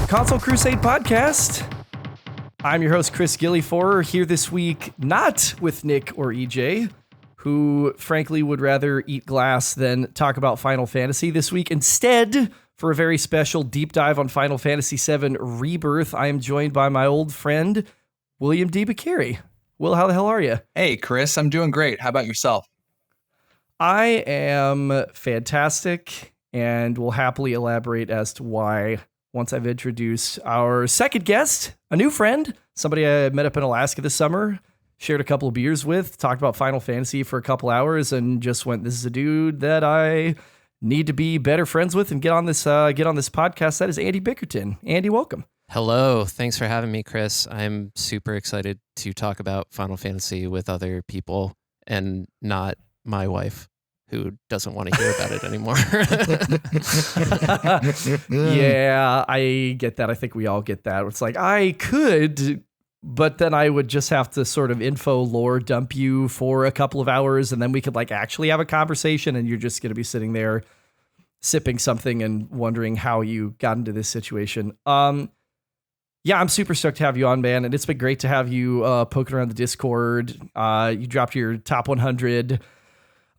Console Crusade podcast. I'm your host, Chris Gillyforer, here this week, not with Nick or EJ, who frankly would rather eat glass than talk about Final Fantasy this week. Instead, for a very special deep dive on Final Fantasy VII Rebirth, I am joined by my old friend, William DeBiccari. Will, how the hell are you? Hey, Chris, I'm doing great. How about yourself? I am fantastic and will happily elaborate as to why once I've introduced our second guest, a new friend, somebody I met up in Alaska this summer, shared a couple of beers with, talked about Final Fantasy for a couple hours, and just went, this is a dude that I need to be better friends with and get on this podcast. That is Andy Bickerton. Andy, welcome. Hello. Thanks for having me, Chris. I'm super excited to talk about Final Fantasy with other people and not my wife, who doesn't want to hear about it anymore. Yeah, I get that. I think we all get that. It's like, I could, but then I would just have to sort of info lore dump you for a couple of hours, and then we could like actually have a conversation, and you're just going to be sitting there sipping something and wondering how you got into this situation. Yeah, I'm super stoked to have you on, man, and it's been great to have you poking around the Discord. You dropped your top 100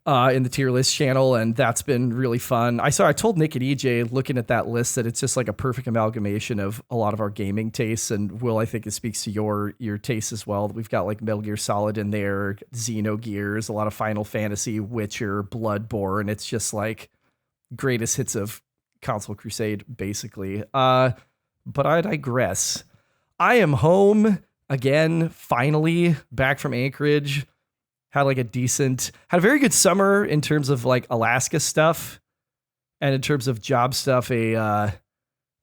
in the tier list channel, and that's been really fun. I told Nick and EJ looking at that list that it's just like a perfect amalgamation of a lot of our gaming tastes, and Will, I think it speaks to your tastes as well. We've got like Metal Gear Solid in there, Xenogears, a lot of Final Fantasy, Witcher, Bloodborne. It's just like greatest hits of Console Crusade, basically. But I digress. I am home again, finally, back from Anchorage. Had a very good summer in terms of like Alaska stuff, and in terms of job stuff, an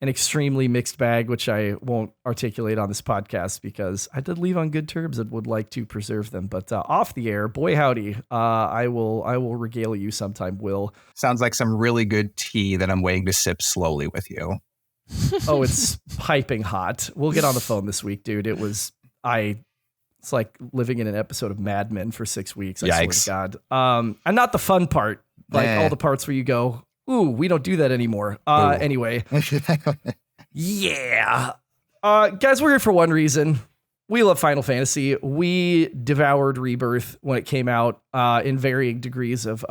extremely mixed bag, which I won't articulate on this podcast because I did leave on good terms and would like to preserve them. But off the air, boy howdy, I will regale you sometime, Will. Sounds like some really good tea that I'm waiting to sip slowly with you. Oh, it's piping hot. We'll get on the phone this week, dude. It's like living in an episode of Mad Men for 6 weeks. I Yikes. swear to God. And not the fun part, like all the parts where you go, ooh, we don't do that anymore. Anyway. Yeah. Guys, we're here for one reason. We love Final Fantasy. We devoured Rebirth when it came out in varying degrees of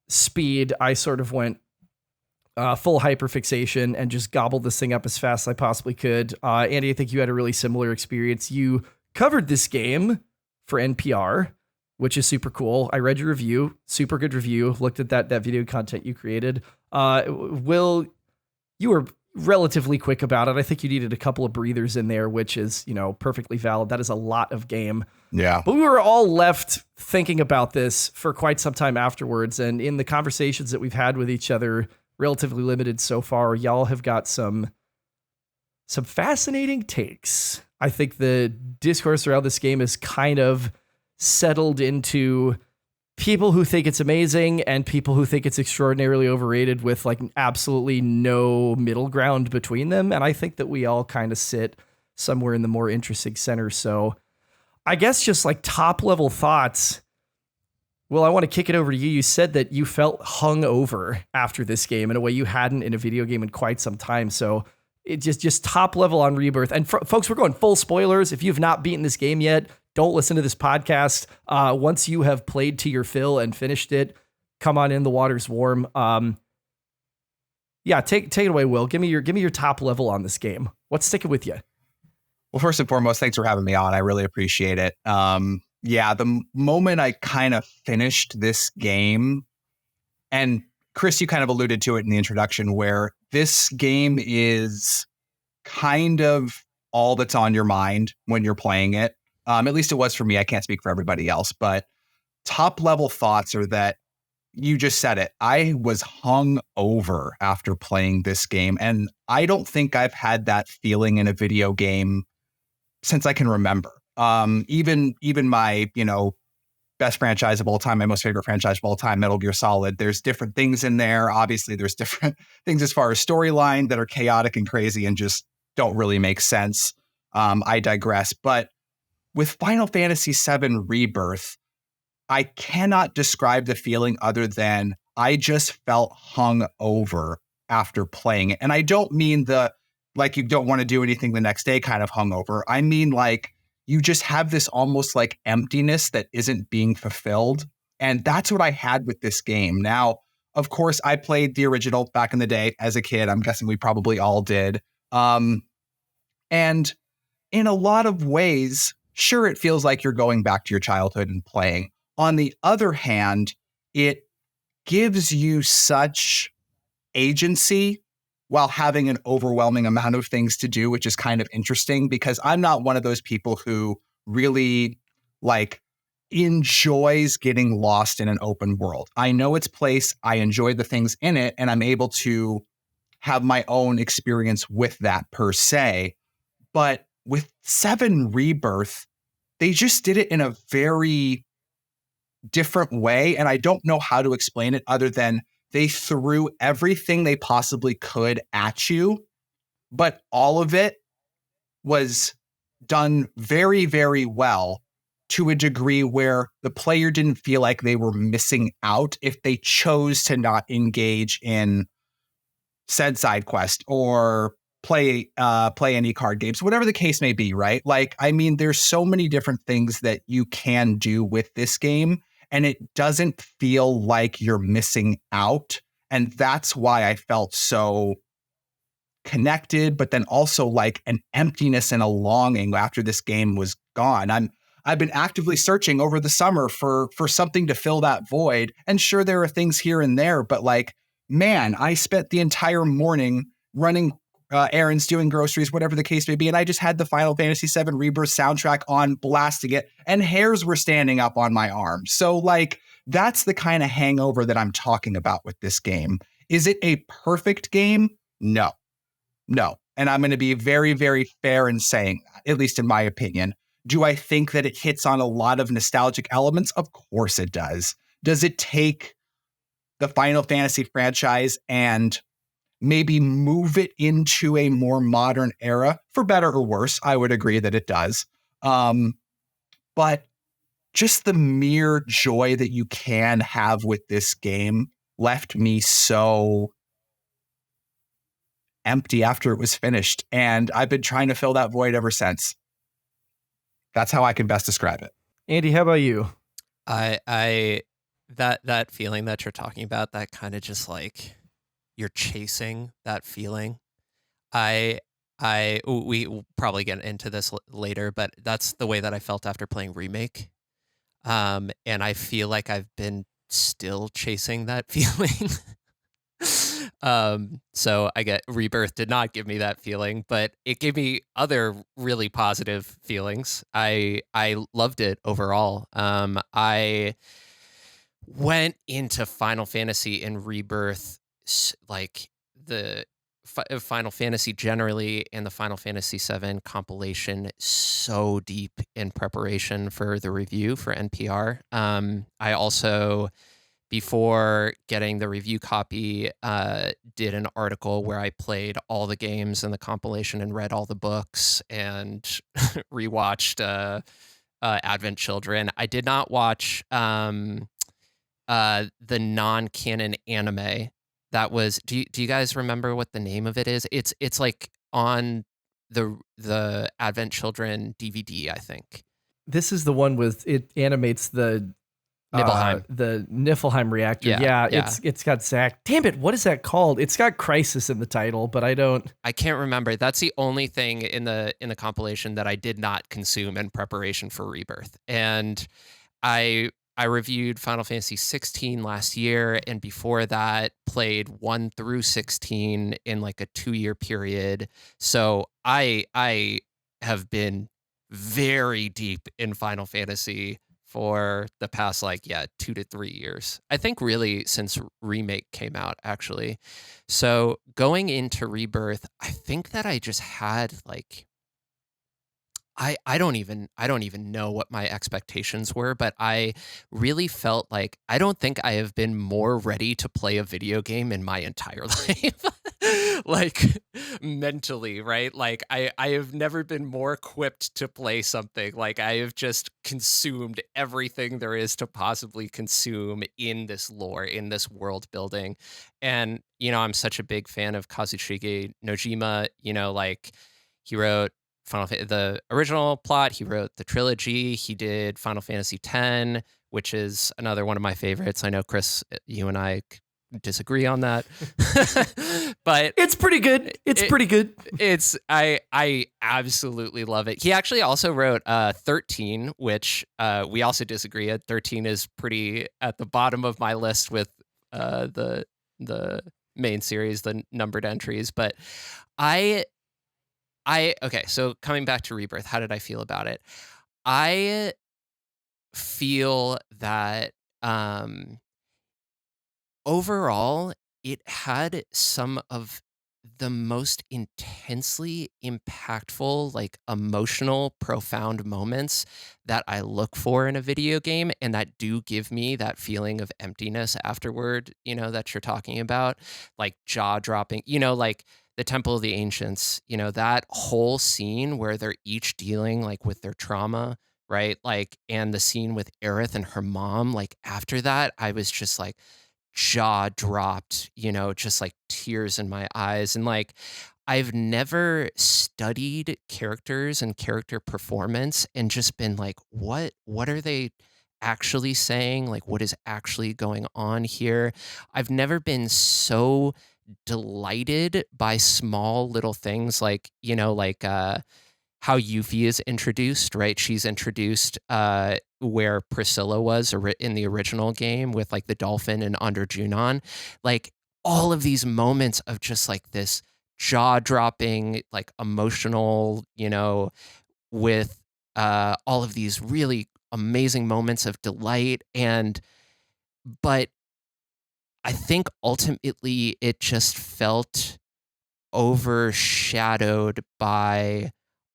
speed. I sort of went full hyperfixation and just gobbled this thing up as fast as I possibly could. Andy, I think you had a really similar experience. You covered this game for NPR, which is super cool. I read your review, super good review. Looked at that video content you created. Will, you were relatively quick about it. I think you needed a couple of breathers in there, which is, perfectly valid. That is a lot of game. Yeah. But we were all left thinking about this for quite some time afterwards. And in the conversations that we've had with each other, relatively limited so far, y'all have got some fascinating takes. I think the discourse around this game is kind of settled into people who think it's amazing and people who think it's extraordinarily overrated, with like absolutely no middle ground between them. And I think that we all kind of sit somewhere in the more interesting center. So I guess just like top level thoughts. Well, I want to kick it over to you. You said that you felt hungover after this game in a way you hadn't in a video game in quite some time. So it just top level on Rebirth. And folks, we're going full spoilers. If you've not beaten this game yet, don't listen to this podcast. Once you have played to your fill and finished it, come on in. The water's warm. Yeah, take it away, Will. Give me your top level on this game. What's sticking with you? Well, first and foremost, thanks for having me on. I really appreciate it. Yeah, the moment I kind of finished this game, and Chris, you kind of alluded to it in the introduction, where this game is kind of all that's on your mind when you're playing it. At least it was for me. I can't speak for everybody else, but top level thoughts are that you just said it. I was hung over after playing this game, and I don't think I've had that feeling in a video game since I can remember. Even my, best franchise of all time, my most favorite franchise of all time, Metal Gear Solid, there's different things in there. Obviously, there's different things as far as storyline that are chaotic and crazy and just don't really make sense. I digress. But with Final Fantasy VII Rebirth, I cannot describe the feeling other than I just felt hung over after playing it. And I don't mean the like you don't want to do anything the next day kind of hungover. I mean, like you just have this almost like emptiness that isn't being fulfilled. And that's what I had with this game. Now, of course, I played the original back in the day as a kid. I'm guessing we probably all did. And in a lot of ways, sure, it feels like you're going back to your childhood and playing. On the other hand, it gives you such agency while having an overwhelming amount of things to do, which is kind of interesting because I'm not one of those people who really like enjoys getting lost in an open world. I know its place. I enjoy the things in it, and I'm able to have my own experience with that per se. But with 7 Rebirth, they just did it in a very different way. And I don't know how to explain it other than they threw everything they possibly could at you, but all of it was done very, very well to a degree where the player didn't feel like they were missing out if they chose to not engage in said side quest or play any card games, whatever the case may be, right? Like, I mean, there's so many different things that you can do with this game, and it doesn't feel like you're missing out. And that's why I felt so connected, but then also like an emptiness and a longing after this game was gone. I've been actively searching over the summer for something to fill that void. And sure, there are things here and there, but like, man, I spent the entire morning running errands, doing groceries, whatever the case may be. And I just had the Final Fantasy VII Rebirth soundtrack on, blasting it, and hairs were standing up on my arm. So like, that's the kind of hangover that I'm talking about with this game. Is it a perfect game? No. And I'm going to be very, very fair in saying that, at least in my opinion. Do I think that it hits on a lot of nostalgic elements? Of course it does. Does it take the Final Fantasy franchise and maybe move it into a more modern era? For better or worse, I would agree that it does. But just the mere joy that you can have with this game left me so empty after it was finished. And I've been trying to fill that void ever since. That's how I can best describe it. Andy, how about you? I that feeling that you're talking about, that kind of just like you're chasing that feeling. We will probably get into this later, but that's the way that I felt after playing Remake. And I feel like I've been still chasing that feeling. So I get Rebirth did not give me that feeling, but it gave me other really positive feelings. I loved it overall. I went into Final Fantasy and Rebirth, like the Final Fantasy generally and the Final Fantasy VII compilation, so deep in preparation for the review for NPR. I also, before getting the review copy, did an article where I played all the games in the compilation and read all the books and rewatched Advent Children. I did not watch the non-canon anime. That was, do you guys remember what the name of it is? It's like on the Advent Children DVD, I think. This is the one with, it animates the Nibelheim. The Niflheim reactor. Yeah. It's got Zack. Damn it, what is that called? It's got Crisis in the title, but I can't remember. That's the only thing in the compilation that I did not consume in preparation for Rebirth. And I reviewed Final Fantasy 16 last year, and before that played 1 through 16 in like a 2-year period. So I have been very deep in Final Fantasy for the past 2 to 3 years. I think really since Remake came out, actually. So going into Rebirth, I think that I just had I don't even know what my expectations were, but I really felt like I don't think I have been more ready to play a video game in my entire life. like mentally, right? Like I have never been more equipped to play something. Like I have just consumed everything there is to possibly consume in this lore, in this world building. And, I'm such a big fan of Kazushige Nojima, like he wrote the original plot, he wrote the trilogy, he did Final Fantasy X, which is another one of my favorites. I know, Chris, you and I disagree on that. But it's pretty good. Pretty good. I absolutely love it. He actually also wrote 13, which we also disagree at. 13 is pretty at the bottom of my list with the main series, the numbered entries. But okay, so coming back to Rebirth, how did I feel about it? I feel that overall, it had some of the most intensely impactful, like emotional, profound moments that I look for in a video game, and that do give me that feeling of emptiness afterward, that you're talking about, like jaw dropping, like the Temple of the Ancients, that whole scene where they're each dealing like with their trauma, right? Like, and the scene with Aerith and her mom, like after that, I was just like, jaw dropped, just like tears in my eyes. And like, I've never studied characters and character performance and just been like, what are they actually saying? Like, what is actually going on here? I've never been so delighted by small little things like, how Yuffie is introduced, right? She's introduced where Priscilla was in the original game with like the dolphin and under Junon. Like all of these moments of just like this jaw-dropping, like emotional, with all of these really amazing moments of delight. But I think ultimately it just felt overshadowed by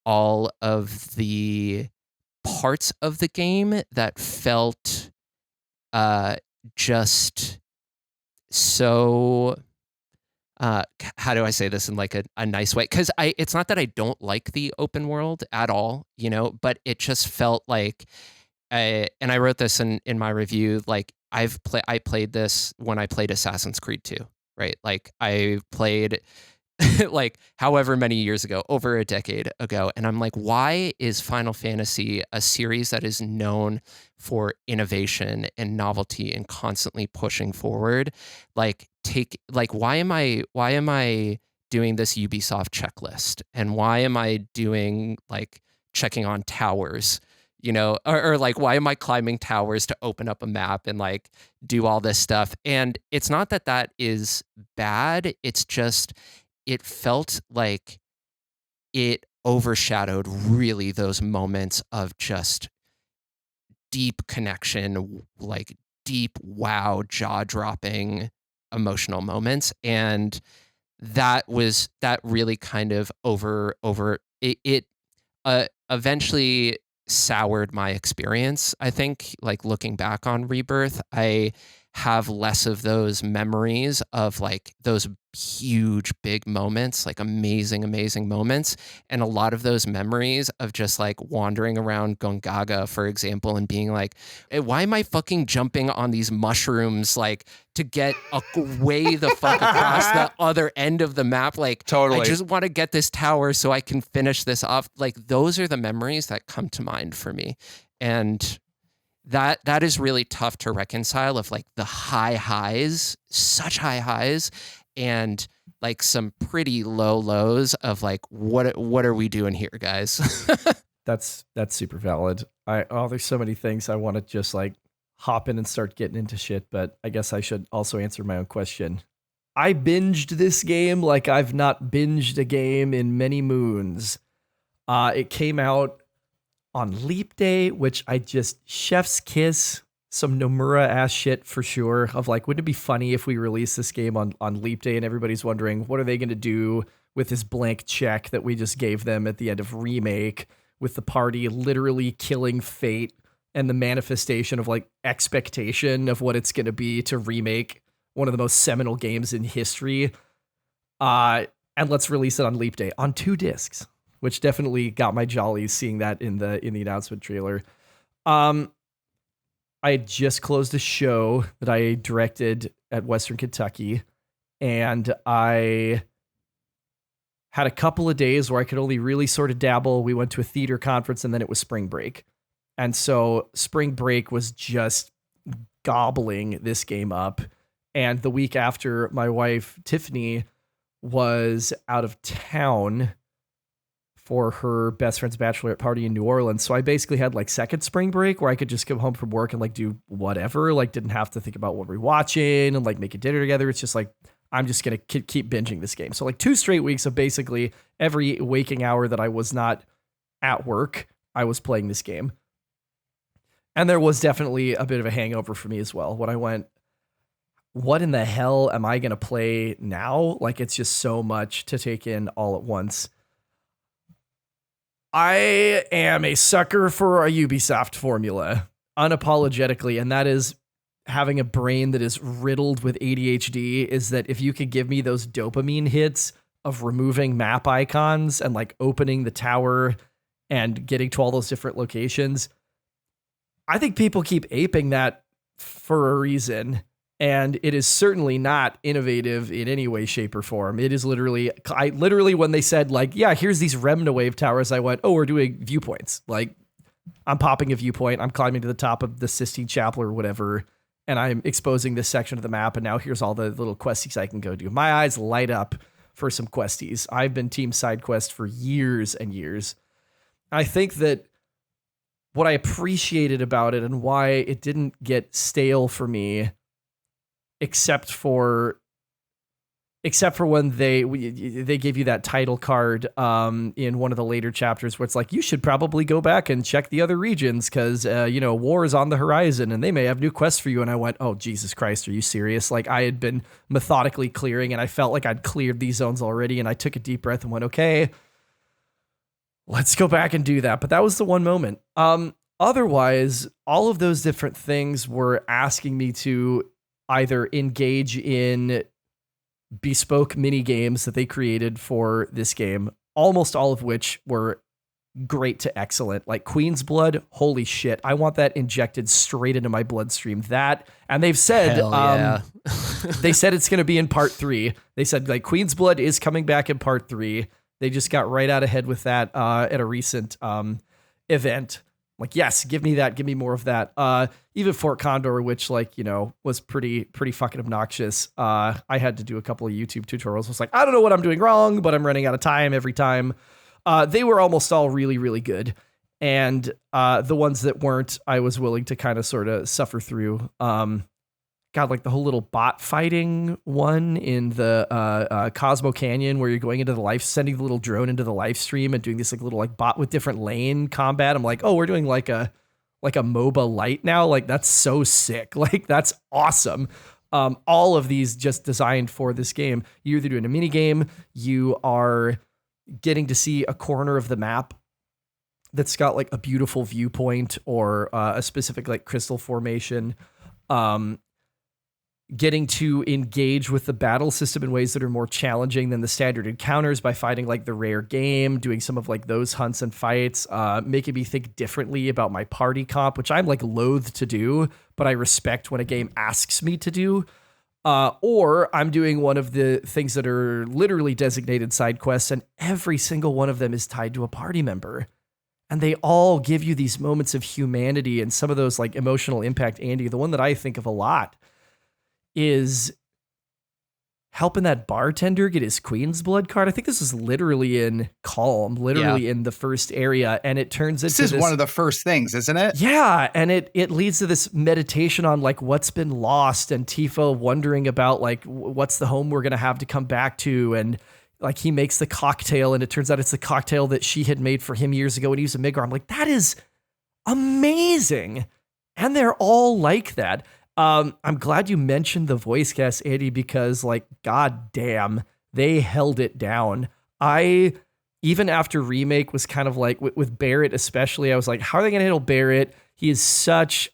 all of the parts of the game that felt just so how do I say this in like a nice way? Because it's not that I don't like the open world at all, but it just felt like and I wrote this in my review, like I played this when I played Assassin's Creed 2, right? Like I played like however many years ago, over a decade ago. And I'm like, why is Final Fantasy a series that is known for innovation and novelty and constantly pushing forward? Like why am I doing this Ubisoft checklist? And why am I doing like checking on towers? Or like, why am I climbing towers to open up a map and like do all this stuff? And it's not that is bad. It's just, it felt like it overshadowed really those moments of just deep connection, like deep, wow, jaw-dropping emotional moments. And that really kind of it eventually soured my experience. I think, like looking back on Rebirth, I have less of those memories of like those huge big moments, like amazing moments, and a lot of those memories of just like wandering around Gongaga, for example, and being like, hey, why am I fucking jumping on these mushrooms like to get way the fuck across the other end of the map? Like, totally. I just want to get this tower so I can finish this off. Like, those are the memories that come to mind for me. And that is really tough to reconcile, of like the high highs, such high highs, and like some pretty low lows of like, what are we doing here, guys? That's super valid. There's so many things I want to just like hop in and start getting into shit, but I guess I should also answer my own question. I binged this game like I've not binged a game in many moons. It came out on Leap Day, which I just chef's kiss, some Nomura ass shit for sure, of like, wouldn't it be funny if we release this game on Leap Day and everybody's wondering, what are they going to do with this blank check that we just gave them at the end of Remake, with the party literally killing fate and the manifestation of like expectation of what it's going to be to remake one of the most seminal games in history. and let's release it on Leap Day on 2 discs, which definitely got my jollies seeing that in the announcement trailer. I had just closed a show that I directed at Western Kentucky, and I had a couple of days where I could only really sort of dabble. We went to a theater conference, and then it was spring break. And so spring break was just gobbling this game up. And the week after, my wife, Tiffany, was out of town for her best friend's bachelorette party in New Orleans. So I basically had like second spring break where I could just come home from work and like do whatever, like didn't have to think about what we're watching and like making dinner together. It's just like, I'm just going to keep binging this game. So like 2 straight weeks of basically every waking hour that I was not at work, I was playing this game. And there was definitely a bit of a hangover for me as well when I went, what in the hell am I going to play now? Like, it's just so much to take in all at once. I am a sucker for a Ubisoft formula, unapologetically, and that is having a brain that is riddled with ADHD, is that if you could give me those dopamine hits of removing map icons and like opening the tower and getting to all those different locations, I think people keep aping that for a reason. And it is certainly not innovative in any way, shape, or form. It is literally, when they said like, yeah, here's these Remna wave towers, I went, oh, we're doing viewpoints. Like, I'm popping a viewpoint, I'm climbing to the top of the Sistine Chapel or whatever, and I'm exposing this section of the map, and now here's all the little questies I can go do. My eyes light up for some questies. I've been team side quest for years and years. I think that what I appreciated about it and why it didn't get stale for me, except for when they gave you that title card in one of the later chapters where it's like, you should probably go back and check the other regions because war is on the horizon and they may have new quests for you. And I went, oh, Jesus Christ, are you serious? Like, I had been methodically clearing and I felt like I'd cleared these zones already, and I took a deep breath and went, okay, let's go back and do that. But that was the one moment. Otherwise, all of those different things were asking me to either engage in bespoke mini games that they created for this game, almost all of which were great to excellent. Like Queen's Blood, holy shit, I want that injected straight into my bloodstream. That, and they've said, they said it's going to be in part 3. They said like Queen's Blood is coming back in part 3. They just got right out ahead with that at a recent event. Like, yes, give me that. Give me more of that. Even Fort Condor, which was pretty fucking obnoxious. I had to do a couple of YouTube tutorials. I was like, I don't know what I'm doing wrong, but I'm running out of time every time. They were almost all really, really good. And the ones that weren't, I was willing to kind of sort of suffer through. God, like the whole little bot fighting one in the Cosmo Canyon where you're going into the sending the little drone into the live stream and doing this like little like bot with different lane combat. I'm like, oh, we're doing like a MOBA light now. Like, that's so sick. Like, that's awesome. All of these just designed for this game. You're either doing a mini game, you are getting to see a corner of the map that's got like a beautiful viewpoint or a specific like crystal formation. Getting to engage with the battle system in ways that are more challenging than the standard encounters by fighting like the rare game, doing some of like those hunts and fights, making me think differently about my party comp, which I'm like loath to do, but I respect when a game asks me to do. Or I'm doing one of the things that are literally designated side quests, and every single one of them is tied to a party member. And they all give you these moments of humanity and some of those like emotional impact. Andy, the one that I think of a lot is helping that bartender get his Queen's Blood card. I think this is literally in Calm, in the first area. And it turns into this one of the first things, isn't it? Yeah. And it leads to this meditation on like what's been lost, and Tifa wondering about like what's the home we're going to have to come back to. And like he makes the cocktail, and it turns out it's the cocktail that she had made for him years ago when he was a Midgar. I'm like, that is amazing. And they're all like that. I'm glad you mentioned the voice cast, Andy, because like, god damn, they held it down. Even after remake was kind of like with Barrett, especially, I was like, how are they going to handle Barrett? He is such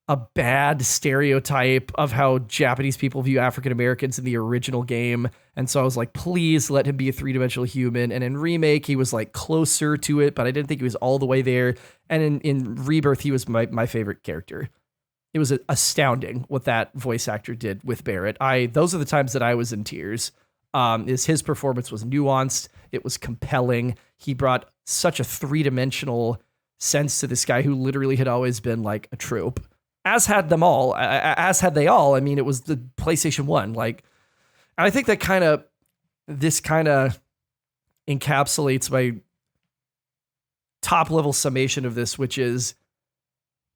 a bad stereotype of how Japanese people view African Americans in the original game. And so I was like, please let him be a three-dimensional human. And in Remake, he was like closer to it, but I didn't think he was all the way there. And in Rebirth, he was my favorite character. It was astounding what that voice actor did with Barrett. Those are the times that I was in tears. His performance was nuanced. It was compelling. He brought such a three-dimensional sense to this guy who literally had always been like a trope. As had them all, as had they all. I mean, it was the PlayStation 1. Like, and I think that this kind of encapsulates my top level summation of this, which is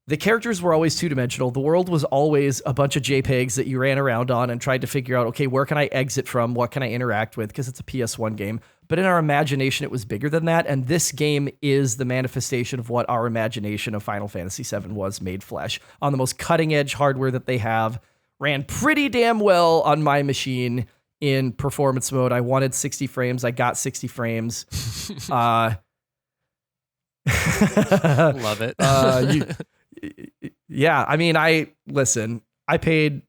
the characters were always two-dimensional. The world was always a bunch of JPEGs that you ran around on and tried to figure out, okay, where can I exit from? What can I interact with? Because it's a PS1 game. But in our imagination, it was bigger than that. And this game is the manifestation of what our imagination of Final Fantasy VII was made flesh. On the most cutting-edge hardware that they have. Ran pretty damn well on my machine in performance mode. I wanted 60 frames. I got 60 frames. Love it. Yeah, I mean, I paid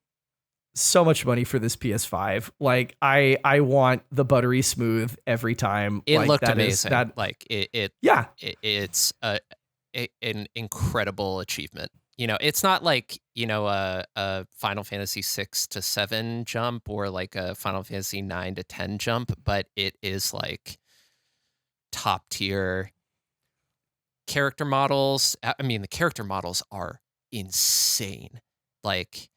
so much money for this PS5. Like, I want the buttery smooth every time. It like, looked amazing. It's an incredible achievement. You know, it's not like, you know, a Final Fantasy 6 to 7 jump or like a Final Fantasy 9 to 10 jump, but it is like top tier character models. I mean, the character models are insane. Like,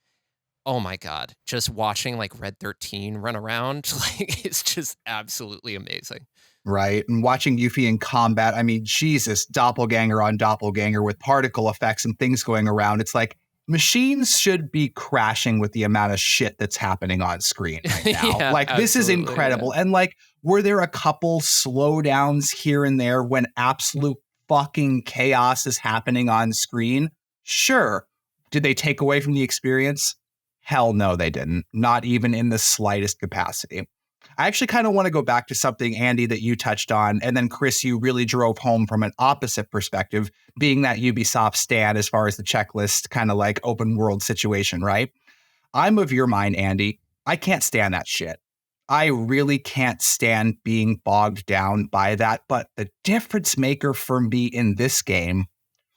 oh my God, just watching like Red 13 run around, like, it's just absolutely amazing. Right. And watching Yuffie in combat, I mean, Jesus, doppelganger on doppelganger with particle effects and things going around. It's like machines should be crashing with the amount of shit that's happening on screen right now. Yeah, like, this is incredible. Yeah. And like, were there a couple slowdowns here and there when absolute fucking chaos is happening on screen? Sure. Did they take away from the experience? Hell no, they didn't. Not even in the slightest capacity. I actually kind of want to go back to something, Andy, that you touched on. And then, Chris, you really drove home from an opposite perspective, being that Ubisoft stan as far as the checklist kind of like open world situation, right? I'm of your mind, Andy. I can't stand that shit. I really can't stand being bogged down by that. But the difference maker for me in this game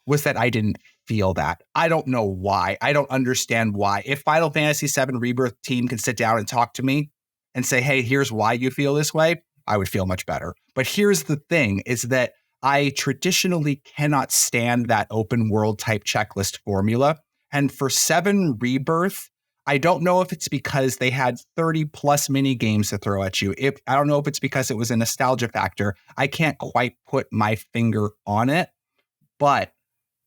was that I didn't feel that. I don't know why. I don't understand why. If Final Fantasy VII Rebirth team can sit down and talk to me and say, hey, here's why you feel this way, I would feel much better. But here's the thing, is that I traditionally cannot stand that open world type checklist formula. And for 7 Rebirth, I don't know if it's because they had 30 plus mini games to throw at you. I don't know if it's because it was a nostalgia factor. I can't quite put my finger on it. But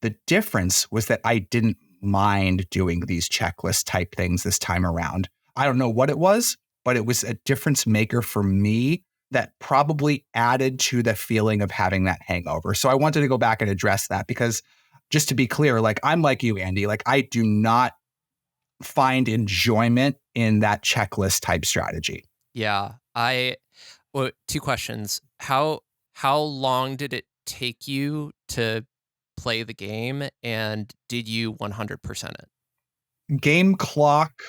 the difference was that I didn't mind doing these checklist type things this time around. I don't know what it was, but it was a difference maker for me that probably added to the feeling of having that hangover. So I wanted to go back and address that because, just to be clear, like, I'm like you, Andy, like, I do not find enjoyment in that checklist type strategy. Yeah. Well, 2 questions. How long did it take you to play the game, and did you 100% it? Game clock,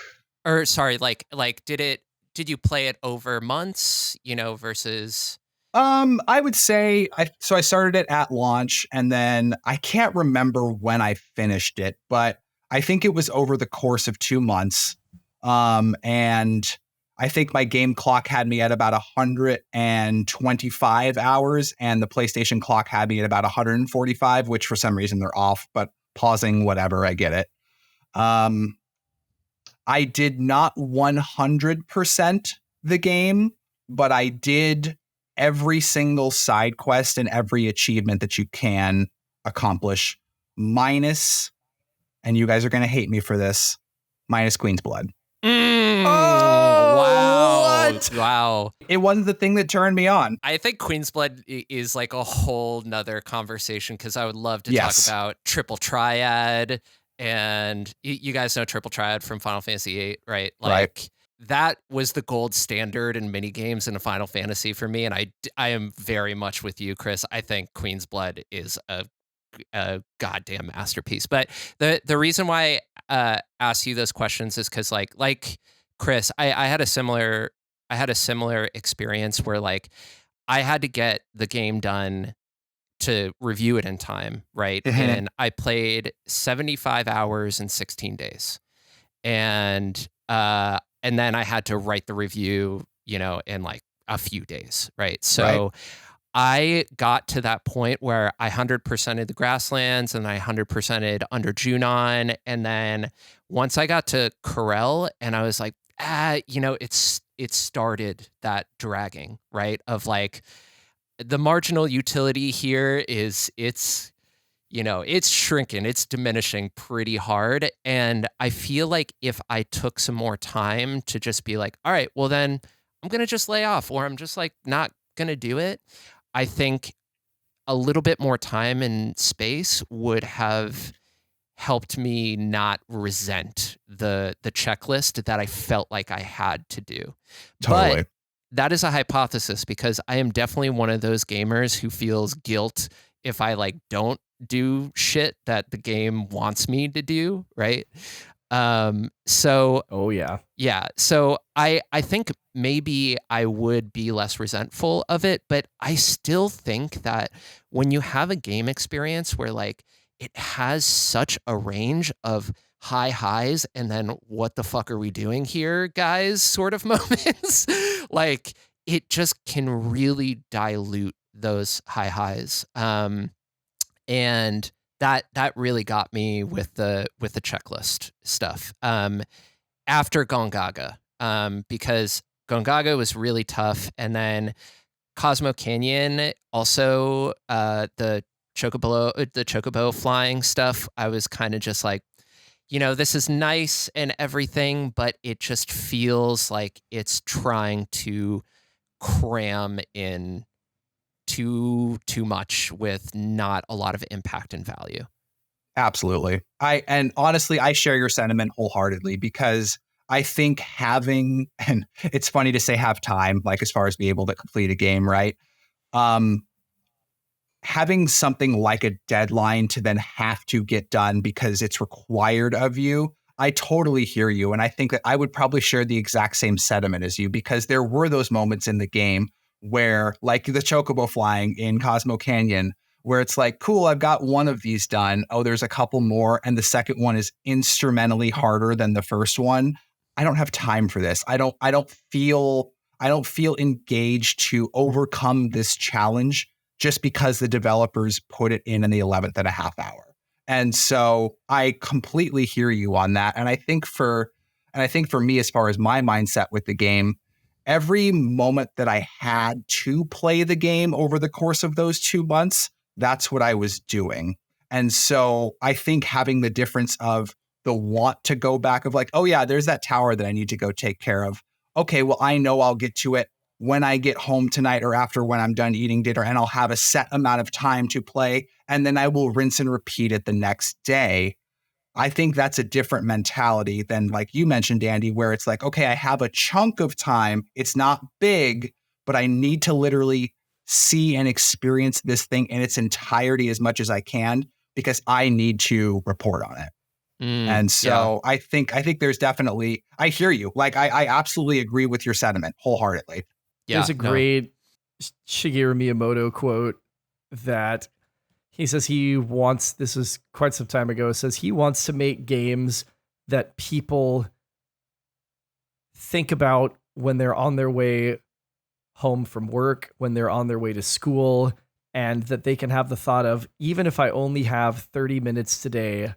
or sorry, like did you play it over months, you know, versus? I would say I started it at launch, and then I can't remember when I finished it, but I think it was over the course of 2 months. And I think my game clock had me at about 125 hours, and the PlayStation clock had me at about 145, which for some reason they're off, but pausing, whatever, I get it. I did not 100% the game, but I did every single side quest and every achievement that you can accomplish, minus, and you guys are going to hate me for this, minus Queen's Blood. Wow. It wasn't the thing that turned me on. I think Queen's Blood is like a whole nother conversation, because I would love to talk about Triple Triad. And you guys know Triple Triad from Final Fantasy VIII, right? Like, that was the gold standard in mini games in a Final Fantasy for me. And I am very much with you, Chris. I think Queen's Blood is a a goddamn masterpiece. But the reason why I ask you those questions is because like Chris, I had a similar experience where like I had to get the game done to review it in time, right? And I played 75 hours in 16 days. And then I had to write the review, in like a few days, right? So I got to that point where I 100%ed the grasslands and I 100%ed under Junon. And then once I got to Corel and I was like, it started that dragging, right? Of like, the marginal utility here is it's shrinking, it's diminishing pretty hard. And I feel like if I took some more time to just be like, all right, well then I'm going to just lay off, or I'm just like not going to do it, I think a little bit more time and space would have helped me not resent the checklist that I felt like I had to do. Totally. But that is a hypothesis, because I am definitely one of those gamers who feels guilt if I like don't do shit that the game wants me to do, right? So so I think maybe I would be less resentful of it, but I still think that when you have a game experience where like it has such a range of high highs and then what the fuck are we doing here, guys, sort of moments, like it just can really dilute those high highs. And that really got me with the checklist stuff. After Gongaga, because Gongaga was really tough, and then Cosmo Canyon also, the chocobo flying stuff, I was kind of just like, this is nice and everything, but it just feels like it's trying to cram in too much with not a lot of impact and value. Absolutely. And honestly, I share your sentiment wholeheartedly, because I think having, and it's funny to say have time, like as far as be able to complete a game, right? Having something like a deadline to then have to get done because it's required of you, I totally hear you. And I think that I would probably share the exact same sentiment as you, because there were those moments in the game where, like the chocobo flying in Cosmo Canyon, where it's like, cool, I've got one of these done. Oh, there's a couple more. And the second one is instrumentally harder than the first one. I don't have time for this. I don't feel engaged to overcome this challenge just because the developers put it in the 11th and a half hour. And so I completely hear you on that. And I think for me, as far as my mindset with the game, every moment that I had to play the game over the course of those 2 months, that's what I was doing. And so I think having the difference of the want to go back of like, oh yeah, there's that tower that I need to go take care of. Okay, well, I know I'll get to it when I get home tonight or after when I'm done eating dinner, and I'll have a set amount of time to play, and then I will rinse and repeat it the next day. I think that's a different mentality than, like you mentioned, Andy, where it's like, okay, I have a chunk of time. It's not big, but I need to literally see and experience this thing in its entirety as much as I can, because I need to report on it. And so I think there's definitely, I hear you. Like, I absolutely agree with your sentiment wholeheartedly. Yeah, there's a great Shigeru Miyamoto quote that he says he wants, this is quite some time ago, says he wants to make games that people think about when they're on their way home from work, when they're on their way to school, and that they can have the thought of, even if I only have 30 minutes today,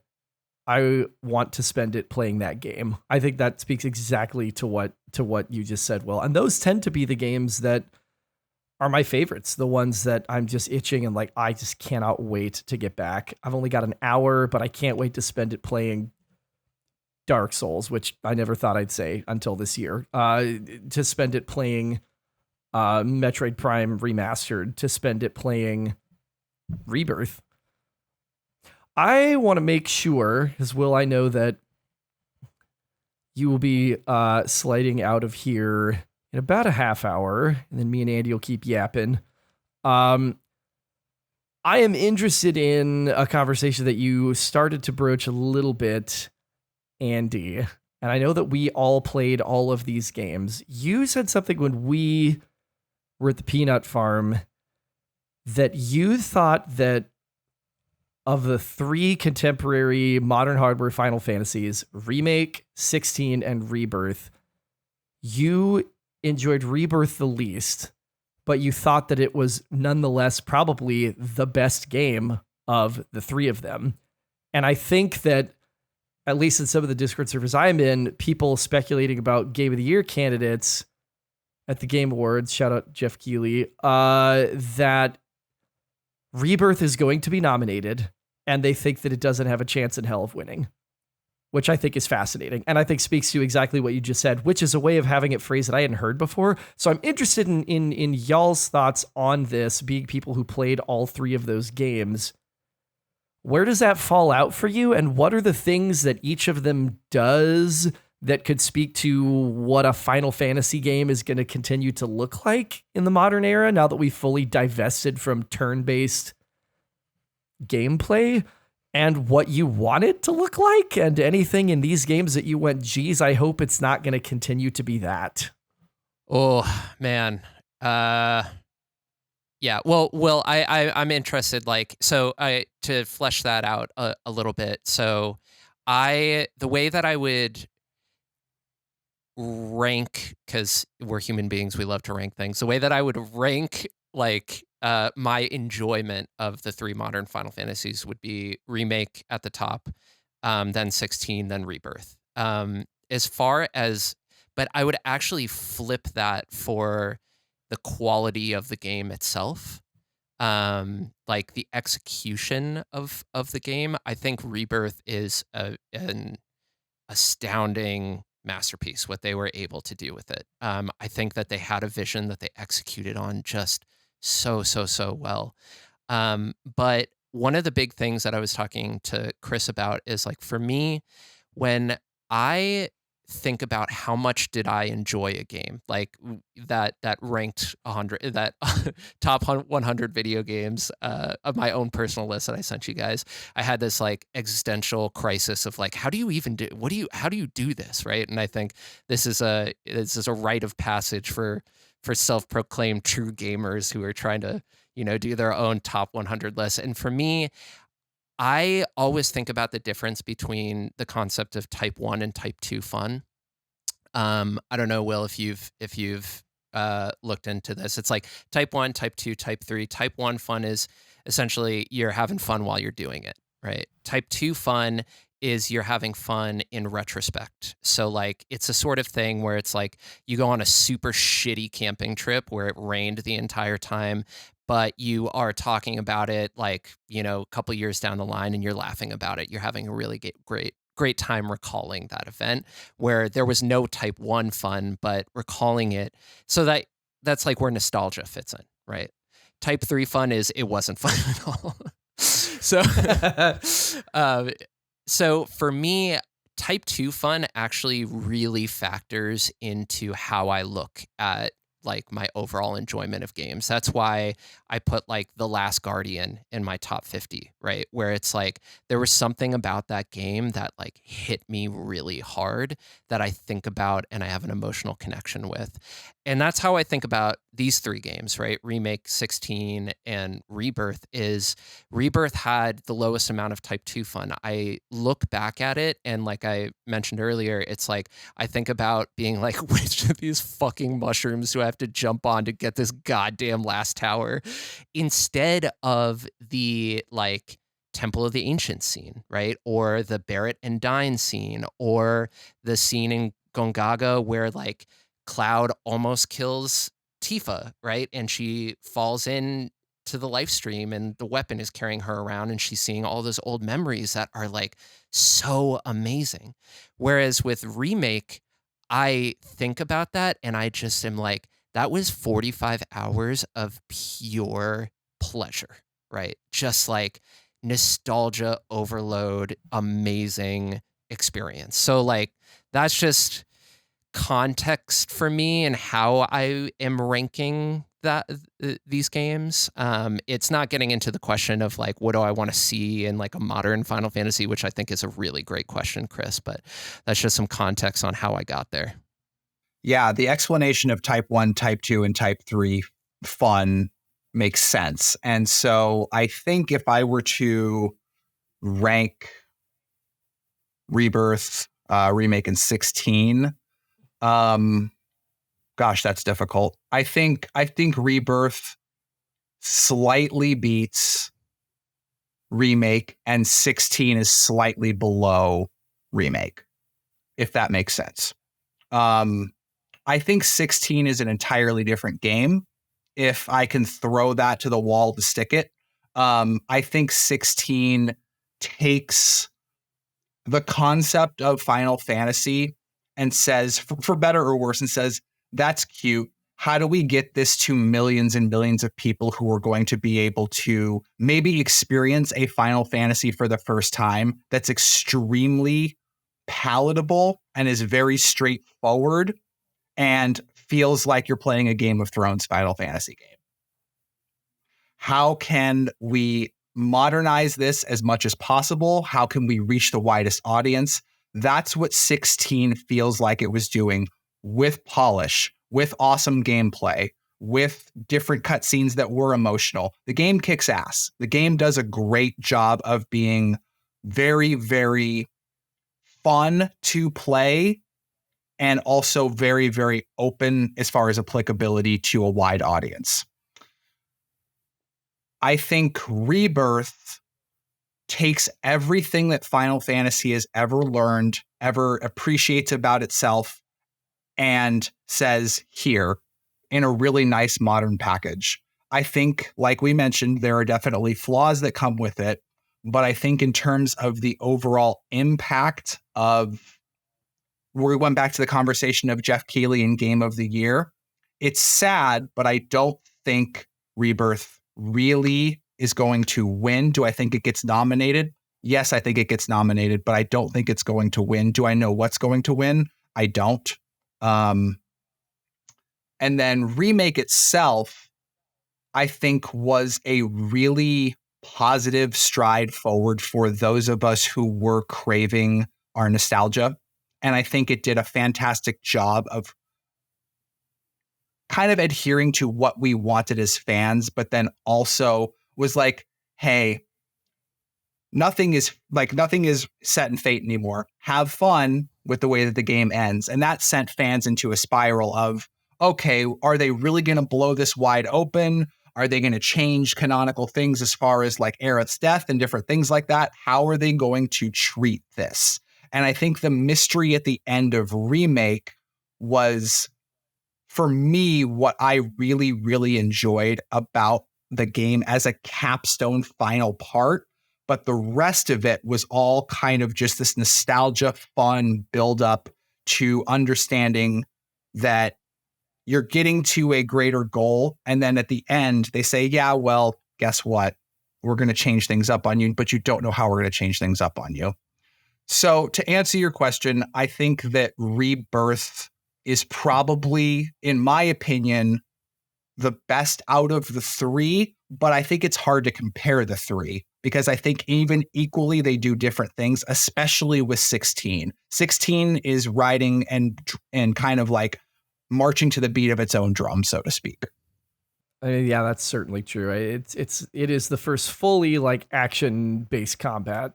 I want to spend it playing that game. I think that speaks exactly to what you just said, Will. And those tend to be the games that are my favorites, the ones that I'm just itching and like, I just cannot wait to get back. I've only got an hour, but I can't wait to spend it playing Dark Souls, which I never thought I'd say until this year, to spend it playing Metroid Prime Remastered, to spend it playing Rebirth. I want to make sure, as Will, I know that you will be sliding out of here in about a half hour, and then me and Andy will keep yapping. I am interested in a conversation that you started to broach a little bit, Andy. And I know that we all played all of these games. You said something when we were at the peanut farm that you thought that of the 3 contemporary modern hardware Final Fantasies, Remake, 16, and Rebirth, you enjoyed Rebirth the least, but you thought that it was nonetheless probably the best game of the 3 of them. And I think that, at least in some of the Discord servers I'm in, people speculating about Game of the Year candidates at the Game Awards, shout out Jeff Keighley, that Rebirth is going to be nominated, and they think that it doesn't have a chance in hell of winning, which I think is fascinating. And I think speaks to exactly what you just said, which is a way of having it phrased that I hadn't heard before. So I'm interested in y'all's thoughts on this, being people who played all 3 of those games. Where does that fall out for you? And what are the things that each of them does that could speak to what a Final Fantasy game is going to continue to look like in the modern era, now that we've fully divested from turn-based gameplay, and what you want it to look like, and anything in these games that you went, geez, I hope it's not going to continue to be that? Oh, man. Yeah, well, I'm interested, to flesh that out a little bit. So the way that I would rank, because we're human beings, we love to rank things. The way that I would rank, my enjoyment of the 3 modern Final Fantasies would be Remake at the top, then 16, then Rebirth. But I would actually flip that for the quality of the game itself. The execution of the game. I think Rebirth is an astounding masterpiece, what they were able to do with it. I think that they had a vision that they executed on just so well. But one of the big things that I was talking to Chris about is, for me, when I think about how much did I enjoy a game, that ranked 100, that top 100 video games of my own personal list that I sent you guys, I had this existential crisis of how do you even do, how do you do this, right? And I think this is a rite of passage for self-proclaimed true gamers who are trying to, do their own top 100 lists. And for me, I always think about the difference between the concept of type 1 and type 2 fun. I don't know, Will, if you've looked into this. It's type 1, type 2, type 3. Type 1 fun is essentially you're having fun while you're doing it, right? Type 2 fun is you're having fun in retrospect. So it's a sort of thing where it's you go on a super shitty camping trip where it rained the entire time, but you are talking about it a couple years down the line, and you're laughing about it. You're having a really great time recalling that event where there was no type 1 fun, but recalling it. So that's where nostalgia fits in, right? Type 3 fun is it wasn't fun at all. So for me, type 2 fun actually really factors into how I look at my overall enjoyment of games. That's why I put The Last Guardian in my top 50, right? Where it's there was something about that game that hit me really hard that I think about and I have an emotional connection with. And that's how I think about these 3 games, right? Remake, 16, and Rebirth. Rebirth had the lowest amount of type 2 fun. I look back at it, and like I mentioned earlier, it's I think about being which of these fucking mushrooms do I have to jump on to get this goddamn last tower, instead of the Temple of the Ancients scene, right? Or the Barrett and Dine scene, or the scene in Gongaga where Cloud almost kills Tifa, right? And she falls in to the life stream and the weapon is carrying her around and she's seeing all those old memories that are so amazing. Whereas with Remake, I think about that and I just am that was 45 hours of pure pleasure, right? Just nostalgia overload, amazing experience. So that's just context for me and how I am ranking these games. It's not getting into the question of like, what do I want to see in like a modern Final Fantasy, which I think is a really great question, Chris, but that's just some context on how I got there. Yeah, the explanation of type 1, type 2, and type 3 fun makes sense. And so I think if I were to rank Rebirth, Remake, and 16, gosh, that's difficult. I think Rebirth slightly beats Remake, and 16 is slightly below Remake, if that makes sense. I think 16 is an entirely different game. If I can throw that to the wall to stick it, I think 16 takes the concept of Final Fantasy and says, for better or worse, and says, that's cute. How do we get this to millions and millions of people who are going to be able to maybe experience a Final Fantasy for the first time that's extremely palatable and is very straightforward and feels like you're playing a Game of Thrones Final Fantasy game? How can we modernize this as much as possible? How can we reach the widest audience? That's what 16 feels like it was doing, with polish, with awesome gameplay, with different cutscenes that were emotional. The game kicks ass. The game does a great job of being very, very fun to play, and also very, very open as far as applicability to a wide audience. I think Rebirth takes everything that Final Fantasy has ever learned, ever appreciates about itself, and says, here, in a really nice modern package. I think, like we mentioned, there are definitely flaws that come with it, but I think in terms of the overall impact of, we went back to the conversation of Jeff Keighley in Game of the Year. It's sad, but I don't think Rebirth really is going to win. Do I think it gets nominated? Yes, I think it gets nominated, but I don't think it's going to win. Do I know what's going to win? I don't. And then Remake itself, I think, was a really positive stride forward for those of us who were craving our nostalgia. And I think it did a fantastic job of kind of adhering to what we wanted as fans, but then also was like, hey, nothing is set in fate anymore. Have fun with the way that the game ends. And that sent fans into a spiral of, okay, are they really going to blow this wide open? Are they going to change canonical things as far as like Aerith's death and different things like that? How are they going to treat this? And I think the mystery at the end of Remake was, for me, what I really, really enjoyed about the game as a capstone final part. But the rest of it was all kind of just this nostalgia, fun build up to understanding that you're getting to a greater goal. And then at the end, they say, yeah, well, guess what? We're going to change things up on you, but you don't know how we're going to change things up on you. So to answer your question, I think that Rebirth is probably, in my opinion, the best out of the three, but I think it's hard to compare the three because I think even equally they do different things, especially with 16. 16 is riding and kind of like marching to the beat of its own drum, so to speak. I mean, yeah, that's certainly true. It is the first fully like action based combat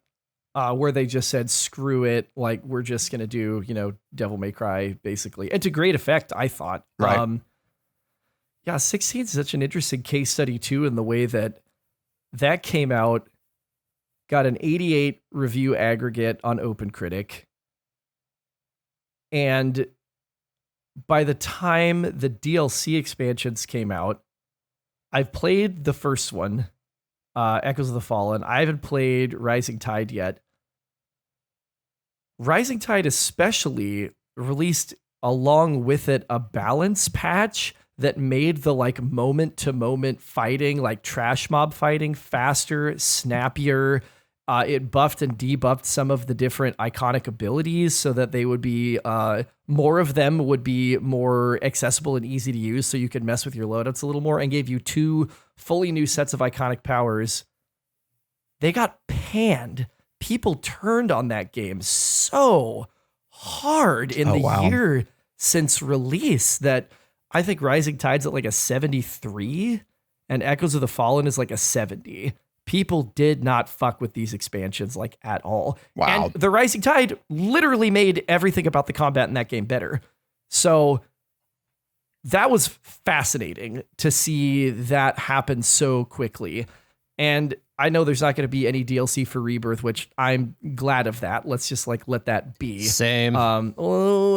where they just said, screw it. Like, we're just going to do, Devil May Cry basically. And to great effect, I thought. Right. Yeah, 16 is such an interesting case study too, in the way that came out, got an 88 review aggregate on OpenCritic. And by the time the DLC expansions came out, I've played the first one, Echoes of the Fallen. I haven't played Rising Tide yet. Rising Tide especially released along with it a balance patch that made the like moment to moment fighting, like trash mob fighting, faster, snappier, It buffed and debuffed some of the different iconic abilities so that they would be more of them would be more accessible and easy to use, so you could mess with your loadouts a little more, and gave you 2 fully new sets of iconic powers. They got panned. People turned on that game so hard in year since release that I think Rising Tide's at like a 73 and Echoes of the Fallen is like a 70. People did not fuck with these expansions like at all. Wow. And the Rising Tide literally made everything about the combat in that game better. So that was fascinating to see that happen so quickly. And I know there's not going to be any DLC for Rebirth, which I'm glad of that. Let's just like let that be. Same. Unless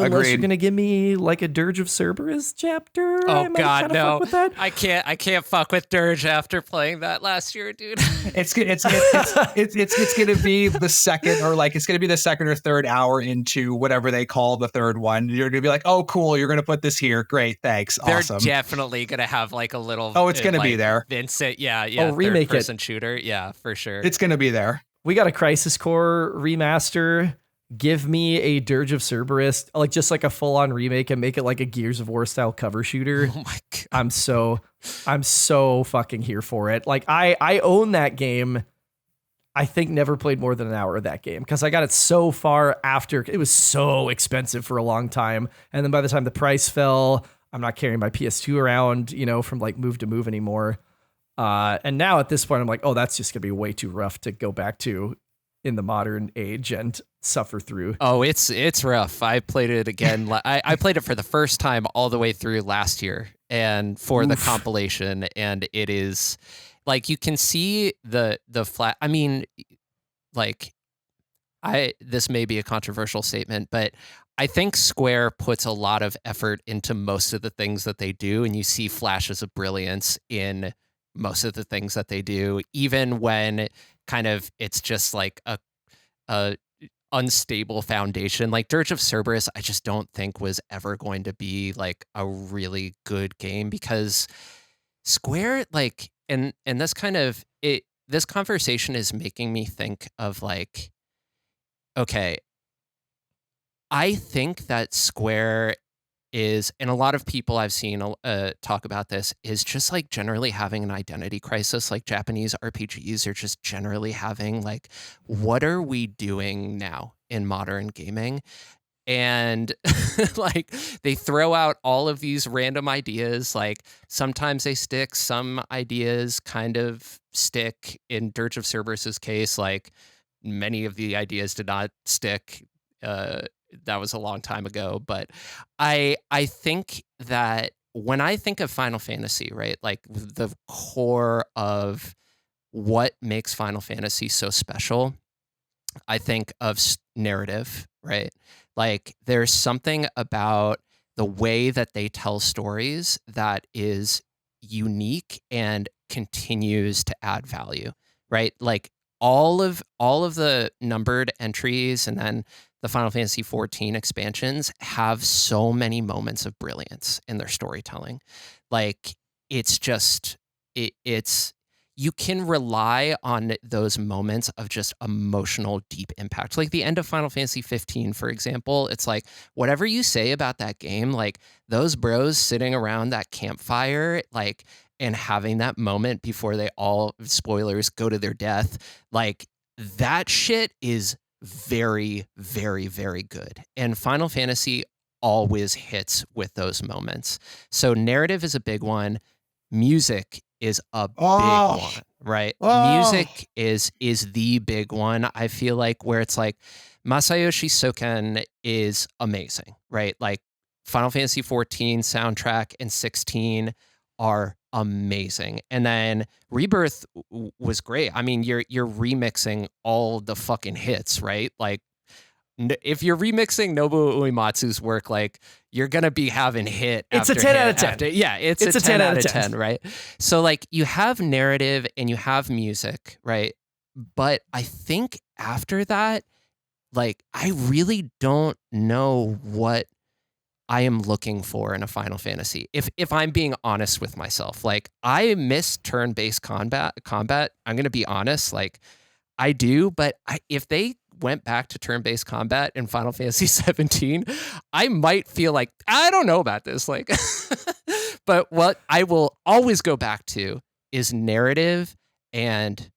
you're going to give me like a Dirge of Cerberus chapter. Oh God, no! Fuck with that. I can't fuck with Dirge after playing that last year, dude. It's going to be the second, or like it's going to be the second or third hour into whatever they call the third one. You're going to be like, oh, cool. You're going to put this here. Great, thanks. They're awesome. Definitely going to have like a little. Oh, it's going to like, be there. Vincent, yeah. Remake third-person shooter, yeah, for sure. It's going to be there. We got a Crisis Core remaster. Give me a Dirge of Cerberus, like just like a full-on remake, and make it like a Gears of War style cover shooter. Oh my God. I'm so fucking here for it. Like I own that game. I think never played more than an hour of that game because I got it so far after it was so expensive for a long time. And then by the time the price fell, I'm not carrying my PS2 around, from like move to move anymore. And now at this point, I'm like, oh, that's just gonna be way too rough to go back to in the modern age and suffer through. Oh, it's rough. I played it again. I played it for the first time all the way through last year and for the compilation. And it is like, you can see the flat. I mean, like this may be a controversial statement, but I think Square puts a lot of effort into most of the things that they do. And you see flashes of brilliance in most of the things that they do, even when kind of it's just like a unstable foundation. Like Dirge of Cerberus, I just don't think was ever going to be like a really good game because Square, like, and this kind of this conversation is making me think of like, okay, I think that Square is, and a lot of people I've seen talk about this, is just like generally having an identity crisis. Like Japanese RPGs are just generally having like, what are we doing now in modern gaming? And like they throw out all of these random ideas. Like sometimes they stick, some ideas kind of stick. In Dirge of Cerberus's case, like many of the ideas did not stick. That was a long time ago, but I think that when I think of Final Fantasy, right, like the core of what makes Final Fantasy so special, I think of narrative, right? Like there's something about the way that they tell stories that is unique and continues to add value, right? Like all of the numbered entries and then the Final Fantasy XIV expansions have so many moments of brilliance in their storytelling. Like it's just, it's, you can rely on those moments of just emotional, deep impact. Like the end of Final Fantasy 15, for example, it's like whatever you say about that game, like those bros sitting around that campfire, like, and having that moment before they all, spoilers, go to their death, like that shit is very, very, very good. And Final Fantasy always hits with those moments. So narrative is a big one. Music is a big one, right? Music is the big one. I feel like where it's like Masayoshi Soken is amazing, right? Like Final Fantasy 14 soundtrack and 16 are amazing. And then Rebirth was great. I mean, you're remixing all the fucking hits, right? Like if you're remixing Nobuo Uematsu's work, like you're going to be having hit. It's a 10 out of 10. Yeah. It's a 10 out of 10, right? So like you have narrative and you have music, right? But I think after that, like I really don't know what I am looking for in a Final Fantasy. If I'm being honest with myself, like I miss turn-based combat. I'm going to be honest. Like I do, but if they went back to turn-based combat in Final Fantasy 17, I might feel like, I don't know about this. Like, but what I will always go back to is narrative and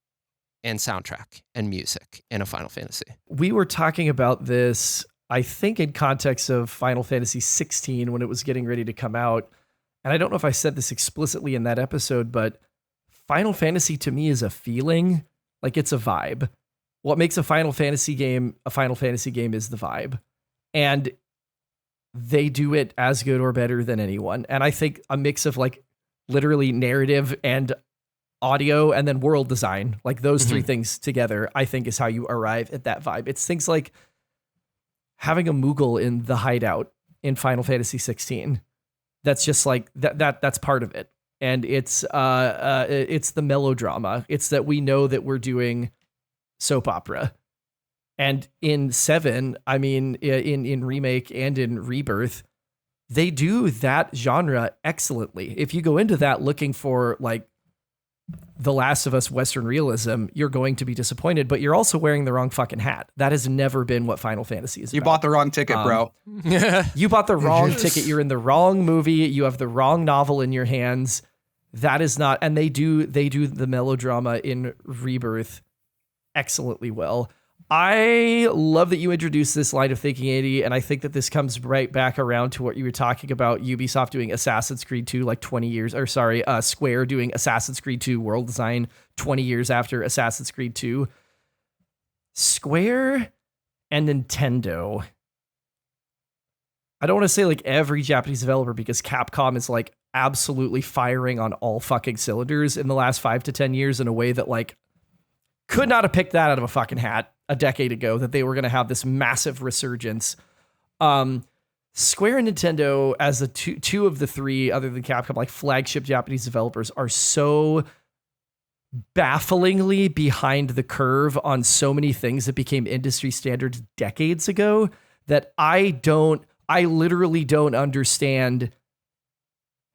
soundtrack and music in a Final Fantasy. We were talking about this, I think, in context of Final Fantasy 16 when it was getting ready to come out. And I don't know if I said this explicitly in that episode, but Final Fantasy to me is a feeling, like it's a vibe. What makes a Final Fantasy game is the vibe. And they do it as good or better than anyone. And I think a mix of like literally narrative and audio and then world design, like those three things together, I think is how you arrive at that vibe. It's things like having a Moogle in the hideout in Final Fantasy 16. That's just like that's part of it. And it's the melodrama. It's that we know that we're doing soap opera. And in 7, I mean, in Remake and in Rebirth, they do that genre excellently. If you go into that looking for like The Last of Us Western realism, you're going to be disappointed, but you're also wearing the wrong fucking hat. That has never been what Final Fantasy is about. You bought the wrong ticket, bro. You bought the wrong ticket. You're in the wrong movie. You have the wrong novel in your hands. That is not, and they do the melodrama in Rebirth excellently well. I love that you introduced this line of thinking, Andy, and I think that this comes right back around to what you were talking about, Ubisoft doing Assassin's Creed 2 like 20 years, or sorry, Square doing Assassin's Creed 2 world design 20 years after Assassin's Creed 2. Square and Nintendo, I don't want to say like every Japanese developer, because Capcom is like absolutely firing on all fucking cylinders in the last 5 to 10 years in a way that like could not have picked that out of a fucking hat a decade ago, that they were going to have this massive resurgence. Square and Nintendo, as the two of the three, other than Capcom, like flagship Japanese developers, are so bafflingly behind the curve on so many things that became industry standards decades ago that I literally don't understand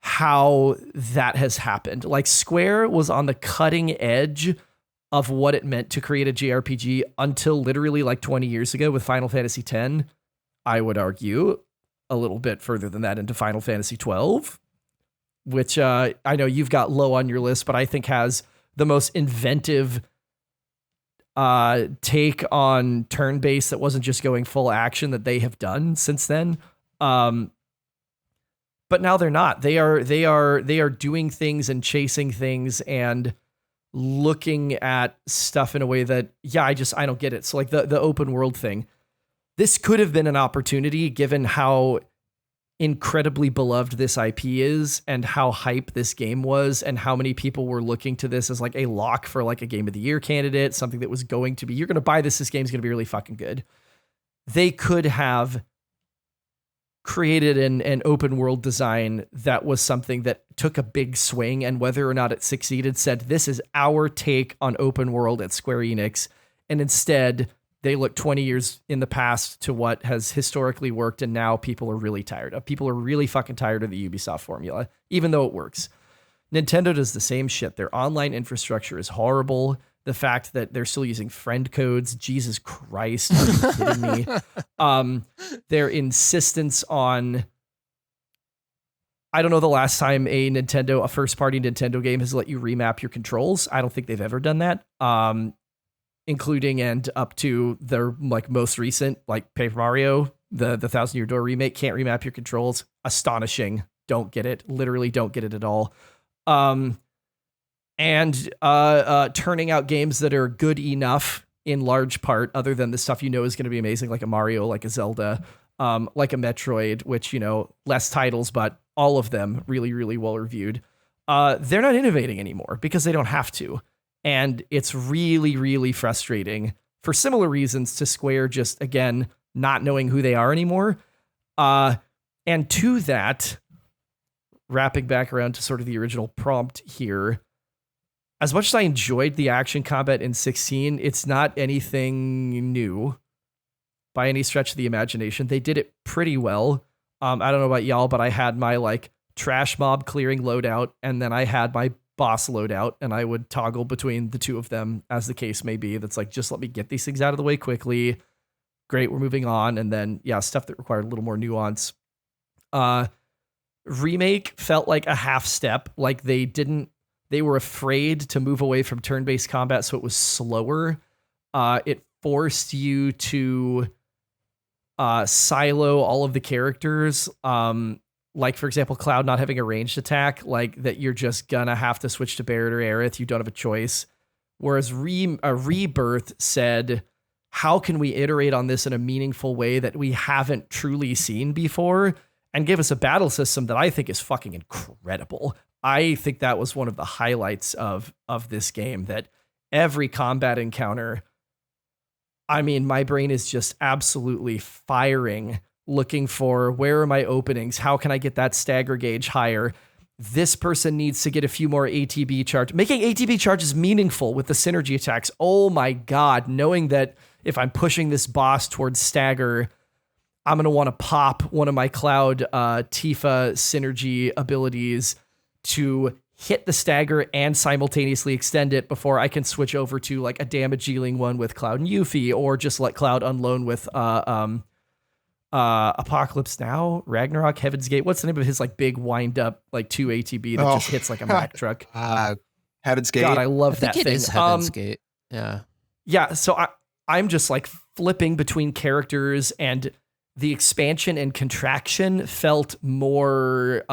how that has happened. Like, Square was on the cutting edge of what it meant to create a JRPG until literally like 20 years ago with Final Fantasy X. I would argue a little bit further than that into Final Fantasy XII, which I know you've got low on your list, but I think has the most inventive take on turn-based that wasn't just going full action that they have done since then. But now they're not. They are doing things and chasing things and looking at stuff in a way that, I don't get it. So like the open world thing, this could have been an opportunity given how incredibly beloved this IP is and how hype this game was and how many people were looking to this as like a lock for like a Game of the Year candidate, something that was going to be, you're going to buy this game's going to be really fucking good. They could have created an open world design that was something that took a big swing, and whether or not it succeeded, said, this is our take on open world at Square Enix. And instead they look 20 years in the past to what has historically worked. And now people are really fucking tired of the Ubisoft formula, even though it works. Nintendo does the same shit. Their online infrastructure is horrible. The fact that they're still using friend codes, Jesus Christ, are you kidding me? Their insistence on, I don't know the last time a first-party Nintendo game has let you remap your controls. I don't think they've ever done that, including and up to their like most recent, like Paper Mario, the Thousand Year Door remake, can't remap your controls. Astonishing. Don't get it. Literally don't get it at all. And turning out games that are good enough in large part, other than the stuff is going to be amazing, like a Mario, like a Zelda, like a Metroid, which, less titles, but all of them really, really well reviewed. They're not innovating anymore because they don't have to. And it's really, really frustrating for similar reasons to Square just, again, not knowing who they are anymore. And to that, wrapping back around to sort of the original prompt here, as much as I enjoyed the action combat in 16, it's not anything new by any stretch of the imagination. They did it pretty well. I don't know about y'all, but I had my like trash mob clearing loadout, and then I had my boss loadout, and I would toggle between the two of them as the case may be. That's like, just let me get these things out of the way quickly. Great, we're moving on. And then, yeah, stuff that required a little more nuance. Remake felt like a half step. Like they were afraid to move away from turn-based combat, so it was slower. It forced you to silo all of the characters. Like, for example, Cloud not having a ranged attack, like that you're just gonna have to switch to Barret or Aerith. You don't have a choice. Whereas Rebirth said, how can we iterate on this in a meaningful way that we haven't truly seen before? And give us a battle system that I think is fucking incredible. I think that was one of the highlights of this game, that every combat encounter, I mean, my brain is just absolutely firing, looking for, where are my openings? How can I get that stagger gauge higher? This person needs to get a few more ATB charge. Making ATB charges meaningful with the synergy attacks. Oh my God, knowing that if I'm pushing this boss towards stagger, I'm going to want to pop one of my Cloud Tifa synergy abilities to hit the stagger and simultaneously extend it before I can switch over to like a damage dealing one with Cloud and Yuffie, or just let Cloud unload with Apocalypse Now, Ragnarok, Heaven's Gate. What's the name of his like big wind up like 2 ATB that just hits like a Mack truck? Heaven's Gate. God, I love I think that it thing. is Heaven's Gate. Yeah. Yeah. So I'm just like flipping between characters, and the expansion and contraction felt more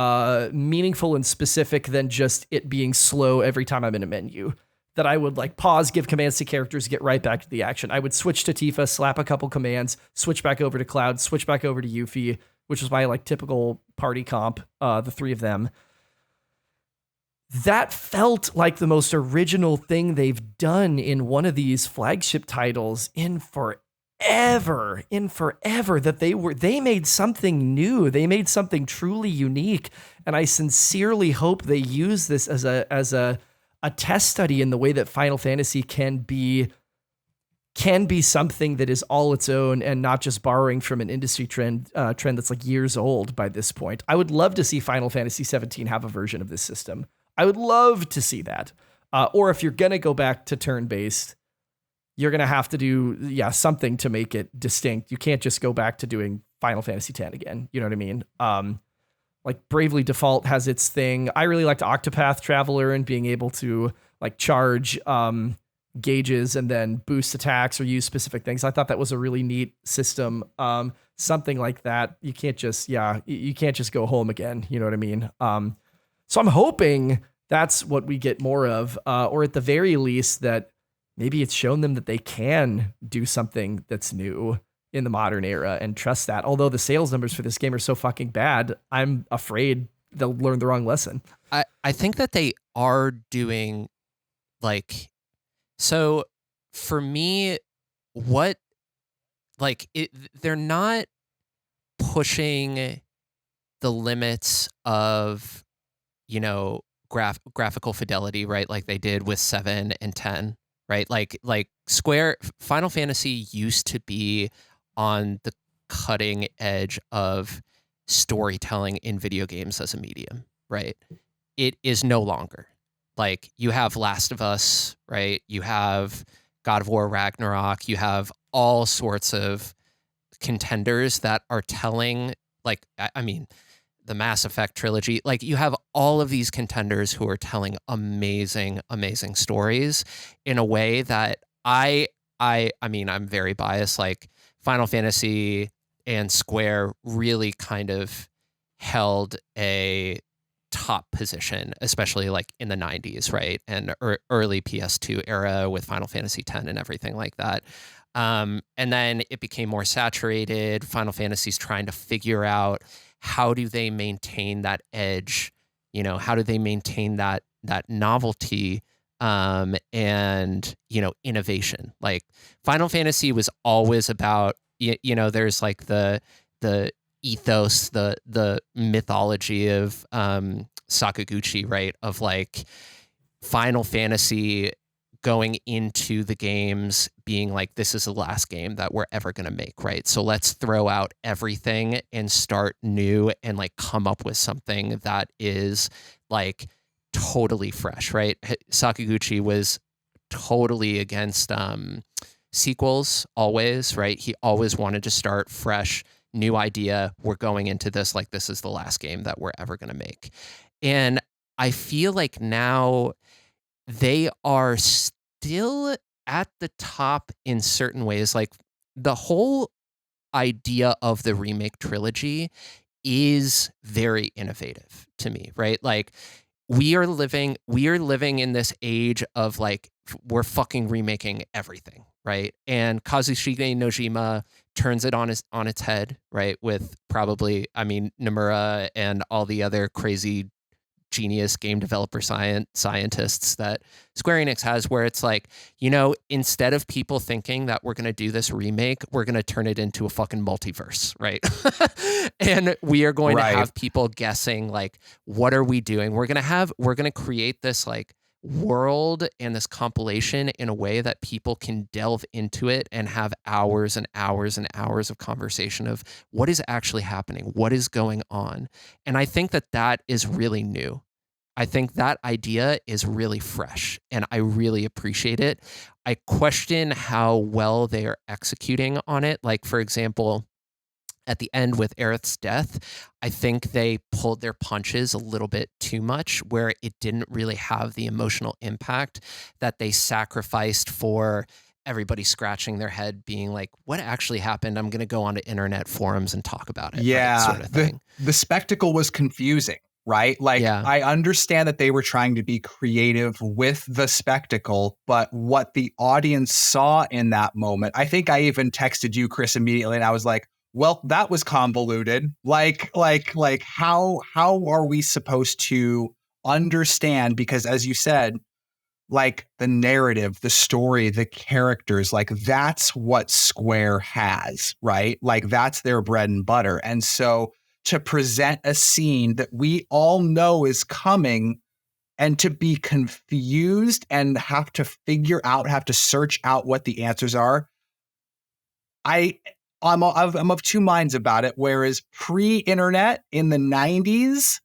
meaningful and specific than just it being slow every time I'm in a menu. That I would like pause, give commands to characters, get right back to the action. I would switch to Tifa, slap a couple commands, switch back over to Cloud, switch back over to Yuffie, which was my like typical party comp, the three of them. That felt like the most original thing they've done in one of these flagship titles in forever, that they made something new. They made something truly unique. And I sincerely hope they use this as a test study in the way that Final Fantasy can be something that is all its own and not just borrowing from an industry trend that's like years old by this point. I would love to see Final Fantasy XVII have a version of this system. I would love to see that. Or if you're going to go back to turn-based, you're going to have to do something to make it distinct. You can't just go back to doing Final Fantasy X again. You know what I mean? Like Bravely Default has its thing. I really liked Octopath Traveler and being able to like charge gauges and then boost attacks or use specific things. I thought that was a really neat system. Something like that. You can't just go home again. You know what I mean? So I'm hoping that's what we get more of, or at the very least that maybe it's shown them that they can do something that's new in the modern era and trust that. Although the sales numbers for this game are so fucking bad, I'm afraid they'll learn the wrong lesson. I think that they are doing like, so for me, they're not pushing the limits of, graphical fidelity, right? Like they did with 7 and 10, right? Like Final Fantasy used to be on the cutting edge of storytelling in video games as a medium, right? It is no longer. Like you have Last of Us, right? You have God of War Ragnarok. You have all sorts of contenders that are telling, like, I mean, the Mass Effect trilogy, like you have all of these contenders who are telling amazing, amazing stories in a way that I mean, I'm very biased. Like Final Fantasy and Square really kind of held a top position, especially like in the 90s, right? And early PS2 era with Final Fantasy X and everything like that. And then it became more saturated. Final Fantasy's trying to figure out how do they maintain that edge? How do they maintain that novelty and innovation? Like Final Fantasy was always about, there's like the ethos, the mythology of Sakaguchi, right? Of like Final Fantasy going into the games being like, this is the last game that we're ever going to make, right? So let's throw out everything and start new and like come up with something that is like totally fresh, right? Sakaguchi was totally against sequels always, right? He always wanted to start fresh, new idea. We're going into this like this is the last game that we're ever going to make. And I feel like now they are still at the top in certain ways. Like the whole idea of the remake trilogy is very innovative to me, right? Like we are living in this age of like we're fucking remaking everything, right? And Kazushige Nojima turns it on its head, right? With probably, I mean, Nomura and all the other crazy genius game developer scientists that Square Enix has, where it's like, you know, instead of people thinking that we're going to do this remake, we're going to turn it into a fucking multiverse, right? And we are going to have people guessing like, what are we doing? We're going to create this like world and this compilation in a way that people can delve into it and have hours and hours and hours of conversation of what is actually happening, what is going on. And I think that is really new. I think that idea is really fresh and I really appreciate it. I question how well they are executing on it. Like, for example, at the end with Aerith's death, I think they pulled their punches a little bit too much, where it didn't really have the emotional impact that they sacrificed for everybody scratching their head being like, what actually happened? I'm going to go onto internet forums and talk about it. Yeah, right, sort of thing. The spectacle was confusing, right? Like, I understand that they were trying to be creative with the spectacle, but what the audience saw in that moment, I think I even texted you, Chris, immediately, and I was like, well, that was convoluted. Like how are we supposed to understand? Because as you said, like the narrative, the story, the characters, like that's what Square has, right? Like that's their bread and butter. And so to present a scene that we all know is coming and to be confused and have to search out what the answers are, I'm of two minds about it. Whereas pre-internet in the 90s,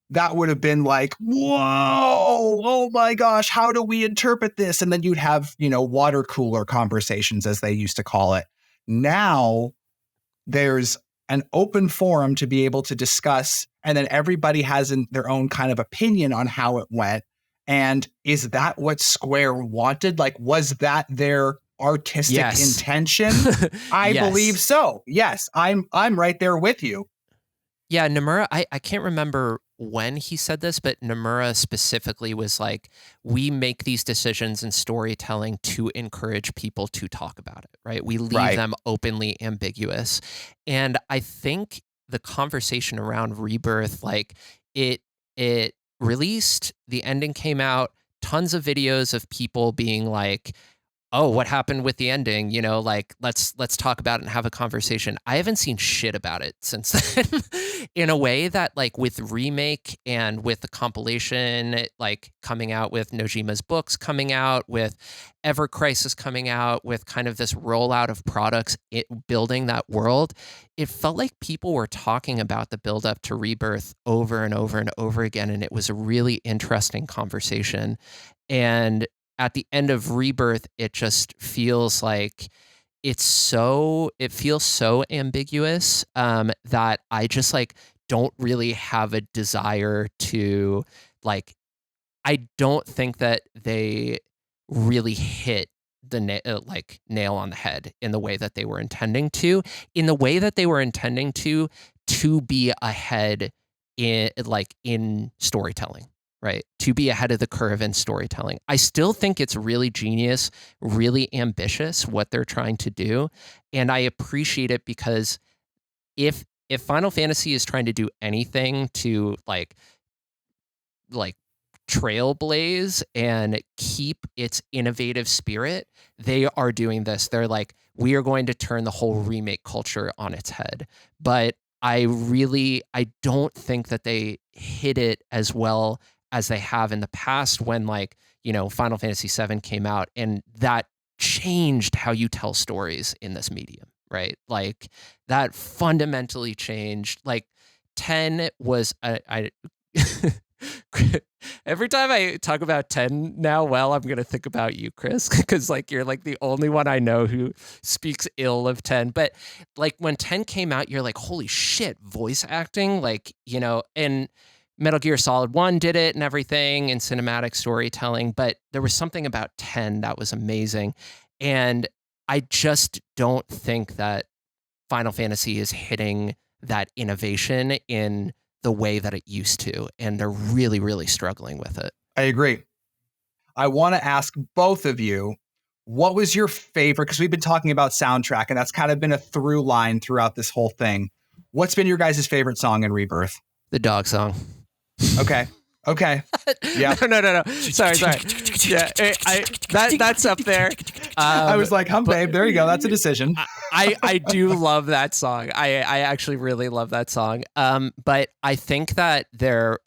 that would have been like, whoa, oh my gosh, how do we interpret this? And then you'd have, you know, water cooler conversations, as they used to call it. Now there's an open forum to be able to discuss, and then everybody has their own kind of opinion on how it went. And is that what Square wanted? Like, was that their artistic intention? I believe so. Yes, I'm right there with you. Yeah, Nomura, I can't remember when he said this, but Nomura specifically was like, we make these decisions in storytelling to encourage people to talk about it, right? We leave them openly ambiguous. And I think the conversation around Rebirth, like it released, the ending came out, tons of videos of people being like, oh, what happened with the ending? You know, like, let's talk about it and have a conversation. I haven't seen shit about it since then in a way that, like, with Remake and with the compilation, like, coming out with Nojima's books coming out, with Ever Crisis coming out, with kind of this rollout of products, building that world, it felt like people were talking about the buildup to Rebirth over and over and over again. And it was a really interesting conversation. And at the end of Rebirth, it just feels like it feels so ambiguous that I just like don't really have a desire to, like, I don't think that they really hit the nail on the head in the way that they were intending to, to be ahead in storytelling. Right. To be ahead of the curve in storytelling. I still think it's really genius, really ambitious what they're trying to do. And I appreciate it because if Final Fantasy is trying to do anything to like trailblaze and keep its innovative spirit, they are doing this. They're like, we are going to turn the whole remake culture on its head. But I don't think that they hit it as well as they have in the past when, like, you know, Final Fantasy VII came out and that changed how you tell stories in this medium, right? Like that fundamentally changed. Like 10 was, Every time I talk about 10 now, well, I'm gonna think about you, Chris, because like you're like the only one I know who speaks ill of 10. But like when 10 came out, you're like, holy shit, voice acting, like, you know, and Metal Gear Solid 1 did it and everything, and cinematic storytelling, but there was something about 10 that was amazing. And I just don't think that Final Fantasy is hitting that innovation in the way that it used to, and they're really, really struggling with it. I agree. I want to ask both of you, what was your favorite? Because we've been talking about soundtrack, and that's kind of been a through line throughout this whole thing. What's been your guys' favorite song in Rebirth? The dog song. Okay. Yeah. No. Sorry. Yeah, that's up there. I was like, babe. There you go. That's a decision. I do love that song. I actually really love that song. But I think that their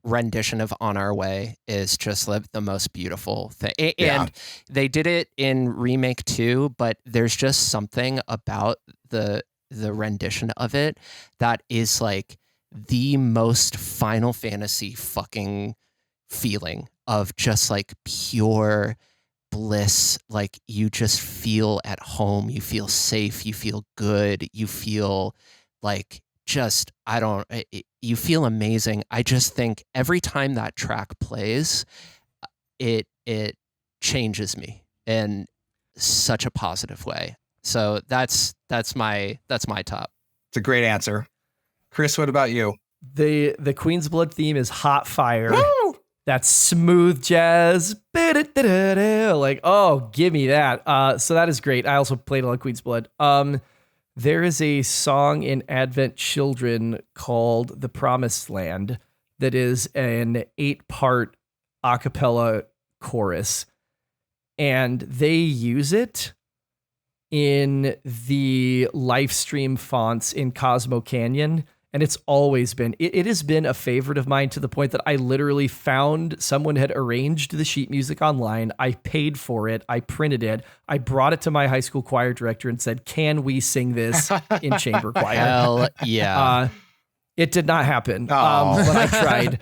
rendition of On Our Way is just the most beautiful thing. And they did it in Remake 2, but there's just something about the rendition of it that is like the most Final Fantasy fucking feeling of just like pure bliss. Like you just feel at home, you feel safe, you feel good, you feel like just, you feel amazing. I just think every time that track plays, it changes me in such a positive way. So that's my top. It's a great answer. Chris, what about you? The Queen's Blood theme is hot fire. Woo! That smooth jazz. Like, oh, give me that. So that is great. I also played a lot of Queen's Blood. There is a song in Advent Children called The Promised Land that is an 8-part a cappella chorus. And they use it in the live stream fonts in Cosmo Canyon. And it's always been, it has been a favorite of mine to the point that I literally found someone had arranged the sheet music online. I paid for it. I printed it. I brought it to my high school choir director and said, can we sing this in chamber choir? Hell yeah. It did not happen, but I tried.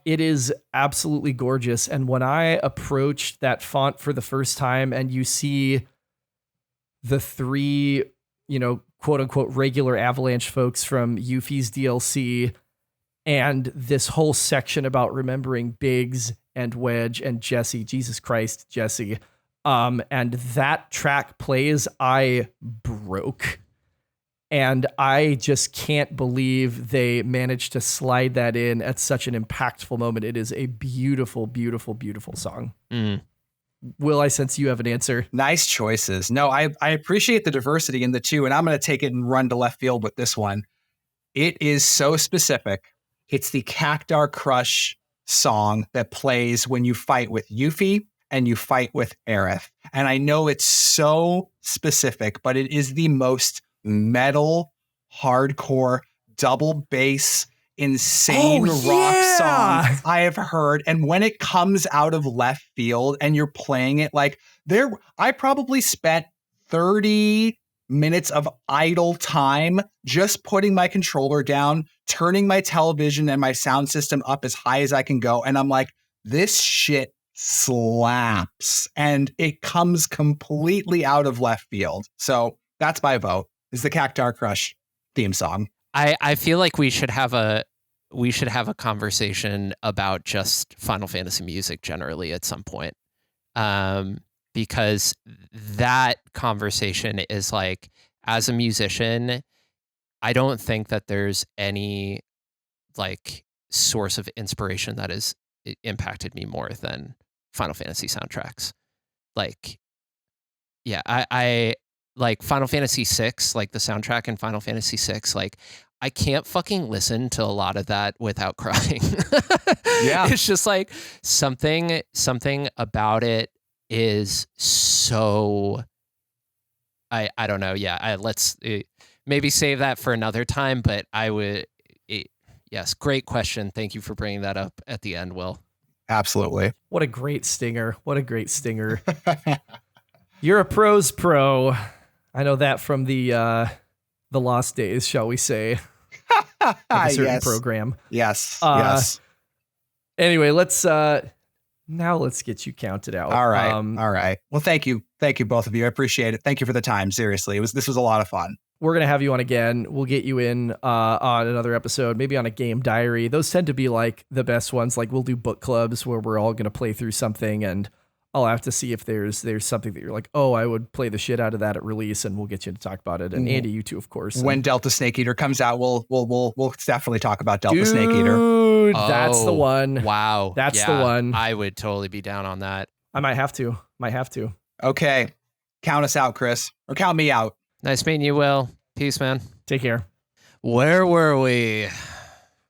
It is absolutely gorgeous. And when I approached that font for the first time and you see the 3, quote unquote regular Avalanche folks from Yuffie's DLC and this whole section about remembering Biggs and Wedge and Jesse, Jesus Christ, Jesse. And that track plays, I broke. And I just can't believe they managed to slide that in at such an impactful moment. It is a beautiful, beautiful, beautiful song. Mm. Will, I sense you have an answer. Nice choices. No, I appreciate the diversity in the two, and I'm going to take it and run to left field with this one. It is so specific. It's the Cactar Crush song that plays when you fight with Yuffie and you fight with Aerith. And I know it's so specific, but it is the most metal, hardcore, double bass, insane rock song I have heard. And when it comes out of left field and you're playing it like I probably spent 30 minutes of idle time just putting my controller down, turning my television and my sound system up as high as I can go. And I'm like, this shit slaps. And it comes completely out of left field. So that's my vote, is the Cactar Crush theme song. I feel like we should have a conversation about just Final Fantasy music generally at some point, because that conversation is like, as a musician, I don't think that there's any like source of inspiration that has impacted me more than Final Fantasy soundtracks. Like, yeah, I like Final Fantasy VI, like the soundtrack in Final Fantasy VI, like I can't fucking listen to a lot of that without crying. Yeah. It's just like something about it is so, I don't know. Yeah. Let's maybe save that for another time, but yes. Great question. Thank you for bringing that up at the end, Will. Absolutely. What a great stinger. What a great stinger. You're a pro's pro. I know that from the Lost Days, shall we say. Like a certain program. Yes. Anyway, let's get you counted out. All right. All right. Well, thank you. Thank you, both of you. I appreciate it. Thank you for the time. Seriously. This was a lot of fun. We're going to have you on again. We'll get you in on another episode, maybe on a game diary. Those tend to be like the best ones. Like we'll do book clubs where we're all going to play through something, and I'll have to see if there's something that you're like, oh, I would play the shit out of that at release, and we'll get you to talk about it. And Andy, you too, of course. When Delta Snake Eater comes out, we'll definitely talk about Delta Snake Eater. Dude, that's the one. Wow. That's the one. I would totally be down on that. I might have to. Okay. Count us out, Chris. Or count me out. Nice meeting you, Will. Peace, man. Take care. Where were we?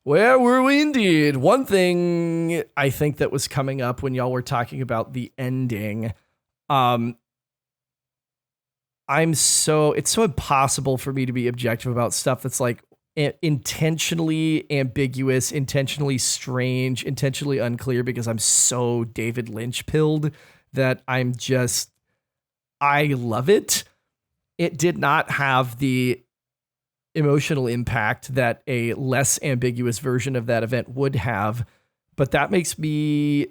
Where were we indeed? One thing I think that was coming up when y'all were talking about the ending, it's so impossible for me to be objective about stuff that's like intentionally ambiguous, intentionally strange, intentionally unclear, because I'm so David Lynch pilled that I love it. It did not have the emotional impact that a less ambiguous version of that event would have, but that makes me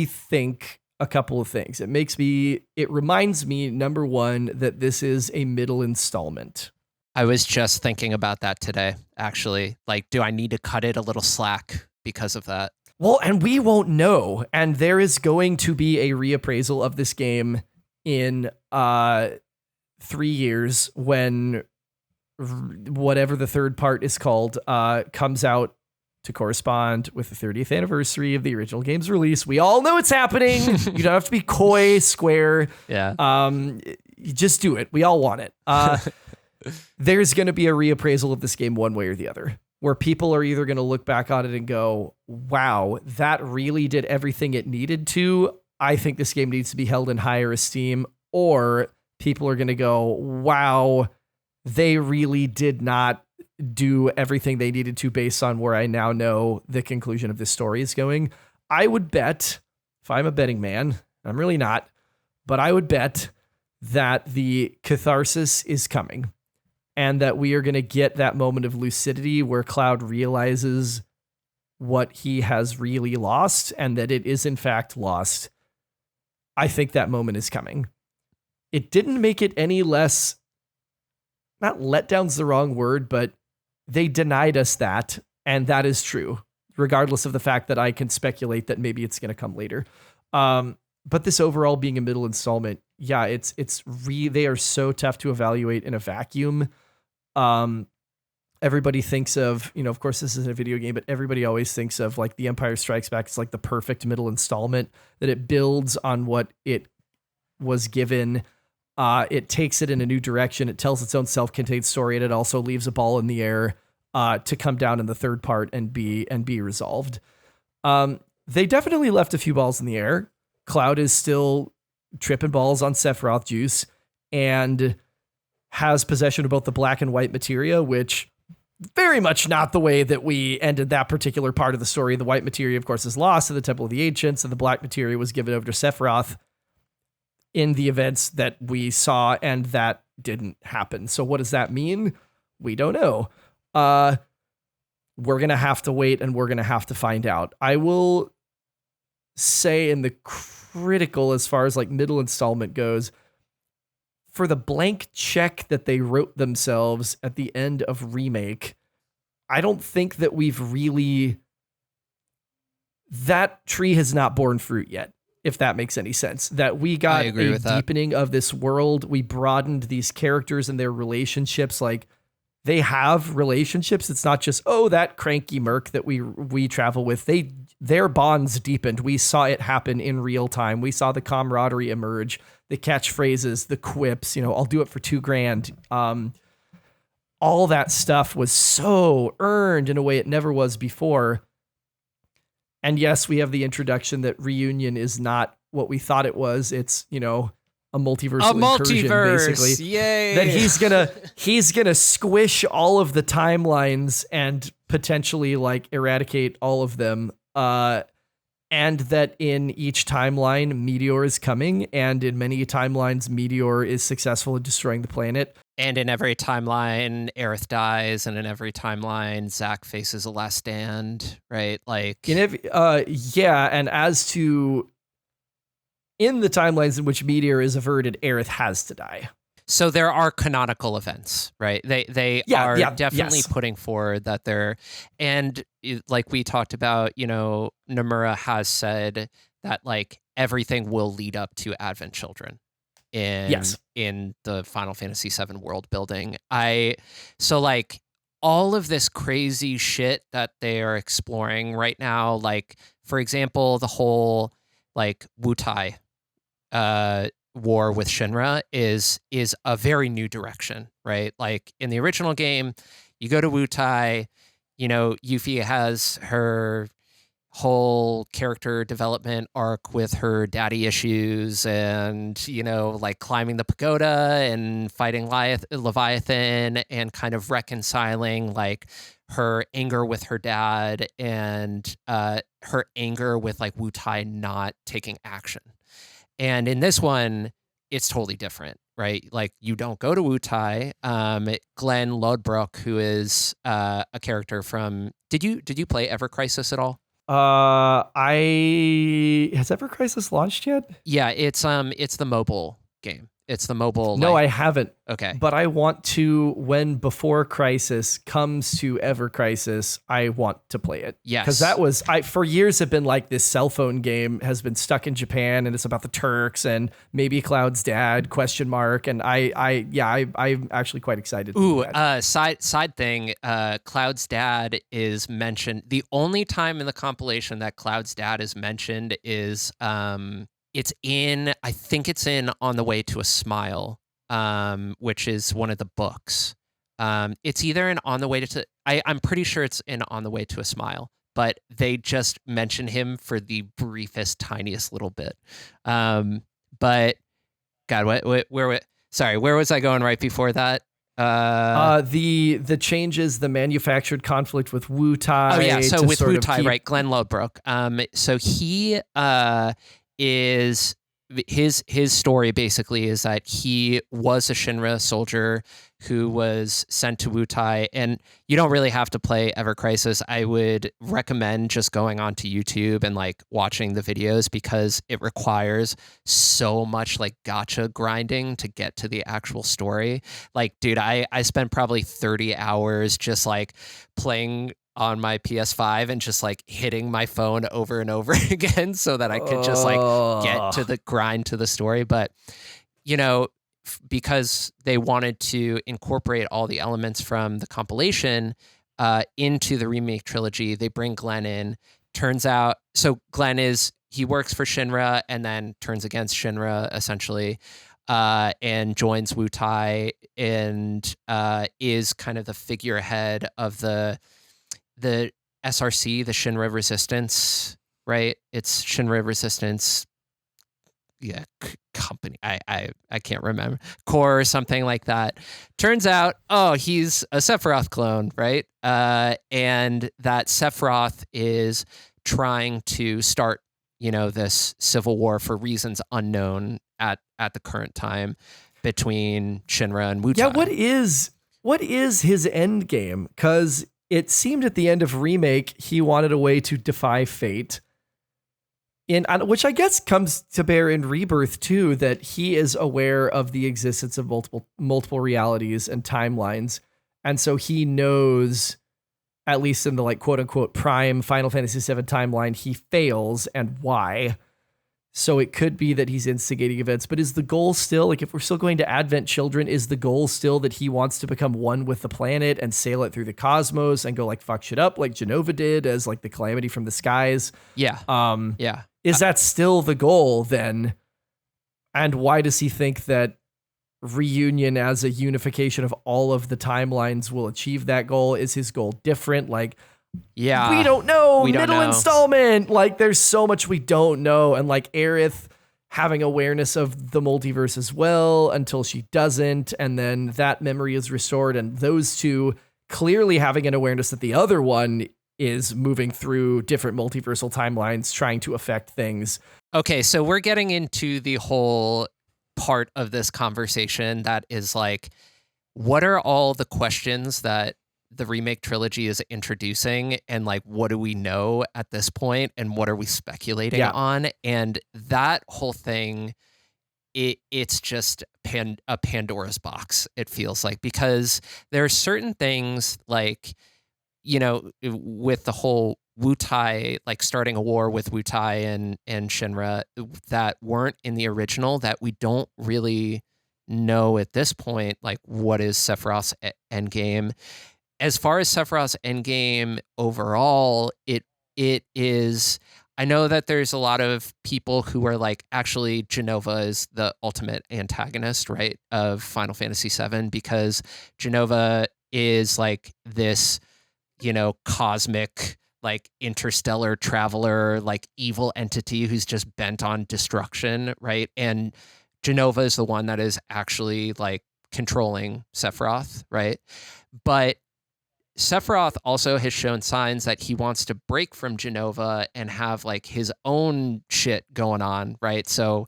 think a couple of things. It reminds me, number one, that this is a middle installment. I was just thinking about that today, actually. Like, do I need to cut it a little slack because of that? Well, and we won't know. And there is going to be a reappraisal of this game in 3 years when whatever the third part is called comes out to correspond with the 30th anniversary of the original game's release. We all know it's happening. You don't have to be coy, square. Yeah. You just do it. We all want it. There's going to be a reappraisal of this game one way or the other, where people are either going to look back on it and go, wow, that really did everything it needed to. I think this game needs to be held in higher esteem. Or people are going to go, wow, they really did not do everything they needed to based on where I now know the conclusion of this story is going. I would bet, if I'm a betting man, I'm really not, but I would bet that the catharsis is coming and that we are going to get that moment of lucidity where Cloud realizes what he has really lost and that it is in fact lost. I think that moment is coming. It didn't make it any less, not letdown's the wrong word, but they denied us that, and that is true, regardless of the fact that I can speculate that maybe it's going to come later. But this overall being a middle installment, yeah, they are so tough to evaluate in a vacuum. Everybody thinks of, of course this isn't a video game, but everybody always thinks of like The Empire Strikes Back as like the perfect middle installment, that it builds on what it was given. It takes it in a new direction. It tells its own self-contained story, and it also leaves a ball in the air to come down in the third part and be resolved. They definitely left a few balls in the air. Cloud is still tripping balls on Sephiroth juice and has possession of both the black and white materia, which very much not the way that we ended that particular part of the story. The white materia, of course, is lost to the Temple of the Ancients, and the black materia was given over to Sephiroth in the events that we saw, and that didn't happen. So what does that mean? We don't know. We're going to have to wait, and we're going to have to find out. I will say in the critical, as far as like middle installment goes, for the blank check that they wrote themselves at the end of Remake, I don't think that that tree has not borne fruit yet, if that makes any sense. That we got a deepening of this world. We broadened these characters and their relationships. Like, they have relationships. It's not just, oh, that cranky merc that we travel with. Their bonds deepened. We saw it happen in real time. We saw the camaraderie emerge, the catchphrases, the quips, I'll do it for $2,000. All that stuff was so earned in a way it never was before. And yes, we have the introduction that Reunion is not what we thought it was. It's, a multiversal incursion, basically. Yay. That he's gonna squish all of the timelines and potentially like eradicate all of them. And that in each timeline, Meteor is coming, and in many timelines, Meteor is successful in destroying the planet. And in every timeline, Aerith dies, and in every timeline, Zack faces a last stand, right? Like, yeah, and as to in the timelines in which Meteor is averted, Aerith has to die. So there are canonical events, right? They are definitely putting forward that they're, and like we talked about, Nomura has said that like everything will lead up to Advent Children in the Final Fantasy VII world building. So like all of this crazy shit that they are exploring right now, like for example, the whole like Wutai war with Shinra is a very new direction, right? Like in the original game, you go to Wutai, Yuffie has her whole character development arc with her daddy issues and, like climbing the pagoda and fighting Leviathan and kind of reconciling like her anger with her dad and her anger with like Wutai not taking action. And in this one, it's totally different, right? Like you don't go to Wutai. Glenn Lodbrok, who is a character from, did you play Ever Crisis at all? Has Ever Crisis launched yet? Yeah, it's the mobile game. It's the mobile. No, I haven't. Okay. But I want to, when Before Crisis comes to Ever Crisis, I want to play it. Yes. Because that was, for years have been like this cell phone game has been stuck in Japan and it's about the Turks and maybe Cloud's dad, ? And I'm actually quite excited. Ooh, side thing, Cloud's dad is mentioned. The only time in the compilation that Cloud's dad is mentioned is, I think it's in On the Way to a Smile, which is one of the books. It's either in On the Way to, I'm pretty sure it's in On the Way to a Smile, but they just mention him for the briefest, tiniest little bit. But God, where was I going right before that? The changes, the manufactured conflict with Wutai. Oh yeah, so with Wutai, right? Glenn Lodbrok. So he is his story basically is that he was a Shinra soldier who was sent to Wutai, and you don't really have to play Ever Crisis. I would recommend just going onto YouTube and like watching the videos because it requires so much like gacha grinding to get to the actual story. Like, dude, I spent probably 30 hours just like playing on my PS5 and just like hitting my phone over and over again so that I could just like get to the grind to the story. But, because they wanted to incorporate all the elements from the compilation into the remake trilogy, they bring Glenn in. Turns out, so Glenn he works for Shinra and then turns against Shinra essentially, and joins Wutai and is kind of the figurehead of the SRC, the Shinra Resistance, right? It's Shinra Resistance, company. I can't remember, Core or something like that. Turns out, he's a Sephiroth clone, right? And that Sephiroth is trying to start, this civil war for reasons unknown at the current time between Shinra and Wutai. Yeah, what is his end game? Because it seemed at the end of Remake, he wanted a way to defy fate. Which I guess comes to bear in Rebirth too, that he is aware of the existence of multiple realities and timelines. And so he knows, at least in the like quote unquote prime Final Fantasy VII timeline, he fails and why. So it could be that he's instigating events, but is the goal still, like if we're still going to Advent Children, is the goal still that he wants to become one with the planet and sail it through the cosmos and go like fuck shit up like Genova did as like the Calamity from the Skies? Yeah. Yeah. Is that still the goal then? And why does he think that reunion as a unification of all of the timelines will achieve that goal? Is his goal different? Like, yeah, we don't know. Middle installment. Like, there's so much we don't know. And like Aerith having awareness of the multiverse as well until she doesn't. And then that memory is restored. And those two clearly having an awareness that the other one is moving through different multiversal timelines, trying to affect things. Okay, so we're getting into the whole part of this conversation that is like, what are all the questions that the remake trilogy is introducing, and like what do we know at this point, and what are we speculating on? And that whole thing, it's just a Pandora's box, it feels like, because there are certain things like, with the whole Wutai, like starting a war with Wutai and Shinra that weren't in the original, that we don't really know at this point, like what is Sephiroth's endgame. As far as Sephiroth's endgame overall, it is. I know that there's a lot of people who are like, actually, Jenova is the ultimate antagonist, right, of Final Fantasy VII, because Jenova is like this, cosmic, like interstellar traveler, like evil entity who's just bent on destruction, right? And Jenova is the one that is actually like controlling Sephiroth, right? But Sephiroth also has shown signs that he wants to break from Jenova and have like his own shit going on, right? So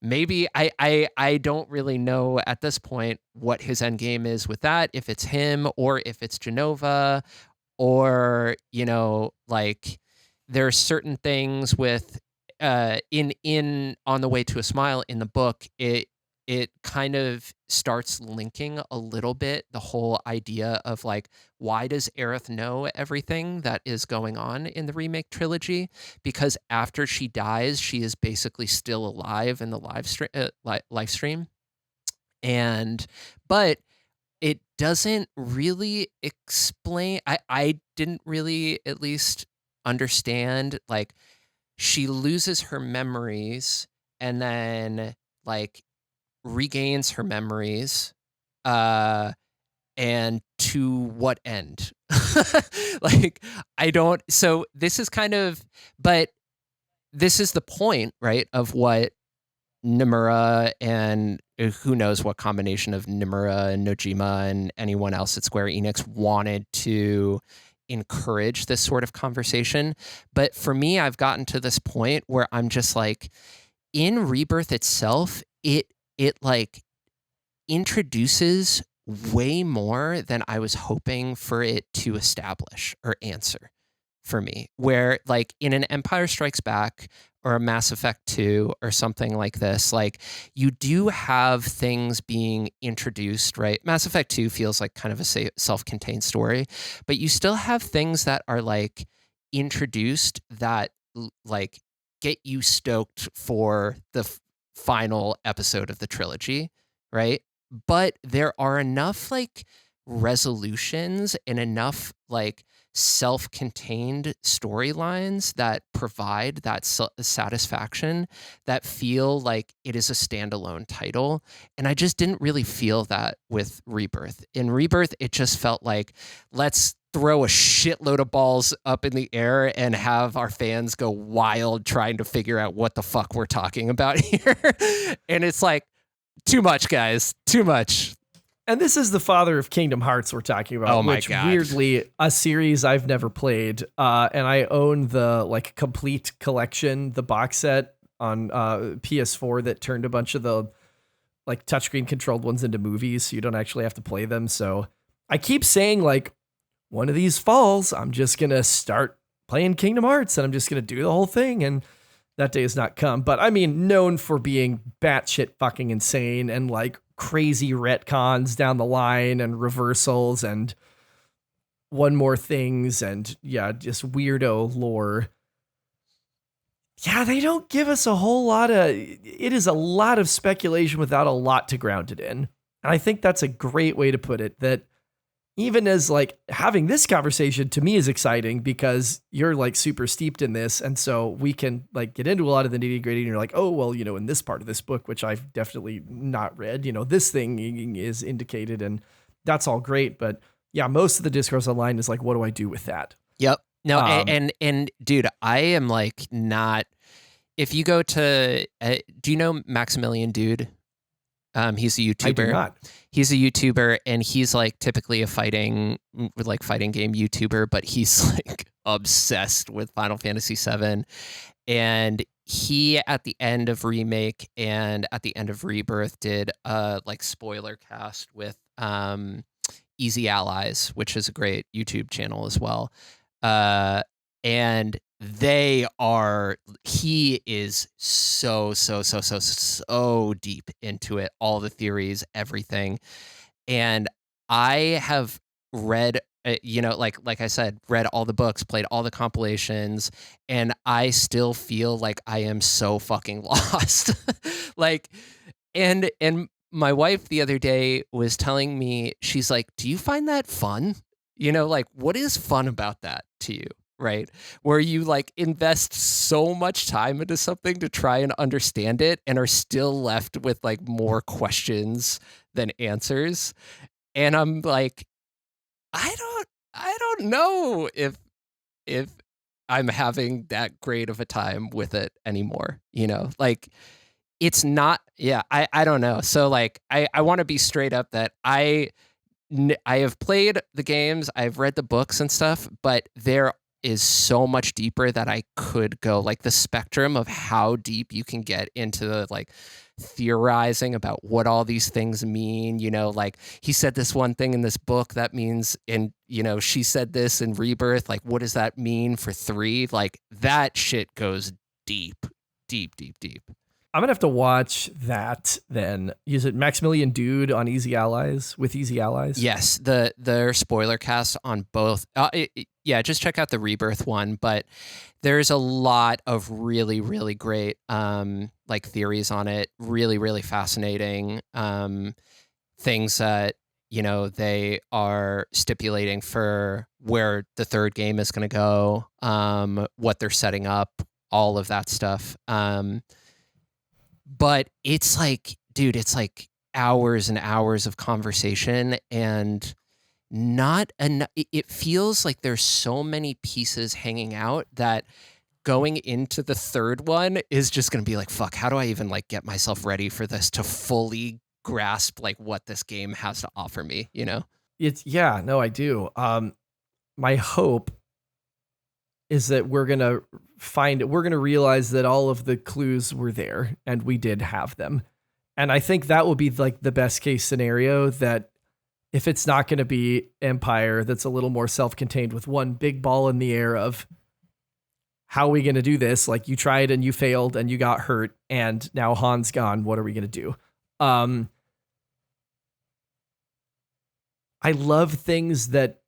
maybe I don't really know at this point what his end game is with that, if it's him or if it's Jenova, or like there are certain things with in On the Way to a Smile in the book, it kind of starts linking a little bit the whole idea of like, why does Aerith know everything that is going on in the remake trilogy? Because after she dies, she is basically still alive in the live stream. But it doesn't really explain. I didn't really, at least, understand, like, she loses her memories and then like regains her memories, and to what end? Like, I don't. So this is kind of, but this is the point, right, of what Nomura and who knows what combination of Nomura and Nojima and anyone else at Square Enix wanted to encourage this sort of conversation. But for me, I've gotten to this point where I'm just like, in Rebirth itself, it like introduces way more than I was hoping for it to establish or answer for me. Where like in an Empire Strikes Back or a Mass Effect 2 or something like this, like you do have things being introduced, right? Mass Effect 2 feels like kind of a self-contained story, but you still have things that are like introduced that like get you stoked for the final episode of the trilogy, right? But there are enough like resolutions and enough like self-contained storylines that provide that satisfaction, that feel like it is a standalone title. And I just didn't really feel that with Rebirth. In Rebirth, it just felt like, let's throw a shitload of balls up in the air and have our fans go wild trying to figure out what the fuck we're talking about here. And it's like, too much, guys, too much. And this is the father of Kingdom Hearts we're talking about, which weirdly, a series I've never played. And I own the like complete collection, the box set on PS4 that turned a bunch of the like touchscreen controlled ones into movies, so you don't actually have to play them. So I keep saying like, one of these falls, I'm just going to start playing Kingdom Hearts and I'm just going to do the whole thing. And that day has not come. But I mean, known for being batshit fucking insane and like crazy retcons down the line and reversals and one more things and yeah, just weirdo lore. Yeah, they don't give us a whole lot of, it is a lot of speculation without a lot to ground it in. And I think that's a great way to put it, that even as like having this conversation to me is exciting because you're like super steeped in this. And so we can like get into a lot of the nitty gritty and you're like, oh, well, in this part of this book, which I've definitely not read, this thing is indicated and that's all great. But yeah, most of the discourse online is like, what do I do with that? Yep. No. And dude, I am like not, if you go to, do you know Maximilian Dude? He's a YouTuber. I do not. He's a YouTuber, and he's like typically a fighting game YouTuber, but he's like obsessed with Final Fantasy VII. And he, at the end of Remake and at the end of Rebirth, did a like spoiler cast with Easy Allies, which is a great YouTube channel as well. And he is so deep into it, all the theories, everything. And I have read, like I said, read all the books, played all the compilations, and I still feel like I am so fucking lost. Like, and my wife the other day was telling me, she's like, do you find that fun? Like, what is fun about that to you? Right? Where you like invest so much time into something to try and understand it and are still left with like more questions than answers. And I'm like, I don't know if I'm having that great of a time with it anymore, like it's not, I don't know. So like, I want to be straight up that I have played the games, I've read the books and stuff, but there is so much deeper that I could go. Like the spectrum of how deep you can get into the like theorizing about what all these things mean, like he said this one thing in this book that means, and she said this in Rebirth, like what does that mean for 3? Like that shit goes deep. I'm gonna have to watch that then. Is it Maximilian Dude on Easy Allies with Easy Allies? Yes, their spoiler cast on both. Just check out the Rebirth one. But there's a lot of really, really great like theories on it. Really, really fascinating things that they are stipulating for where the third game is going to go, what they're setting up, all of that stuff. But it's like, dude, it's like hours and hours of conversation and not enough. It feels like there's so many pieces hanging out that going into the third one is just going to be like, fuck, how do I even like get myself ready for this to fully grasp like what this game has to offer me, I do. My hope is that we're going to realize that all of the clues were there and we did have them. And I think that will be like the best case scenario, that if it's not going to be Empire, that's a little more self-contained with one big ball in the air of how are we going to do this? Like you tried and you failed and you got hurt and now Han's gone. What are we going to do? I love things that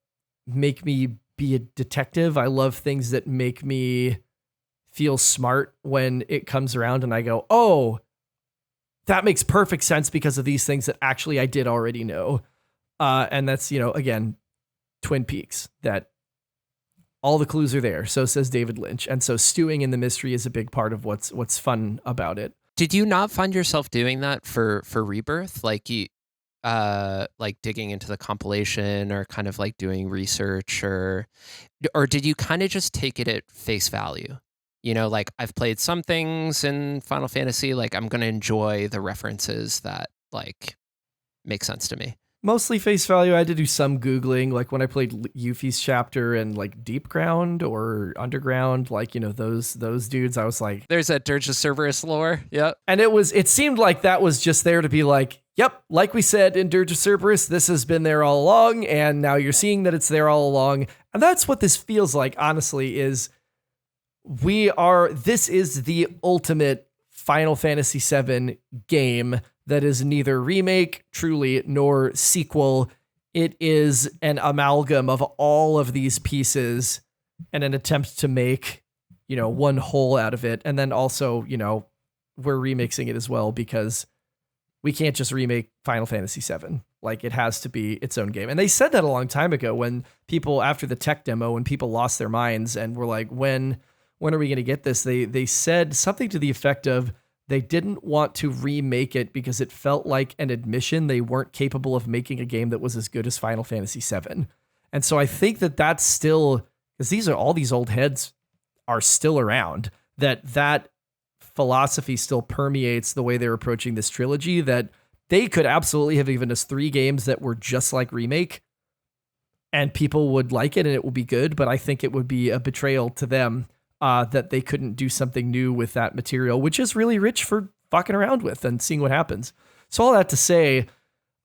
make me be a detective. I love things that make me feel smart when it comes around and I go, oh, that makes perfect sense because of these things that actually I did already know. And that's, again, Twin Peaks, that all the clues are there. So says David Lynch. And so stewing in the mystery is a big part of what's fun about it. Did you not find yourself doing that for Rebirth? Like you, like digging into the compilation or kind of like doing research, or did you kind of just take it at face value? Like I've played some things in Final Fantasy, like I'm going to enjoy the references that like make sense to me. Mostly face value. I had to do some Googling, like when I played Yuffie's chapter and like Deep Ground or Underground, like, those dudes, I was like, there's that Dirge of Cerberus lore. Yep. And it seemed like that was just there to be like, yep, like we said in Dirge of Cerberus, this has been there all along. And now you're seeing that it's there all along. And that's what this feels like, honestly, is this is the ultimate Final Fantasy VII game that is neither remake, truly, nor sequel. It is an amalgam of all of these pieces and an attempt to make, one whole out of it. And then also, we're remixing it as well because we can't just remake Final Fantasy VII. Like it has to be its own game. And they said that a long time ago when people, after the tech demo, when people lost their minds and were like, when are we going to get this? They said something to the effect of, they didn't want to remake it because it felt like an admission they weren't capable of making a game that was as good as Final Fantasy VII. And so I think that that's still, because all these old heads are still around, that philosophy still permeates the way they're approaching this trilogy, that they could absolutely have given us 3 games that were just like remake and people would like it and it would be good. But I think it would be a betrayal to them that they couldn't do something new with that material, which is really rich for fucking around with and seeing what happens. So all that to say,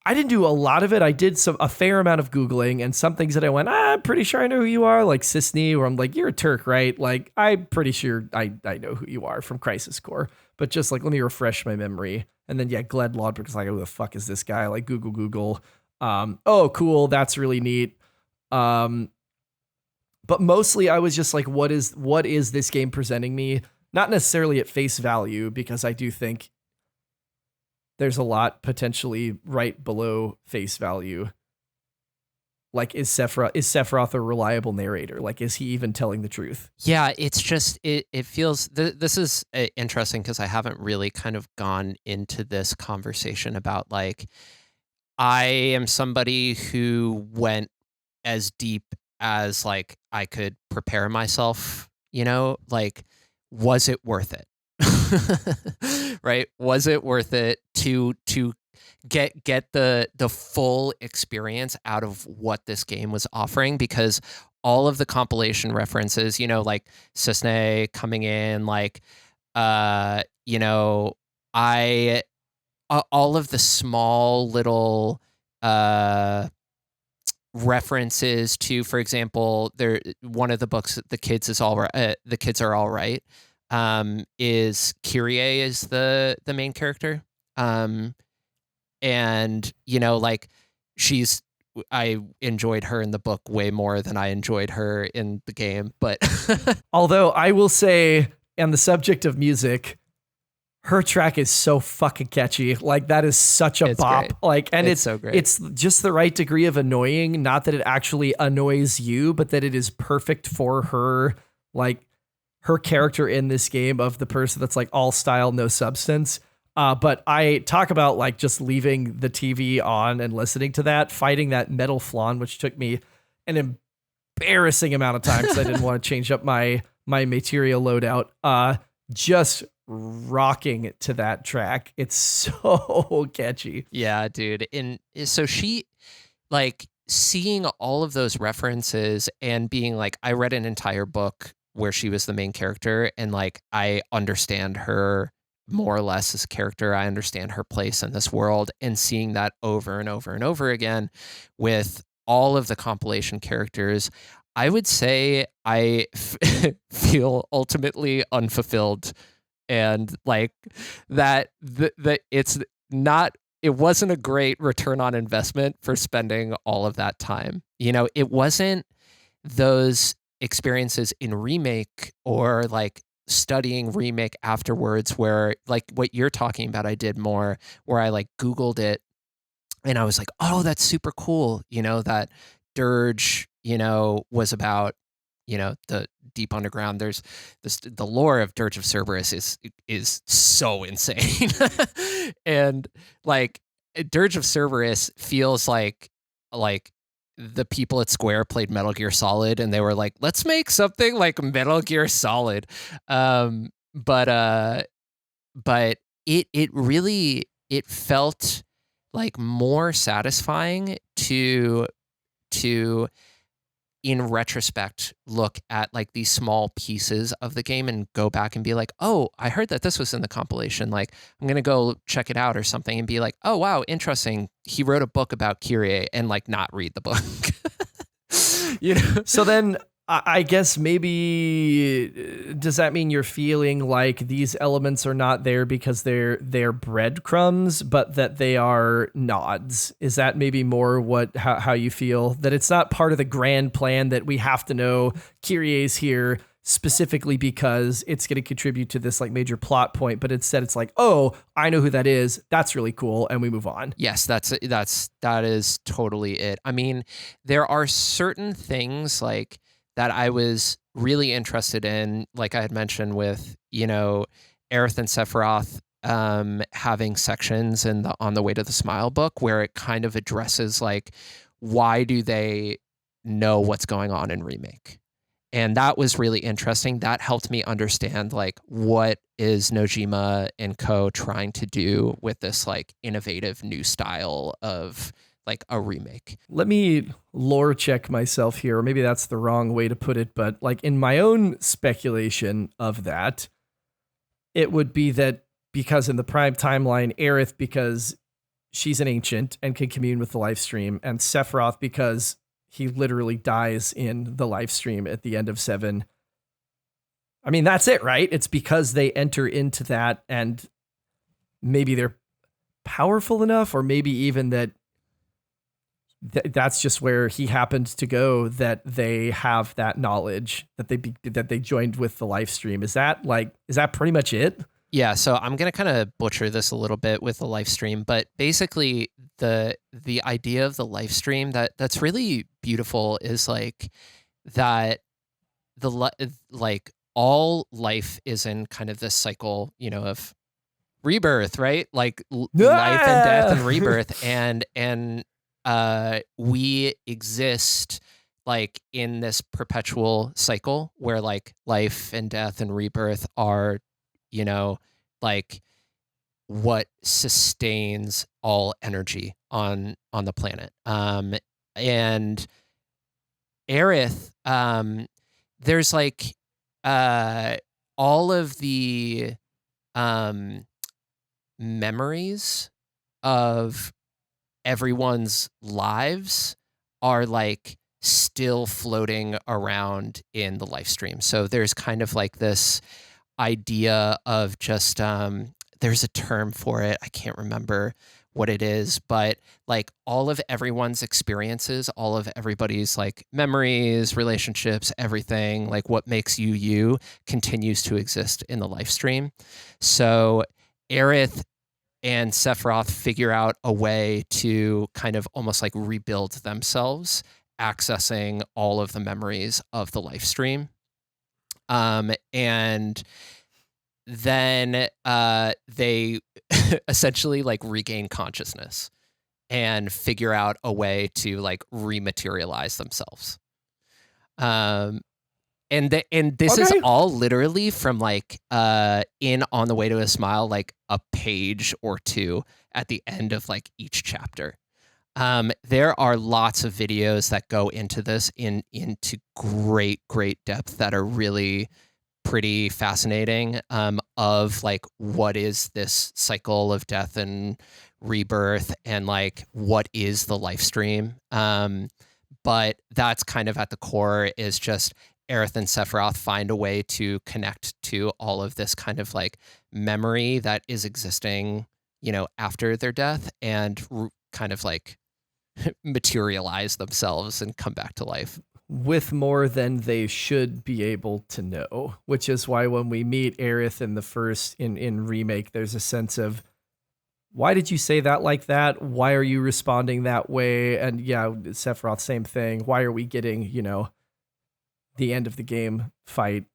I didn't do a lot of it. I did a fair amount of Googling, and some things that I went, I'm pretty sure I know who you are, like Cisne, where I'm like, you're a Turk, right? Like, I'm pretty sure I know who you are from Crisis Core. But just like, let me refresh my memory. And then, yeah, Gled Lodbrok's like, who the fuck is this guy? Like, Google. Oh, cool. That's really neat. But mostly I was just like, what is this game presenting me? Not necessarily at face value, because I do think there's a lot potentially right below face value. Like, is Sephiroth a reliable narrator? Like, is he even telling the truth? Yeah, it's just, it feels, this is interesting because I haven't really kind of gone into this conversation about, like, I am somebody who went as deep as, like, I could prepare myself, like, was it worth it? Right? Was it worth it to get the full experience out of what this game was offering? Because all of the compilation references, like Cisne coming in, like I all of the small little references to, for example, one of the books, the kids are all right, is Kyrie is the main character, and like, I enjoyed her in the book way more than I enjoyed her in the game, but although I will say, on the subject of music, her track is so fucking catchy. Like, that is such a bop. Great. Like, and it's so great. It's just the right degree of annoying. Not that it actually annoys you, but that it is perfect for her, like, her character in this game of the person that's like all style, no substance. But I talk about, like, just leaving the TV on and listening to that, fighting that metal flan, which took me an embarrassing amount of time because I didn't want to change up my material loadout. Just rocking to that track. It's so catchy. Yeah, dude. And so she, like, seeing all of those references and being like, I read an entire book where she was the main character, and, like, I understand her more or less as a character. I understand her place in this world, and seeing that over and over and over again with all of the compilation characters, I would say I feel ultimately unfulfilled, and, like, that it wasn't a great return on investment for spending all of that time. It wasn't those experiences in Remake or, like, studying Remake afterwards where, like, what you're talking about, I did more, where I, like, Googled it and I was like, oh, that's super cool. That Dirge, was about, the deep underground. There's the lore of Dirge of Cerberus is so insane. And, like, Dirge of Cerberus feels like the people at Square played Metal Gear Solid and they were like, let's make something like Metal Gear Solid. But it really, it felt like more satisfying to in retrospect look at, like, these small pieces of the game and go back and be like, oh, I heard that this was in the compilation. Like, I'm going to go check it out or something, and be like, oh, wow, interesting. He wrote a book about Kyrie, and, like, not read the book. So then I guess maybe, does that mean you're feeling like these elements are not there because they're breadcrumbs, but that they are nods? Is that maybe more how you feel? That it's not part of the grand plan, that we have to know Kyrie's here specifically because it's going to contribute to this, like, major plot point, but instead it's like, oh, I know who that is. That's really cool. And we move on. Yes, that is totally it. I mean, there are certain things, like, that I was really interested in, like I had mentioned with, Aerith and Sephiroth having sections in the On the Way to the Smile book where it kind of addresses, like, why do they know what's going on in Remake? And that was really interesting. That helped me understand, like, what is Nojima and co trying to do with this, like, innovative new style of, like, a remake. Let me lore check myself here, or maybe that's the wrong way to put it, but, like, in my own speculation of that, it would be that because in the Prime timeline, Aerith, because she's an ancient and can commune with the life stream, and Sephiroth because he literally dies in the life stream at the end of 7. I mean, that's it, right? It's because they enter into that, and maybe they're powerful enough, or maybe even that's just where he happened to go, that they have that knowledge, that they joined with the life stream. Is that pretty much it? Yeah, so I'm gonna kind of butcher this a little bit with the live stream, but basically the idea of the live stream that's really beautiful is like that like all life is in kind of this cycle, of rebirth, right? Like life and death and rebirth, and we exist like in this perpetual cycle where like life and death and rebirth are, like what sustains all energy on the planet. And Aerith, there's like all of the memories of everyone's lives are like still floating around in the live stream. So there's kind of like this idea of just there's a term for it, I can't remember what it is, but like all of everyone's experiences, all of everybody's like memories, relationships, everything, like what makes you continues to exist in the live stream. So Aerith and Sephiroth figure out a way to kind of almost like rebuild themselves, accessing all of the memories of the live stream. And then they essentially like regain consciousness and figure out a way to like rematerialize themselves. And this is all literally from like in On the Way to a Smile, like a page or two at the end of like each chapter. There are lots of videos that go into this into great depth that are really pretty fascinating, of like what is this cycle of death and rebirth, and like what is the life stream. But that's kind of at the core is just Aerith and Sephiroth find a way to connect to all of this kind of like memory that is existing, after their death, and kind of like materialize themselves and come back to life with more than they should be able to know, which is why when we meet Aerith in the first in remake, there's a sense of, why did you say that like that? Why are you responding that way? And yeah, Sephiroth, same thing. Why are we getting, the end of the game fight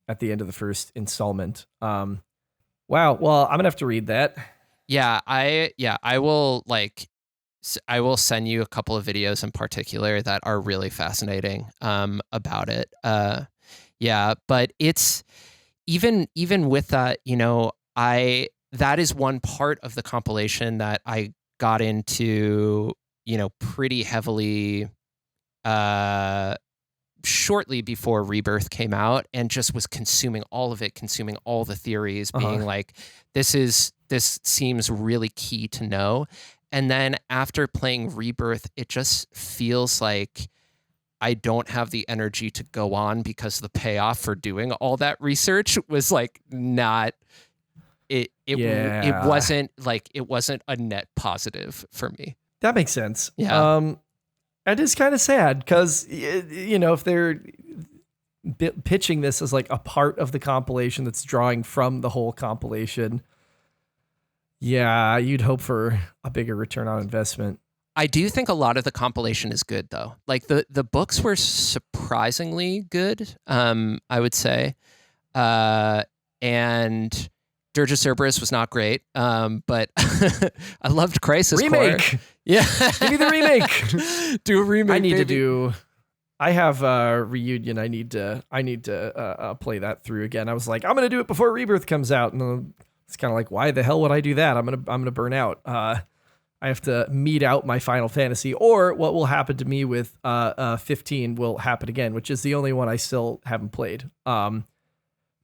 at the end of the first installment? Wow. Well, I'm gonna have to read that. Yeah, I will I will send you a couple of videos in particular that are really fascinating about it. But it's even with that, that is one part of the compilation that I got into, pretty heavily shortly before Rebirth came out, and just was consuming all of it, consuming all the theories, being like, this seems really key to know. And then after playing Rebirth, it just feels like I don't have the energy to go on, because the payoff for doing all that research was like not it wasn't a net positive for me. That makes sense. Yeah. It is kind of sad because, if they're pitching this as like a part of the compilation that's drawing from the whole compilation, yeah, you'd hope for a bigger return on investment. I do think a lot of the compilation is good, though. Like the books were surprisingly good, I would say. And Dirge of Cerberus was not great, but I loved Crisis Remake. Core. Yeah. Give me the remake. Do a remake. I have a Reunion. I need to play that through again. I was like, I'm going to do it before Rebirth comes out. And it's kind of like, why the hell would I do that? I'm going to burn out. I have to meet out my Final Fantasy, or what will happen to me with 15 will happen again, which is the only one I still haven't played.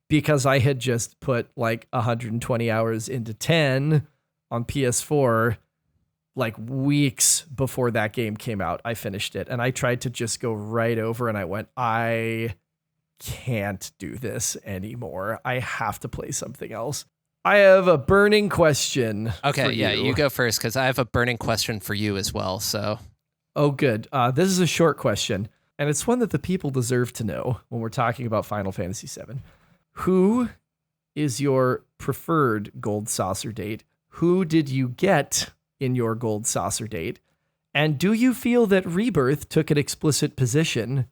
Because I had just put like 120 hours into 10 on PS4, like weeks before that game came out, I finished it and I tried to just go right over and I went, I can't do this anymore. I have to play something else. I have a burning question. Okay, yeah, you go first because I have a burning question for you as well. So, oh, good. This is a short question, and it's one that the people deserve to know when we're talking about Final Fantasy VII. Who is your preferred gold saucer date? Who did you get in your gold saucer date? And do you feel that Rebirth took an explicit position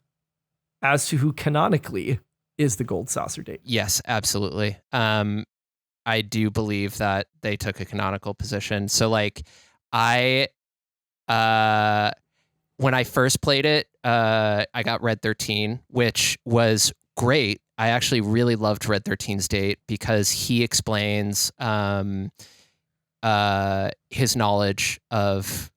as to who canonically is the gold saucer date? Yes, absolutely. I do believe that they took a canonical position. So like when I first played it, I got Red 13, which was great. I actually really loved Red 13's date because he explains his knowledge of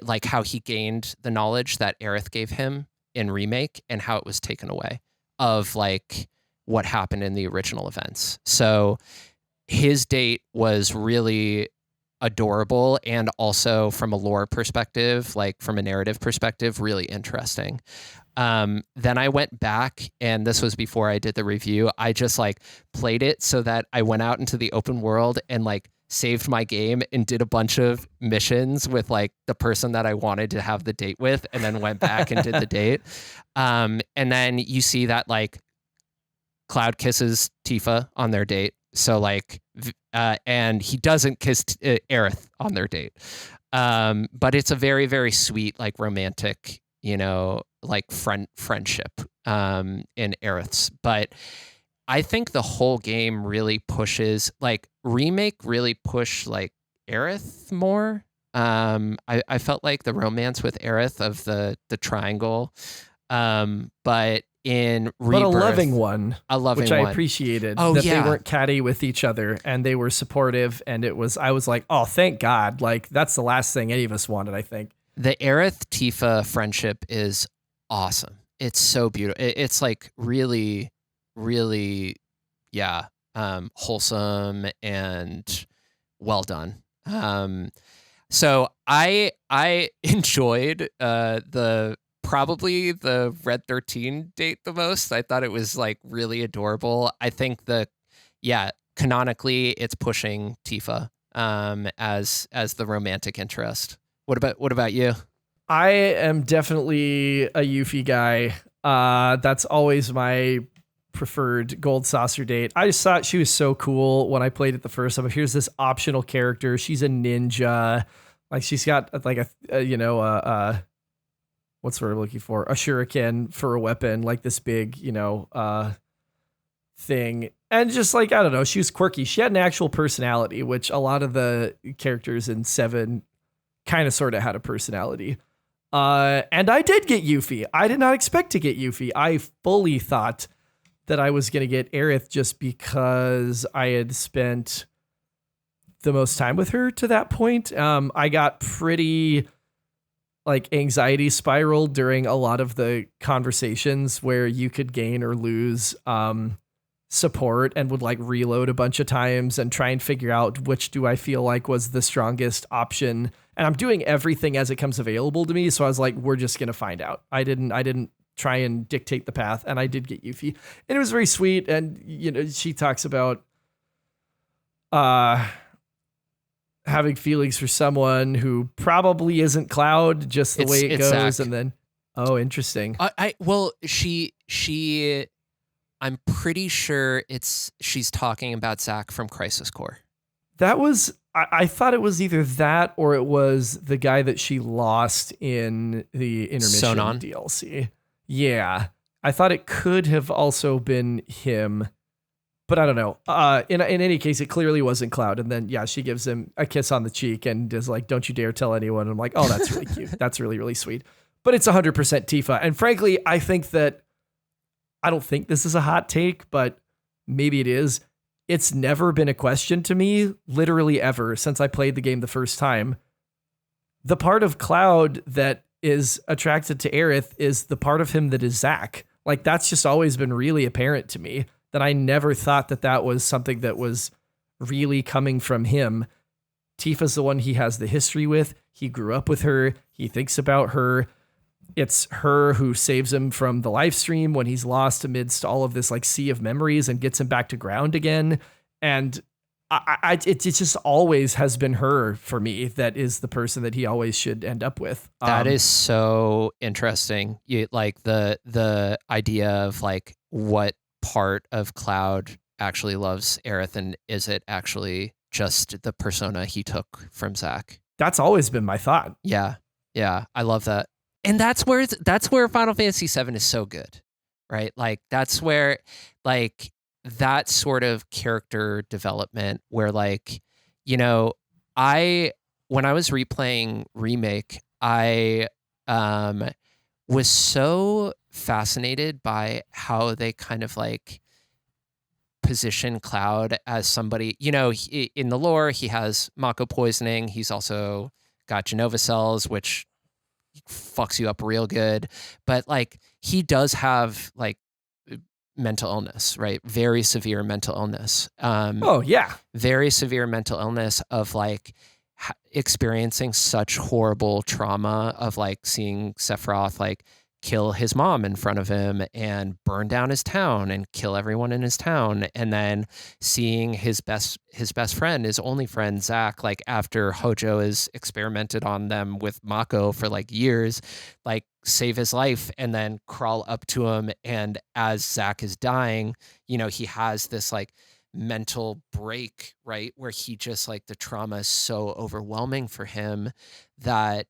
like how he gained the knowledge that Aerith gave him in Remake and how it was taken away of like what happened in the original events. So his date was really adorable and also from a lore perspective, like from a narrative perspective, really interesting. Then I went back, and this was before I did the review. I just like played it so that I went out into the open world and like saved my game and did a bunch of missions with like the person that I wanted to have the date with, and then went back and did the date. And then you see that like Cloud kisses Tifa on their date. So like, and he doesn't kiss Aerith on their date. But it's a very, very sweet, like romantic, you know, like friendship in Aerith's. But I think the whole game really pushes, like Remake really pushed like Aerith more. I felt like the romance with Aerith of the triangle. But in Rebirth, but a loving one, which I one. appreciated. Oh, that yeah. They weren't catty with each other and they were supportive. And I was like, oh, thank God. Like that's the last thing any of us wanted, I think. The Aerith Tifa friendship is awesome. It's so beautiful. It's like really, really, yeah, wholesome and well done. So I enjoyed probably the Red 13 date the most. I thought it was like really adorable. I think canonically it's pushing Tifa as the romantic interest. What about you? I am definitely a Yuffie guy. That's always my preferred gold saucer date. I just thought she was so cool when I played it the first time. Here's this optional character. She's a ninja. Like she's got like what's the word I'm looking for? A shuriken for a weapon, like this big, thing. And just like, I don't know, she was quirky. She had an actual personality, which a lot of the characters in 7 kind of sort of had a personality. And I did get Yuffie. I did not expect to get Yuffie. I fully thought that I was going to get Aerith just because I had spent the most time with her to that point. I got pretty like anxiety spiraled during a lot of the conversations where you could gain or lose support, and would like reload a bunch of times and try and figure out which do I feel like was the strongest option. And I'm doing everything as it comes available to me. So I was like, we're just going to find out. I didn't try and dictate the path, and I did get Yuffie, and it was very sweet. And, she talks about having feelings for someone who probably isn't Cloud, just the way it goes. Zach. And then, oh, interesting. I'm pretty sure she's talking about Zach from Crisis Core. That was, I thought it was either that or it was the guy that she lost in the intermission Sonon DLC. Yeah. I thought it could have also been him, but I don't know. In any case, it clearly wasn't Cloud. And then, yeah, she gives him a kiss on the cheek and is like, don't you dare tell anyone. And I'm like, oh, that's really cute. That's really, really sweet. But it's 100% Tifa. And frankly, I don't think this is a hot take, but maybe it is. It's never been a question to me, literally ever, since I played the game the first time. The part of Cloud that is attracted to Aerith is the part of him that is Zack. Like, that's just always been really apparent to me, that I never thought that was something that was really coming from him. Tifa's the one he has the history with. He grew up with her. He thinks about her. It's her who saves him from the live stream when he's lost amidst all of this like sea of memories and gets him back to ground again. And it just always has been her for me. That is the person that he always should end up with. That is so interesting. Like the idea of like what part of Cloud actually loves Aerith, and is it actually just the persona he took from Zack? That's always been my thought. Yeah, I love that, and that's where Final Fantasy VII is so good, right? Like that's where like that sort of character development, where like when I was replaying Remake, I was so fascinated by how they kind of like position Cloud as somebody, in the lore, he has Mako poisoning. He's also got Genova cells, which fucks you up real good. But like, he does have like mental illness, right? Very severe mental illness. Very severe mental illness of like experiencing such horrible trauma of like seeing Sephiroth like kill his mom in front of him and burn down his town and kill everyone in his town, and then seeing his best friend, his only friend Zack, like after Hojo has experimented on them with Mako for like years, like save his life and then crawl up to him, and as Zack is dying, he has this like mental break, right, where he just like the trauma is so overwhelming for him that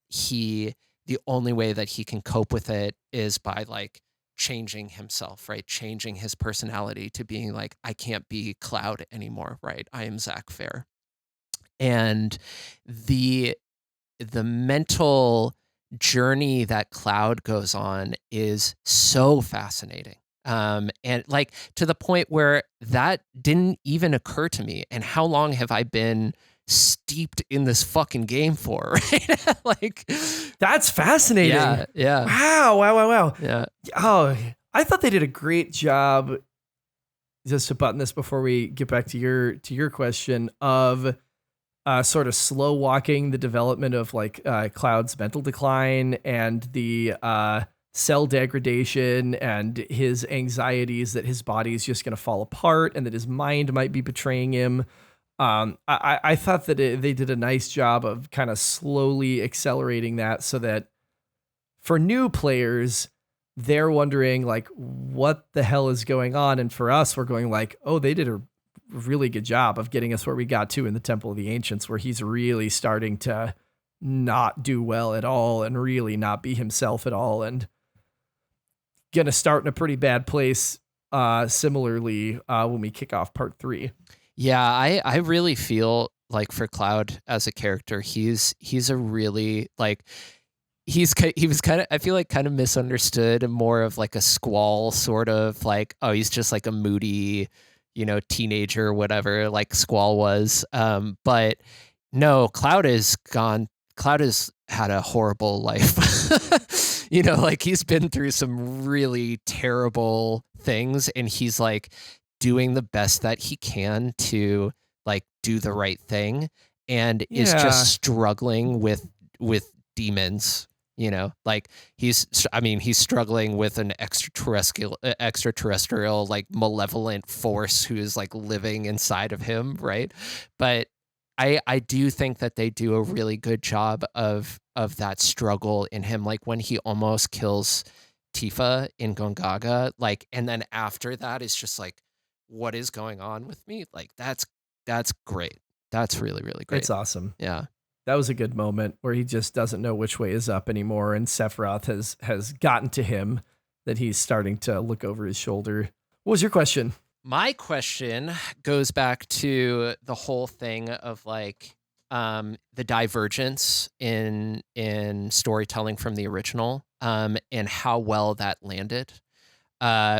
the only way that he can cope with it is by like changing himself, right? Changing his personality to being like, I can't be Cloud anymore, right? I am Zack Fair. And the mental journey that Cloud goes on is so fascinating. And like to the point where that didn't even occur to me. And how long have I been steeped in this fucking game for, right? Like, that's fascinating. Yeah. Wow. Yeah. Oh, I thought they did a great job, just to button this before we get back to your question, of sort of slow walking the development of like Cloud's mental decline and the cell degradation and his anxieties that his body is just going to fall apart and that his mind might be betraying him. I thought that they did a nice job of kind of slowly accelerating that, so that for new players, they're wondering like, what the hell is going on? And for us, we're going like, oh, they did a really good job of getting us where we got to in the Temple of the Ancients, where he's really starting to not do well at all and really not be himself at all, and gonna start in a pretty bad place. Similarly, when we kick off part 3. Yeah, I really feel like for Cloud as a character, he's a really like he was kind of, I feel like, kind of misunderstood, and more of like a Squall sort of like, oh, he's just like a moody, teenager or whatever, like Squall was. But no, Cloud has had a horrible life. Like he's been through some really terrible things, and he's like doing the best that he can to like do the right thing, and is just struggling with demons, like he's struggling with an extraterrestrial like malevolent force who is like living inside of him, right? But I do think that they do a really good job of that struggle in him, like when he almost kills Tifa in Gongaga, like, and then after that it's just like, what is going on with me? Like that's great. That's really, really great. It's awesome. Yeah. That was a good moment where he just doesn't know which way is up anymore, and Sephiroth has gotten to him, that he's starting to look over his shoulder. What was your question? My question goes back to the whole thing of like the divergence in storytelling from the original, and how well that landed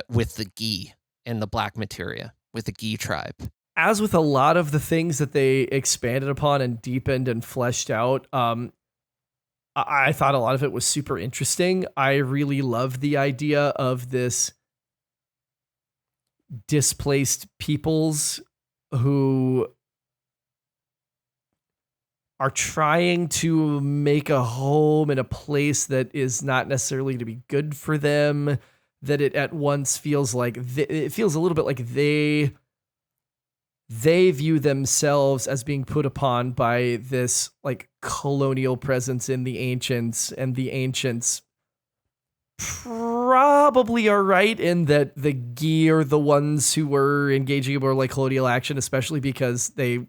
with the Gi and the Black Materia, with the Gi tribe. As with a lot of the things that they expanded upon and deepened and fleshed out, I thought a lot of it was super interesting. I really loved the idea of this displaced peoples who are trying to make a home in a place that is not necessarily to be good for them, that it at once feels like it feels a little bit like they view themselves as being put upon by this like colonial presence in the ancients, and the ancients probably are right in that the Gi are the ones who were engaging in more like colonial action, especially because they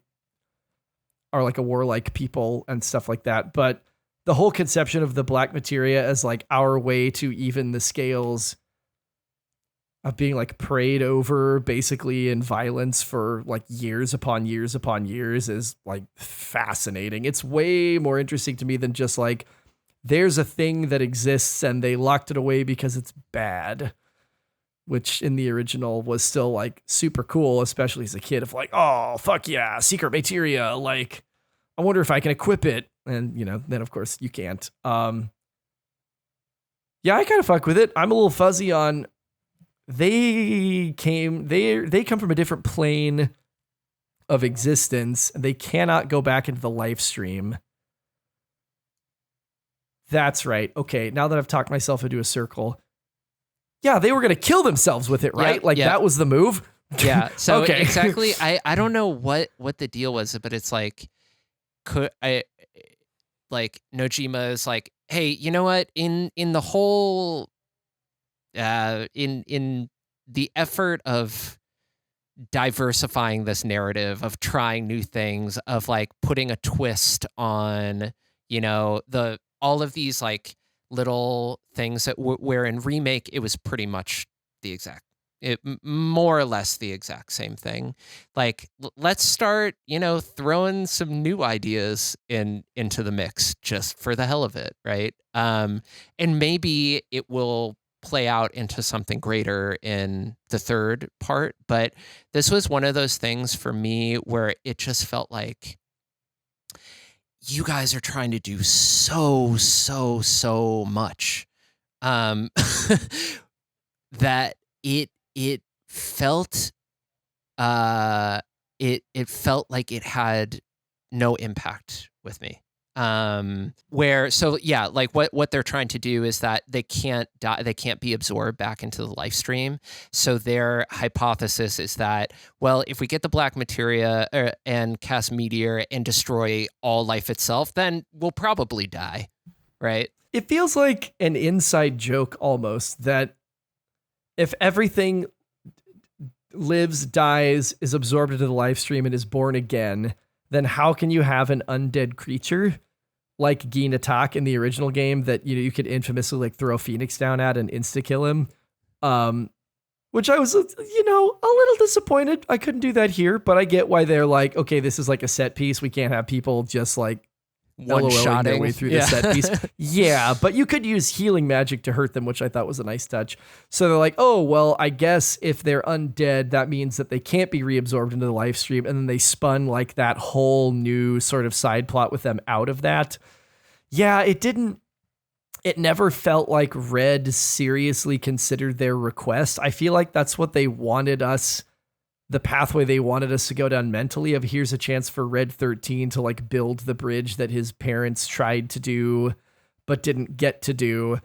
are like a warlike people and stuff like that. But the whole conception of the black materia as like our way to even the scales of being like prayed over basically in violence for like years upon years upon years is like fascinating. It's way more interesting to me than just like, there's a thing that exists and they locked it away because it's bad, which in the original was still like super cool, especially as a kid, of like, oh, fuck yeah, secret materia. Like, I wonder if I can equip it. And, you know, then of course you can't. Yeah, I kind of fuck with it. I'm a little fuzzy on they come from a different plane of existence. They cannot go back into the life stream. That's right. Okay, now that I've talked myself into a circle, yeah, they were going to kill themselves with it, right? That was the move. Yeah. So okay. Exactly. I don't know what the deal was, but it's like, Nojima is like, hey, you know what? In the whole, in the effort of diversifying this narrative, of trying new things, of like putting a twist on, you know, all of these like little things that where in remake it was pretty much more or less the exact same thing. Like, let's start, you know, throwing some new ideas into the mix just for the hell of it, right? And maybe it will play out into something greater in the third part. But this was one of those things for me where it just felt like, you guys are trying to do so much, that it felt it felt like it had no impact with me. Like what they're trying to do is that they can't die, they can't be absorbed back into the life stream. So their hypothesis is that, well, if we get the black materia and cast meteor and destroy all life itself, then we'll probably die, right? It feels like an inside joke almost, that if everything lives, dies, is absorbed into the life stream, and is born again, then how can you have an undead creature like Gin Attack in the original game that, you know, you could infamously like throw a phoenix down at and insta kill him? Which I was, you know, a little disappointed I couldn't do that here, but I get why they're like, okay, this is like a set piece. We can't have people just like one-shotting their way through the set piece. Yeah, but you could use healing magic to hurt them, which I thought was a nice touch. So they're like, oh, well, I guess if they're undead, that means that they can't be reabsorbed into the life stream. And then they spun like that whole new sort of side plot with them out of that. Yeah, it never felt like Red seriously considered their request. I feel like that's what they wanted us, the pathway they wanted us to go down mentally, of here's a chance for Red 13 to like build the bridge that his parents tried to do but didn't get to do.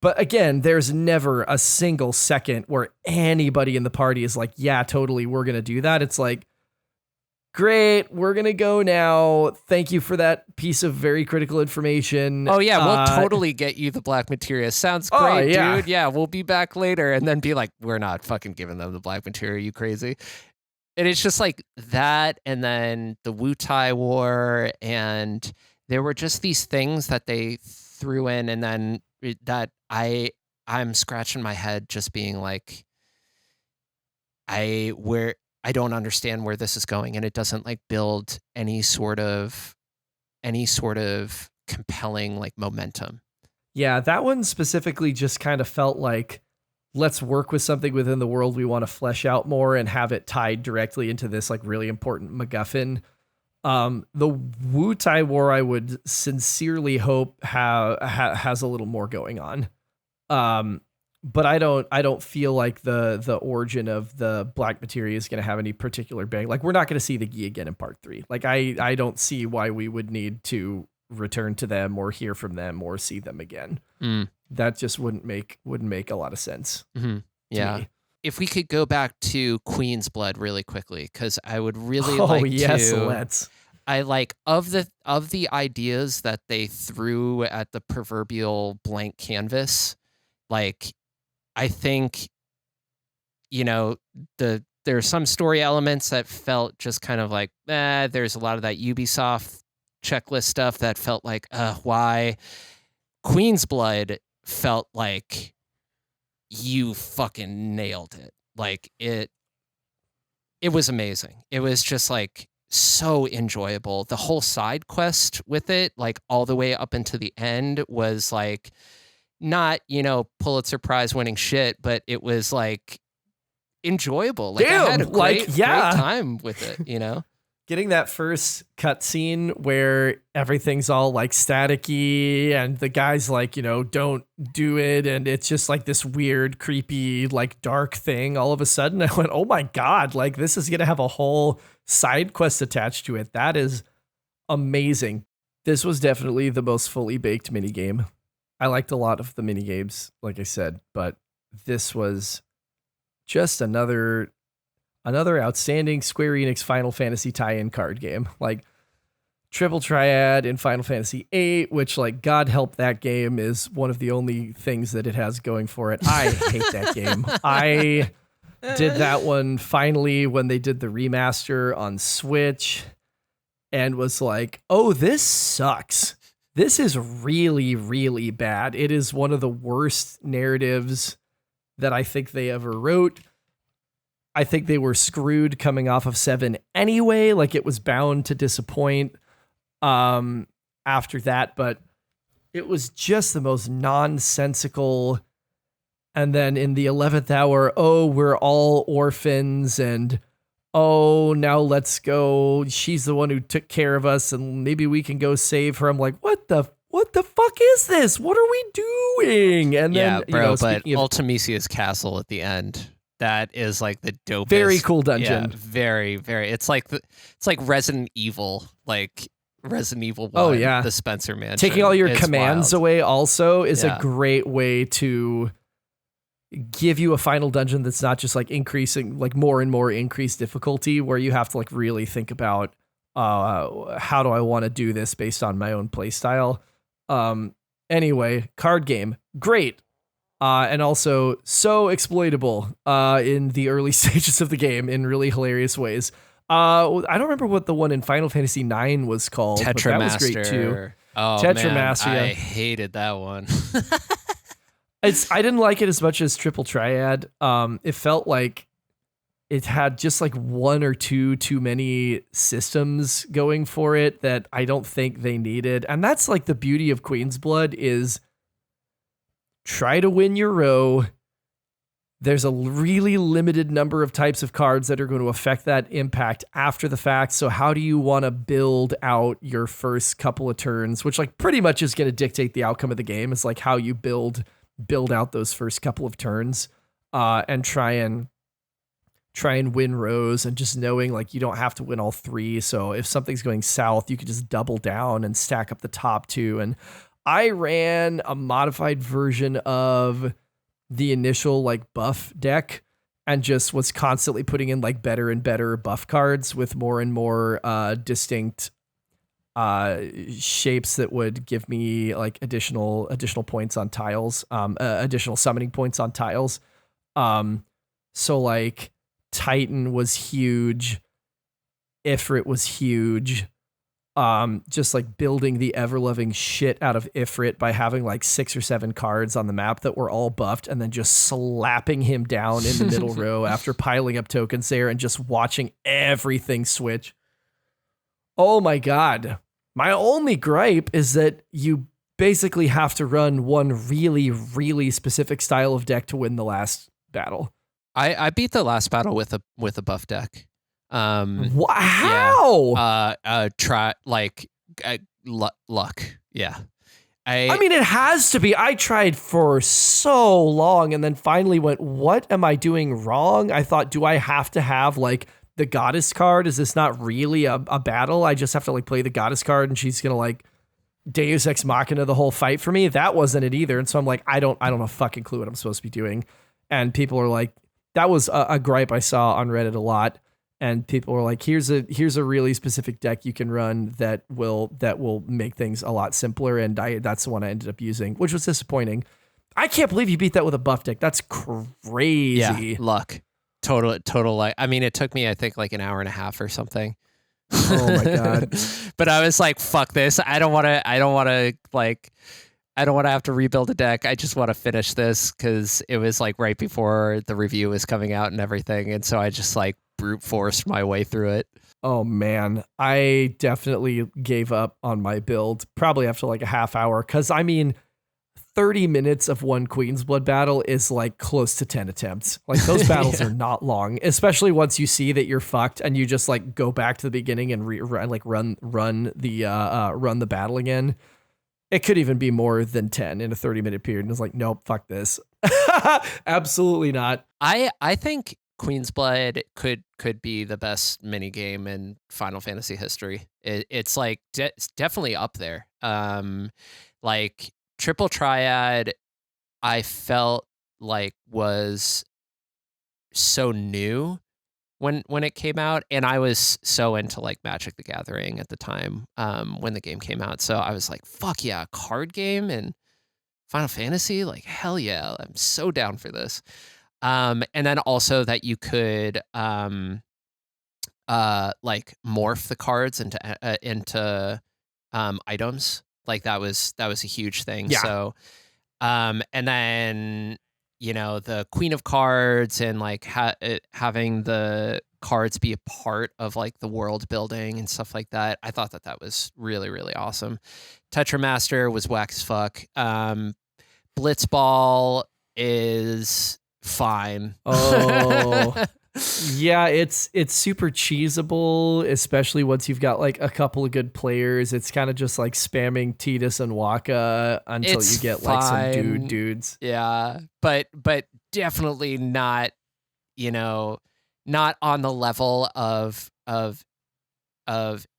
But again, there's never a single second where anybody in the party is like, yeah, totally, we're going to do that. It's like, great, we're going to go now. Thank you for that piece of very critical information. Oh, yeah, we'll totally get you the black materia. Sounds great, dude. Yeah, we'll be back later. And then be like, we're not fucking giving them the black materia, you crazy. And it's just like that, and then the Wutai War, and there were just these things that they threw in, and then that I'm scratching my head just being like, I don't understand where this is going, and it doesn't like build any sort of compelling like momentum. Yeah, that one specifically just kind of felt like, let's work with something within the world we want to flesh out more and have it tied directly into this like really important MacGuffin. The Wutai War, I would sincerely hope has a little more going on. But I don't feel like the origin of the black materia is going to have any particular bang. Like, we're not going to see the Gi again in part 3. Like, I don't see why we would need to return to them or hear from them or see them again. That just wouldn't make a lot of sense. Yeah. Me. If we could go back to Queen's Blood really quickly, because I would really let's. I like of the ideas that they threw at the proverbial blank canvas, like, I think, there's some story elements that felt just kind of like, there's a lot of that Ubisoft checklist stuff that felt like, why? Queen's Blood felt like you fucking nailed it. Like, it was amazing. It was just like so enjoyable. The whole side quest with it, like all the way up into the end, was like not, Pulitzer Prize winning shit, but it was like enjoyable. Like, I had a great time with it, Getting that first cutscene where everything's all like staticky and the guy's like, don't do it. And it's just like this weird, creepy, like dark thing. All of a sudden I went, oh my God, like this is going to have a whole side quest attached to it. That is amazing. This was definitely the most fully baked minigame. I liked a lot of the minigames, like I said, but this was just another outstanding Square Enix Final Fantasy tie-in card game. Like, Triple Triad in Final Fantasy VIII, which, like, God help that game, is one of the only things that it has going for it. I hate that game. I did that one finally when they did the remaster on Switch and was like, oh, this sucks. This is really, really bad. It is one of the worst narratives that I think they ever wrote. I think they were screwed coming off of 7 anyway. Like, it was bound to disappoint after that, but it was just the most nonsensical. And then in the 11th hour, oh, we're all orphans, and oh, now let's go. She's the one who took care of us, and maybe we can go save her. I'm like, what the fuck is this? What are we doing? And then, but Ultimisia's castle at the end, that is like the dopest. Very cool dungeon. Yeah, very, very. It's like Resident Evil, like Resident Evil 1. Oh yeah, the Spencer Mansion. Taking all your it's commands wild. away also is a great way to give you a final dungeon that's not just like increasing, like more and more increased difficulty, where you have to like really think about how do I want to do this based on my own play style. Anyway, card game, great. And also so exploitable in the early stages of the game in really hilarious ways. I don't remember what the one in Final Fantasy IX was called, but that was great too. Oh, Tetramacia. Man, I hated that one. I didn't like it as much as Triple Triad. It felt like it had just like one or two too many systems going for it that I don't think they needed. And that's like the beauty of Queen's Blood is try to win your row. There's a really limited number of types of cards that are going to affect that impact after the fact. So how do you want to build out your first couple of turns, which like pretty much is going to dictate the outcome of the game. It's like how you build out those first couple of turns and try and win rows, and just knowing like you don't have to win all three. So if something's going south, you could just double down and stack up the top two. And I ran a modified version of the initial like buff deck and just was constantly putting in like better and better buff cards with more and more distinct shapes that would give me like additional points on tiles, additional summoning points on tiles. So like Titan was huge, Ifrit was huge. Just like building the ever-loving shit out of Ifrit by having like 6 or 7 cards on the map that were all buffed, and then just slapping him down in the middle row after piling up tokens there and just watching everything switch. Oh my God. My only gripe is that you basically have to run one really, really specific style of deck to win the last battle. I beat the last battle with a buff deck. How? Try like luck. Yeah. I mean, it has to be. I tried for so long and then finally went, what am I doing wrong? I thought, do I have to have like the goddess card? Is this not really a battle? I just have to like play the goddess card and she's going to like Deus Ex Machina the whole fight for me. That wasn't it either. And so I'm like, I don't have a fucking clue what I'm supposed to be doing. And people are like, that was a gripe I saw on Reddit a lot. And people were like, here's a really specific deck you can run that will make things a lot simpler. And that's the one I ended up using, which was disappointing. I can't believe you beat that with a buff deck. That's crazy. Yeah, luck. Total like, I mean, it took me, I think, like an hour and a half or something. Oh my God. But I was like, fuck this. I don't want to have to rebuild a deck. I just want to finish this because it was like right before the review was coming out and everything. And so I just like brute forced my way through it. Oh man, I definitely gave up on my build probably after like a half hour. Cause I mean, 30 minutes of one Queen's Blood battle is like close to 10 attempts. Like those battles are not long, especially once you see that you're fucked and you just like go back to the beginning and run the battle again. It could even be more than 10 in a 30-minute period. And it's like, nope, fuck this. Absolutely not. I think Queen's Blood could be the best mini game in Final Fantasy history. It's like it's definitely up there. Like Triple Triad, I felt like was so new when it came out, and I was so into like Magic the Gathering at the time when the game came out. So I was like, fuck yeah, a card game and Final Fantasy, like hell yeah, I'm so down for this. And then also that you could like morph the cards into items. Like that was a huge thing. Yeah. So and then the Queen of Cards and like having the cards be a part of like the world building and stuff like that. I thought that was really, really awesome. Tetramaster was whack as fuck. Blitzball is fine. Oh, yeah, it's super cheesable, especially once you've got like a couple of good players. It's kind of just like spamming Tidus and Waka until It's you get fine. like some dudes. Yeah, but definitely not, not on the level of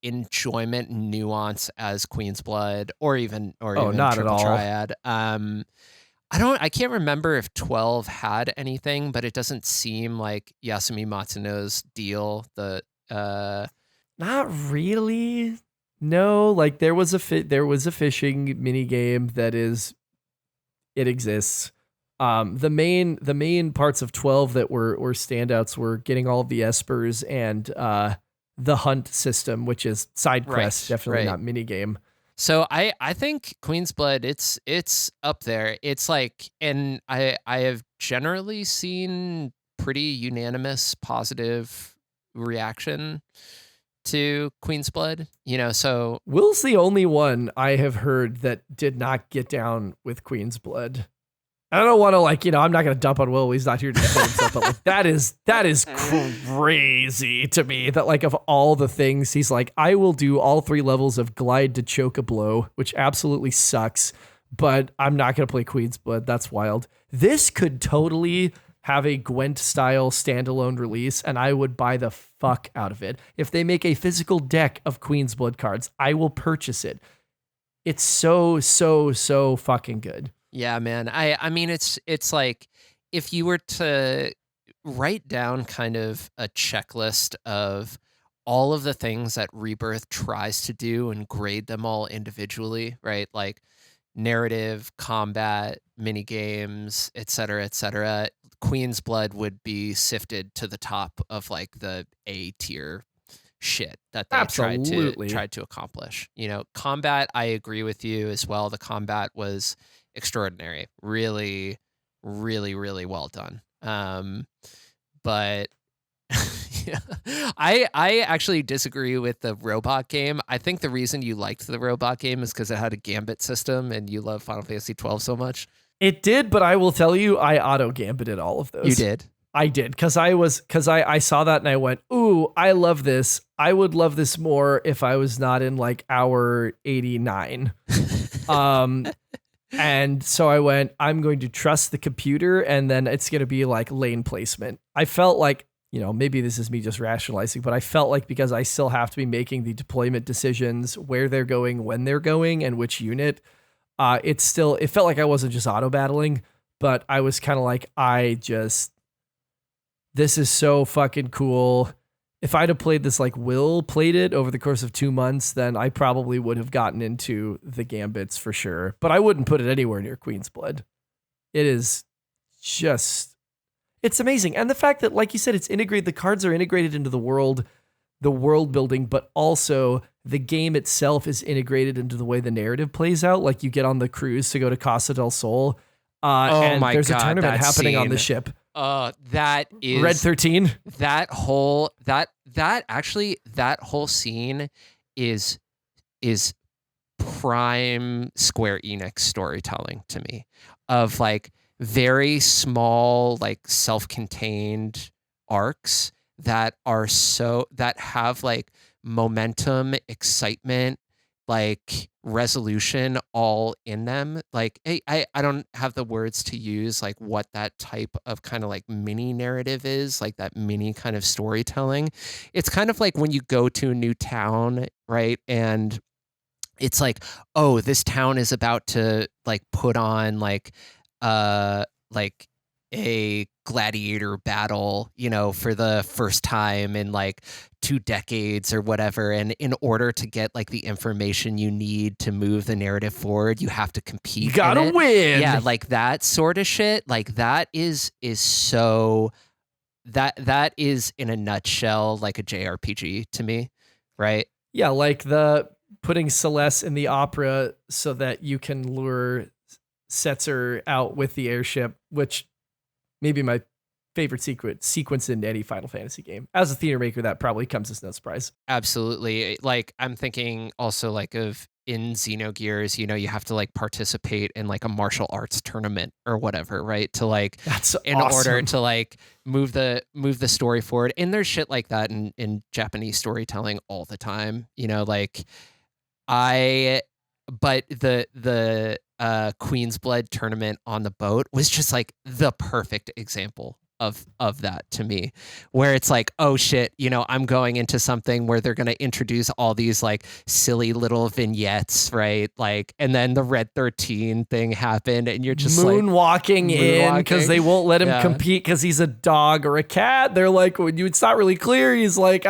enjoyment and nuance as Queen's Blood or even not Triple at all. Triad. I can't remember if 12 had anything, but it doesn't seem like Yasumi Matsuno's deal. Not really. No, like there was a fishing mini game that it exists. The main parts of 12 that were standouts were getting all of the espers and the hunt system, which is side quest, definitely not mini game. So I think Queen's Blood, it's up there. It's like, and I have generally seen pretty unanimous positive reaction to Queen's Blood, so Will's the only one I have heard that did not get down with Queen's Blood. I don't want to I'm not going to dump on Will. He's not here to defend himself, but like that is crazy to me that like of all the things he's like, I will do all 3 levels of Glide to Choke-a-Blow, which absolutely sucks, but I'm not going to play Queen's Blood. That's wild. This could totally have a Gwent style standalone release and I would buy the fuck out of it. If they make a physical deck of Queen's Blood cards, I will purchase it. It's so fucking good. Yeah, man. I mean, it's like if you were to write down kind of a checklist of all of the things that Rebirth tries to do and grade them all individually, right? Like narrative, combat, mini games, et cetera, Queen's Blood would be sifted to the top of like the A tier shit that they tried to accomplish. Combat, I agree with you as well. The combat was extraordinary, really, really, really well done. But yeah, I actually disagree with the robot game. I think the reason you liked the robot game is because it had a gambit system, and you love Final Fantasy 12 so much. It did, but I will tell you, I auto gambited all of those. You did. I did because I saw that and I went, ooh, I love this. I would love this more if I was not in like hour 89. And so I went, I'm going to trust the computer, and then it's going to be like lane placement. I felt like, maybe this is me just rationalizing, but I felt like because I still have to be making the deployment decisions, where they're going, when they're going, and which unit, it felt like I wasn't just auto battling, but I was kind of like, this is so fucking cool. If I'd have played this like Will played it over the course of 2 months, then I probably would have gotten into the Gambits for sure. But I wouldn't put it anywhere near Queen's Blood. It is just, it's amazing. And the fact that, like you said, it's integrated, the cards are integrated into the world building, but also the game itself is integrated into the way the narrative plays out. Like you get on the cruise to go to Casa del Sol. And there's a tournament happening on the ship. That is Red 13. That whole scene is prime Square Enix storytelling to me, of like very small, like self-contained arcs that have like momentum, excitement, like resolution all in them. Like I don't have the words to use like what that type of kind of like mini narrative is, like that mini kind of storytelling. It's kind of like when you go to a new town, right? And it's like, oh, this town is about to like put on like a gladiator battle, for the first time in like 2 decades or whatever. And in order to get like the information you need to move the narrative forward, you have to compete. You gotta win. Yeah, like that sort of shit. Like that is so that is in a nutshell like a JRPG to me, right? Yeah, like the putting Celeste in the opera so that you can lure Setzer out with the airship, which maybe my favorite sequence in any Final Fantasy game. As a theater maker, that probably comes as no surprise. Absolutely. Like I'm thinking also like of in Xenogears, you have to like participate in like a martial arts tournament or whatever, right? To like That's in awesome. order to like move the story forward. And there's shit like that in Japanese storytelling all the time. But the Queen's Blood tournament on the boat was just like the perfect example of that to me, where it's like, oh shit, I'm going into something where they're going to introduce all these like silly little vignettes, right? Like, and then the Red 13 thing happened and you're just moonwalking in because they won't let him compete because he's a dog or a cat. They're like, it's not really clear. He's like,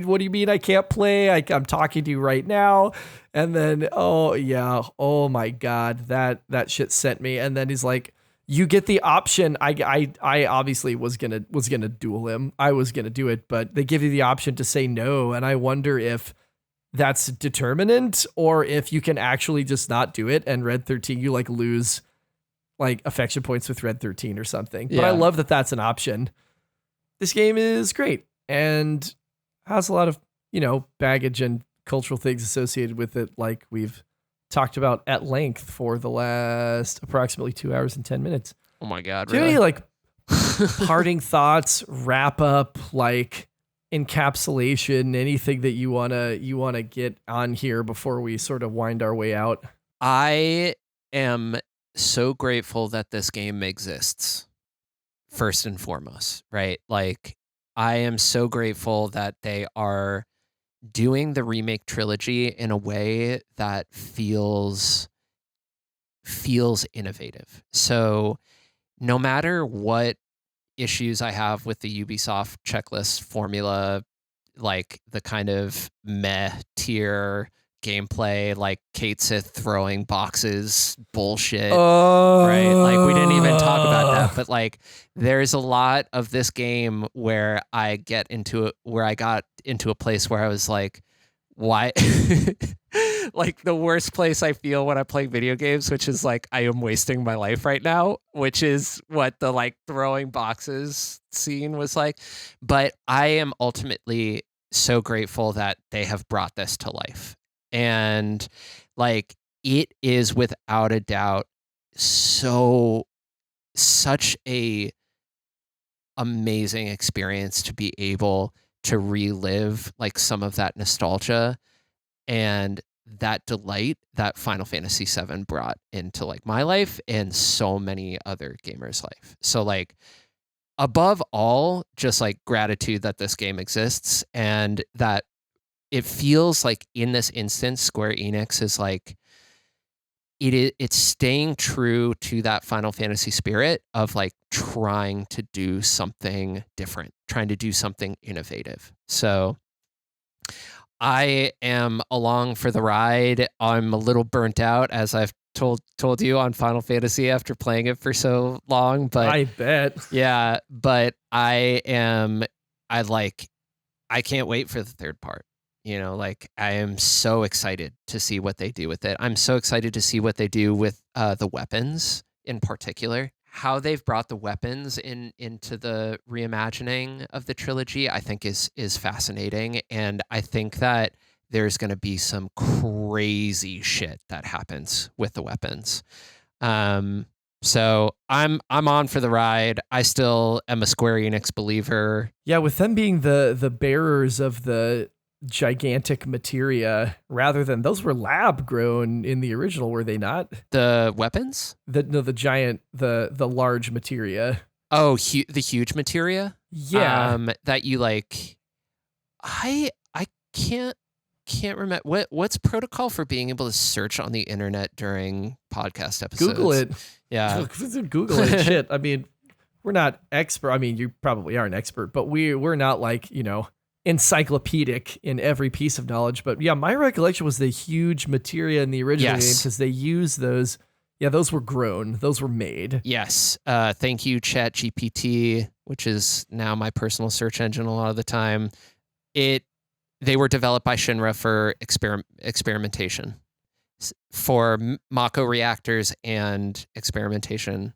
what do you mean I can't play? I'm talking to you right now. And then, oh yeah, oh my God, that shit sent me. And then he's like, you get the option. I obviously was gonna duel him. I was gonna do it, but they give you the option to say no. And I wonder if that's determinant or if you can actually just not do it. And Red 13, you like lose like affection points with Red 13 or something. But I love that that's an option. This game is great and has a lot of, baggage and cultural things associated with it, like we've talked about at length for the last approximately 2 hours and 10 minutes. Oh my God. Do you have any like parting thoughts, wrap up, like encapsulation, anything that you wanna get on here before we sort of wind our way out? I am so grateful that this game exists, first and foremost, right? Like I am so grateful that they are doing the remake trilogy in a way that feels innovative. So no matter what issues I have with the Ubisoft checklist formula, like the kind of meh tier gameplay, like Kate Sith throwing boxes bullshit, right? Like we didn't even talk about that, but like there's a lot of this game where I got into a place where I was like, why? Like the worst place I feel when I play video games, which is like I am wasting my life right now, which is what the like throwing boxes scene was like. But I am ultimately so grateful that they have brought this to life. And like it is without a doubt such a amazing experience to be able to relive like some of that nostalgia and that delight that Final Fantasy VII brought into like my life and so many other gamers' life. So like above all, just like gratitude that this game exists and that it feels like in this instance, Square Enix is like, it's staying true to that Final Fantasy spirit of like trying to do something different, trying to do something innovative. So I am along for the ride. I'm a little burnt out, as I've told you, on Final Fantasy after playing it for so long. But I bet. yeah, but I can't wait for the third part. You know, like I am so excited to see what they do with it. I'm so excited to see what they do with the weapons in particular. How they've brought the weapons into the reimagining of the trilogy, I think is fascinating. And I think that there's going to be some crazy shit that happens with the weapons. So I'm on for the ride. I still am a Square Enix believer. Yeah, with them being the bearers of the gigantic materia rather than those were lab grown in the original, were they not? The weapons? The giant, the large materia. Oh, the huge materia? Yeah. That you like. I can't remember what's protocol for being able to search on the internet during podcast episodes. Google it. Yeah. Google it. Shit. I mean, we're not expert. I mean, you probably are an expert, but we're not like, you know, encyclopedic in every piece of knowledge. But yeah, my recollection was the huge materia in the original game because they used those. Yeah, those were grown. Those were made. Yes. Thank you, ChatGPT, which is now my personal search engine a lot of the time. They were developed by Shinra for experimentation, for Mako reactors and experimentation.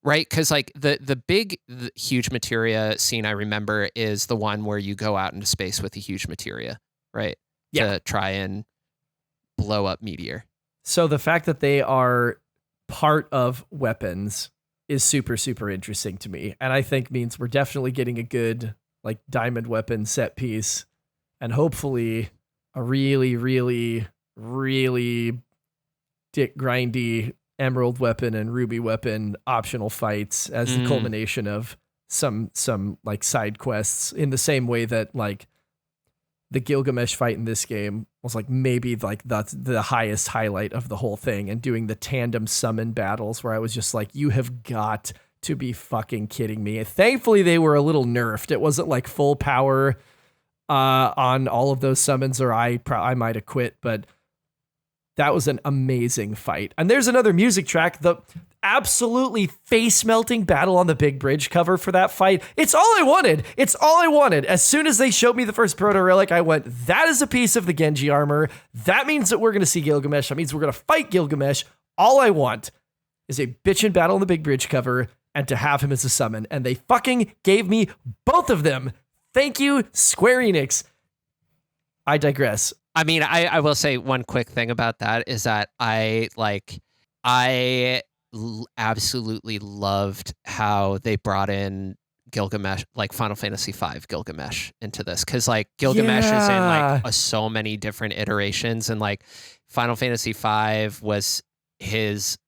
Right? Because like the huge materia scene I remember is the one where you go out into space with a huge materia, right? Yeah. To try and blow up meteor. So the fact that they are part of weapons is super, super interesting to me. And I think means we're definitely getting a good like diamond weapon set piece and hopefully a really, really, really dick grindy emerald weapon and ruby weapon optional fights as the culmination of some like side quests, in the same way that like the Gilgamesh fight in this game was like maybe like the highest highlight of the whole thing, and doing the tandem summon battles where I was just like, you have got to be fucking kidding me. Thankfully they were a little nerfed. It wasn't like full power on all of those summons, or I might have quit, but that was an amazing fight. And there's another music track, the absolutely face-melting battle on the big bridge cover for that fight. It's all I wanted. It's all I wanted. As soon as they showed me the first proto relic, I went, that is a piece of the Genji armor. That means that we're going to see Gilgamesh. That means we're going to fight Gilgamesh. All I want is a bitchin' battle on the big bridge cover and to have him as a summon. And they fucking gave me both of them. Thank you, Square Enix. I digress. I mean, I will say one quick thing about that is that I absolutely loved how they brought in Gilgamesh, like Final Fantasy V Gilgamesh into this. Cause like Gilgamesh is in like so many different iterations, and like Final Fantasy V was he's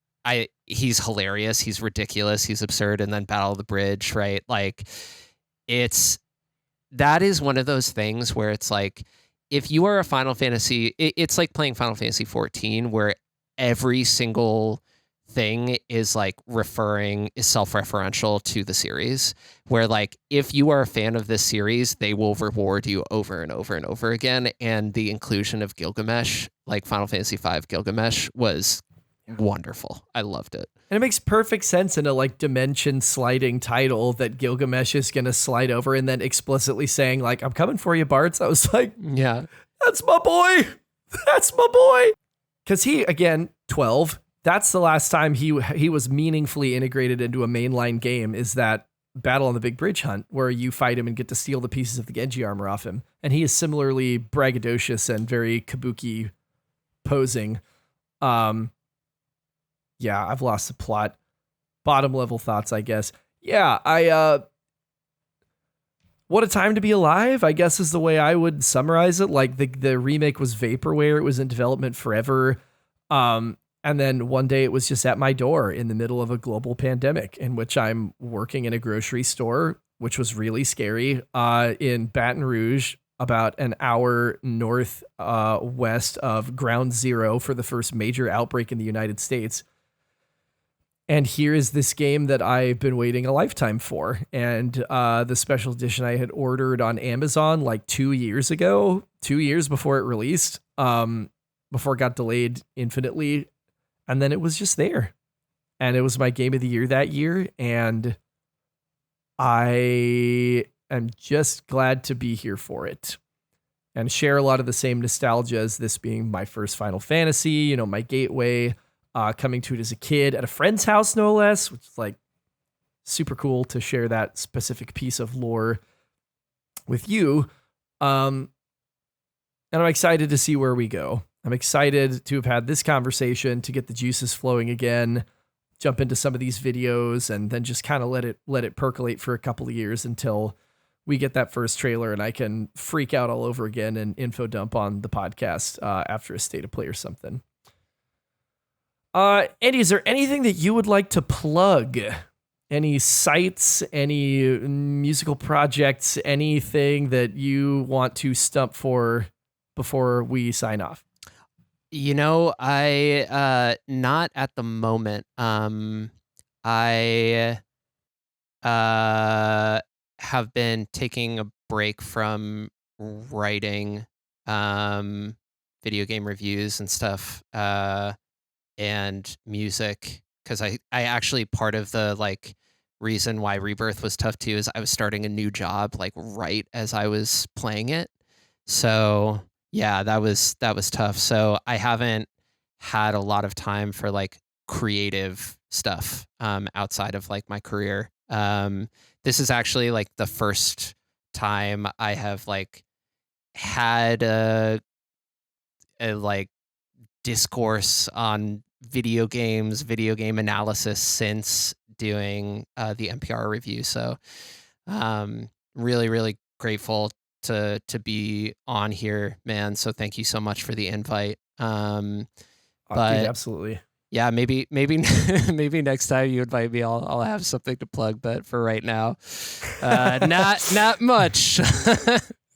hilarious. He's ridiculous. He's absurd. And then Battle of the Bridge, right? Like that is one of those things where it's like, if you are a Final Fantasy, it's like playing Final Fantasy 14, where every single thing is self-referential to the series, where like if you are a fan of this series, they will reward you over and over and over again. And the inclusion of Gilgamesh, like Final Fantasy V Gilgamesh, was wonderful. I loved it. And it makes perfect sense in a like dimension sliding title that Gilgamesh is going to slide over, and then explicitly saying like, I'm coming for you, Bartz. I was like, yeah, that's my boy. That's my boy. Cause he, again, 12, that's the last time he was meaningfully integrated into a mainline game, is that battle on the big bridge hunt where you fight him and get to steal the pieces of the Genji armor off him. And he is similarly braggadocious and very kabuki posing. Yeah, I've lost the plot. Bottom level thoughts, I guess. Yeah, what a time to be alive, I guess is the way I would summarize it. Like the remake was vaporware. It was in development forever. And then one day it was just at my door in the middle of a global pandemic in which I'm working in a grocery store, which was really scary, in Baton Rouge, about an hour north west of Ground Zero for the first major outbreak in the United States. And here is this game that I've been waiting a lifetime for. And the special edition I had ordered on Amazon like 2 years ago, 2 years before it released, before it got delayed infinitely. And then it was just there. And it was my game of the year that year. And I am just glad to be here for it and share a lot of the same nostalgia as this being my first Final Fantasy, you know, my gateway. Coming to it as a kid at a friend's house, no less, which is like super cool to share that specific piece of lore with you. And I'm excited to see where we go. I'm excited to have had this conversation, to get the juices flowing again, jump into some of these videos, and then just kind of let it percolate for a couple of years until we get that first trailer and I can freak out all over again and info dump on the podcast after a state of play or something. Andy, is there anything that you would like to plug? Any sites, any musical projects, anything that you want to stump for before we sign off? You know, I not at the moment. I have been taking a break from writing video game reviews and stuff. And music, because I actually, part of the like reason why Rebirth was tough too is I was starting a new job like right as I was playing it. So yeah, that was tough. So I haven't had a lot of time for like creative stuff outside of like my career. This is actually like the first time I have like had a like discourse on video games, video game analysis since doing the NPR review. So really, really grateful to be on here, man. So thank you so much for the invite. But Dude, absolutely. Yeah, maybe maybe next time you invite me, I'll have something to plug. But for right now, not much.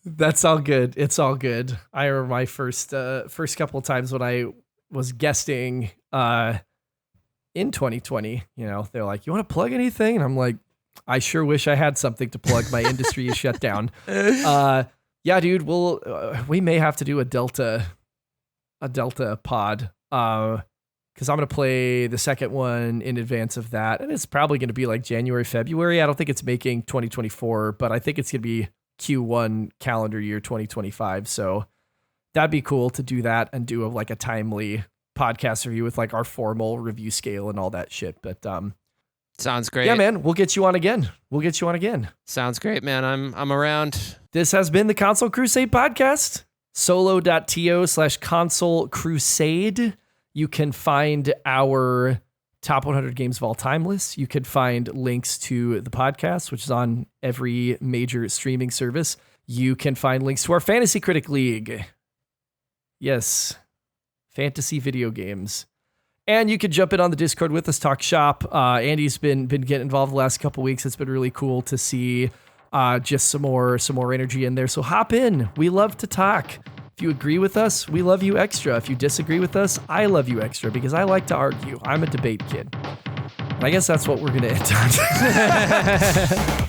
That's all good. It's all good. I remember my first couple of times when I was guesting in 2020, you know, they're like, you want to plug anything? And I'm like, I sure wish I had something to plug. My industry is shut down. Yeah, dude, we may have to do a Delta pod. Because I'm going to play the second one in advance of that. And it's probably going to be like January, February. I don't think it's making 2024, but I think it's going to be Q1 calendar year 2025. So that'd be cool to do that and do a timely podcast review with like our formal review scale and all that shit. But sounds great. Yeah, man, we'll get you on again. Sounds great, man. I'm around. This has been the Console Crusade podcast. Solo.to/console crusade. You can find our top 100 games of all time list. You could find links to the podcast, which is on every major streaming service. You can find links to our Fantasy Critic League. Yes, fantasy video games. And you could jump in on the Discord with us, talk shop. Andy's been getting involved the last couple weeks. It's been really cool to see just some more energy in there. So hop in. We love to talk. If you agree with us, we love you extra. If you disagree with us, I love you extra because I like to argue. I'm a debate kid. And I guess that's what we're going to end on.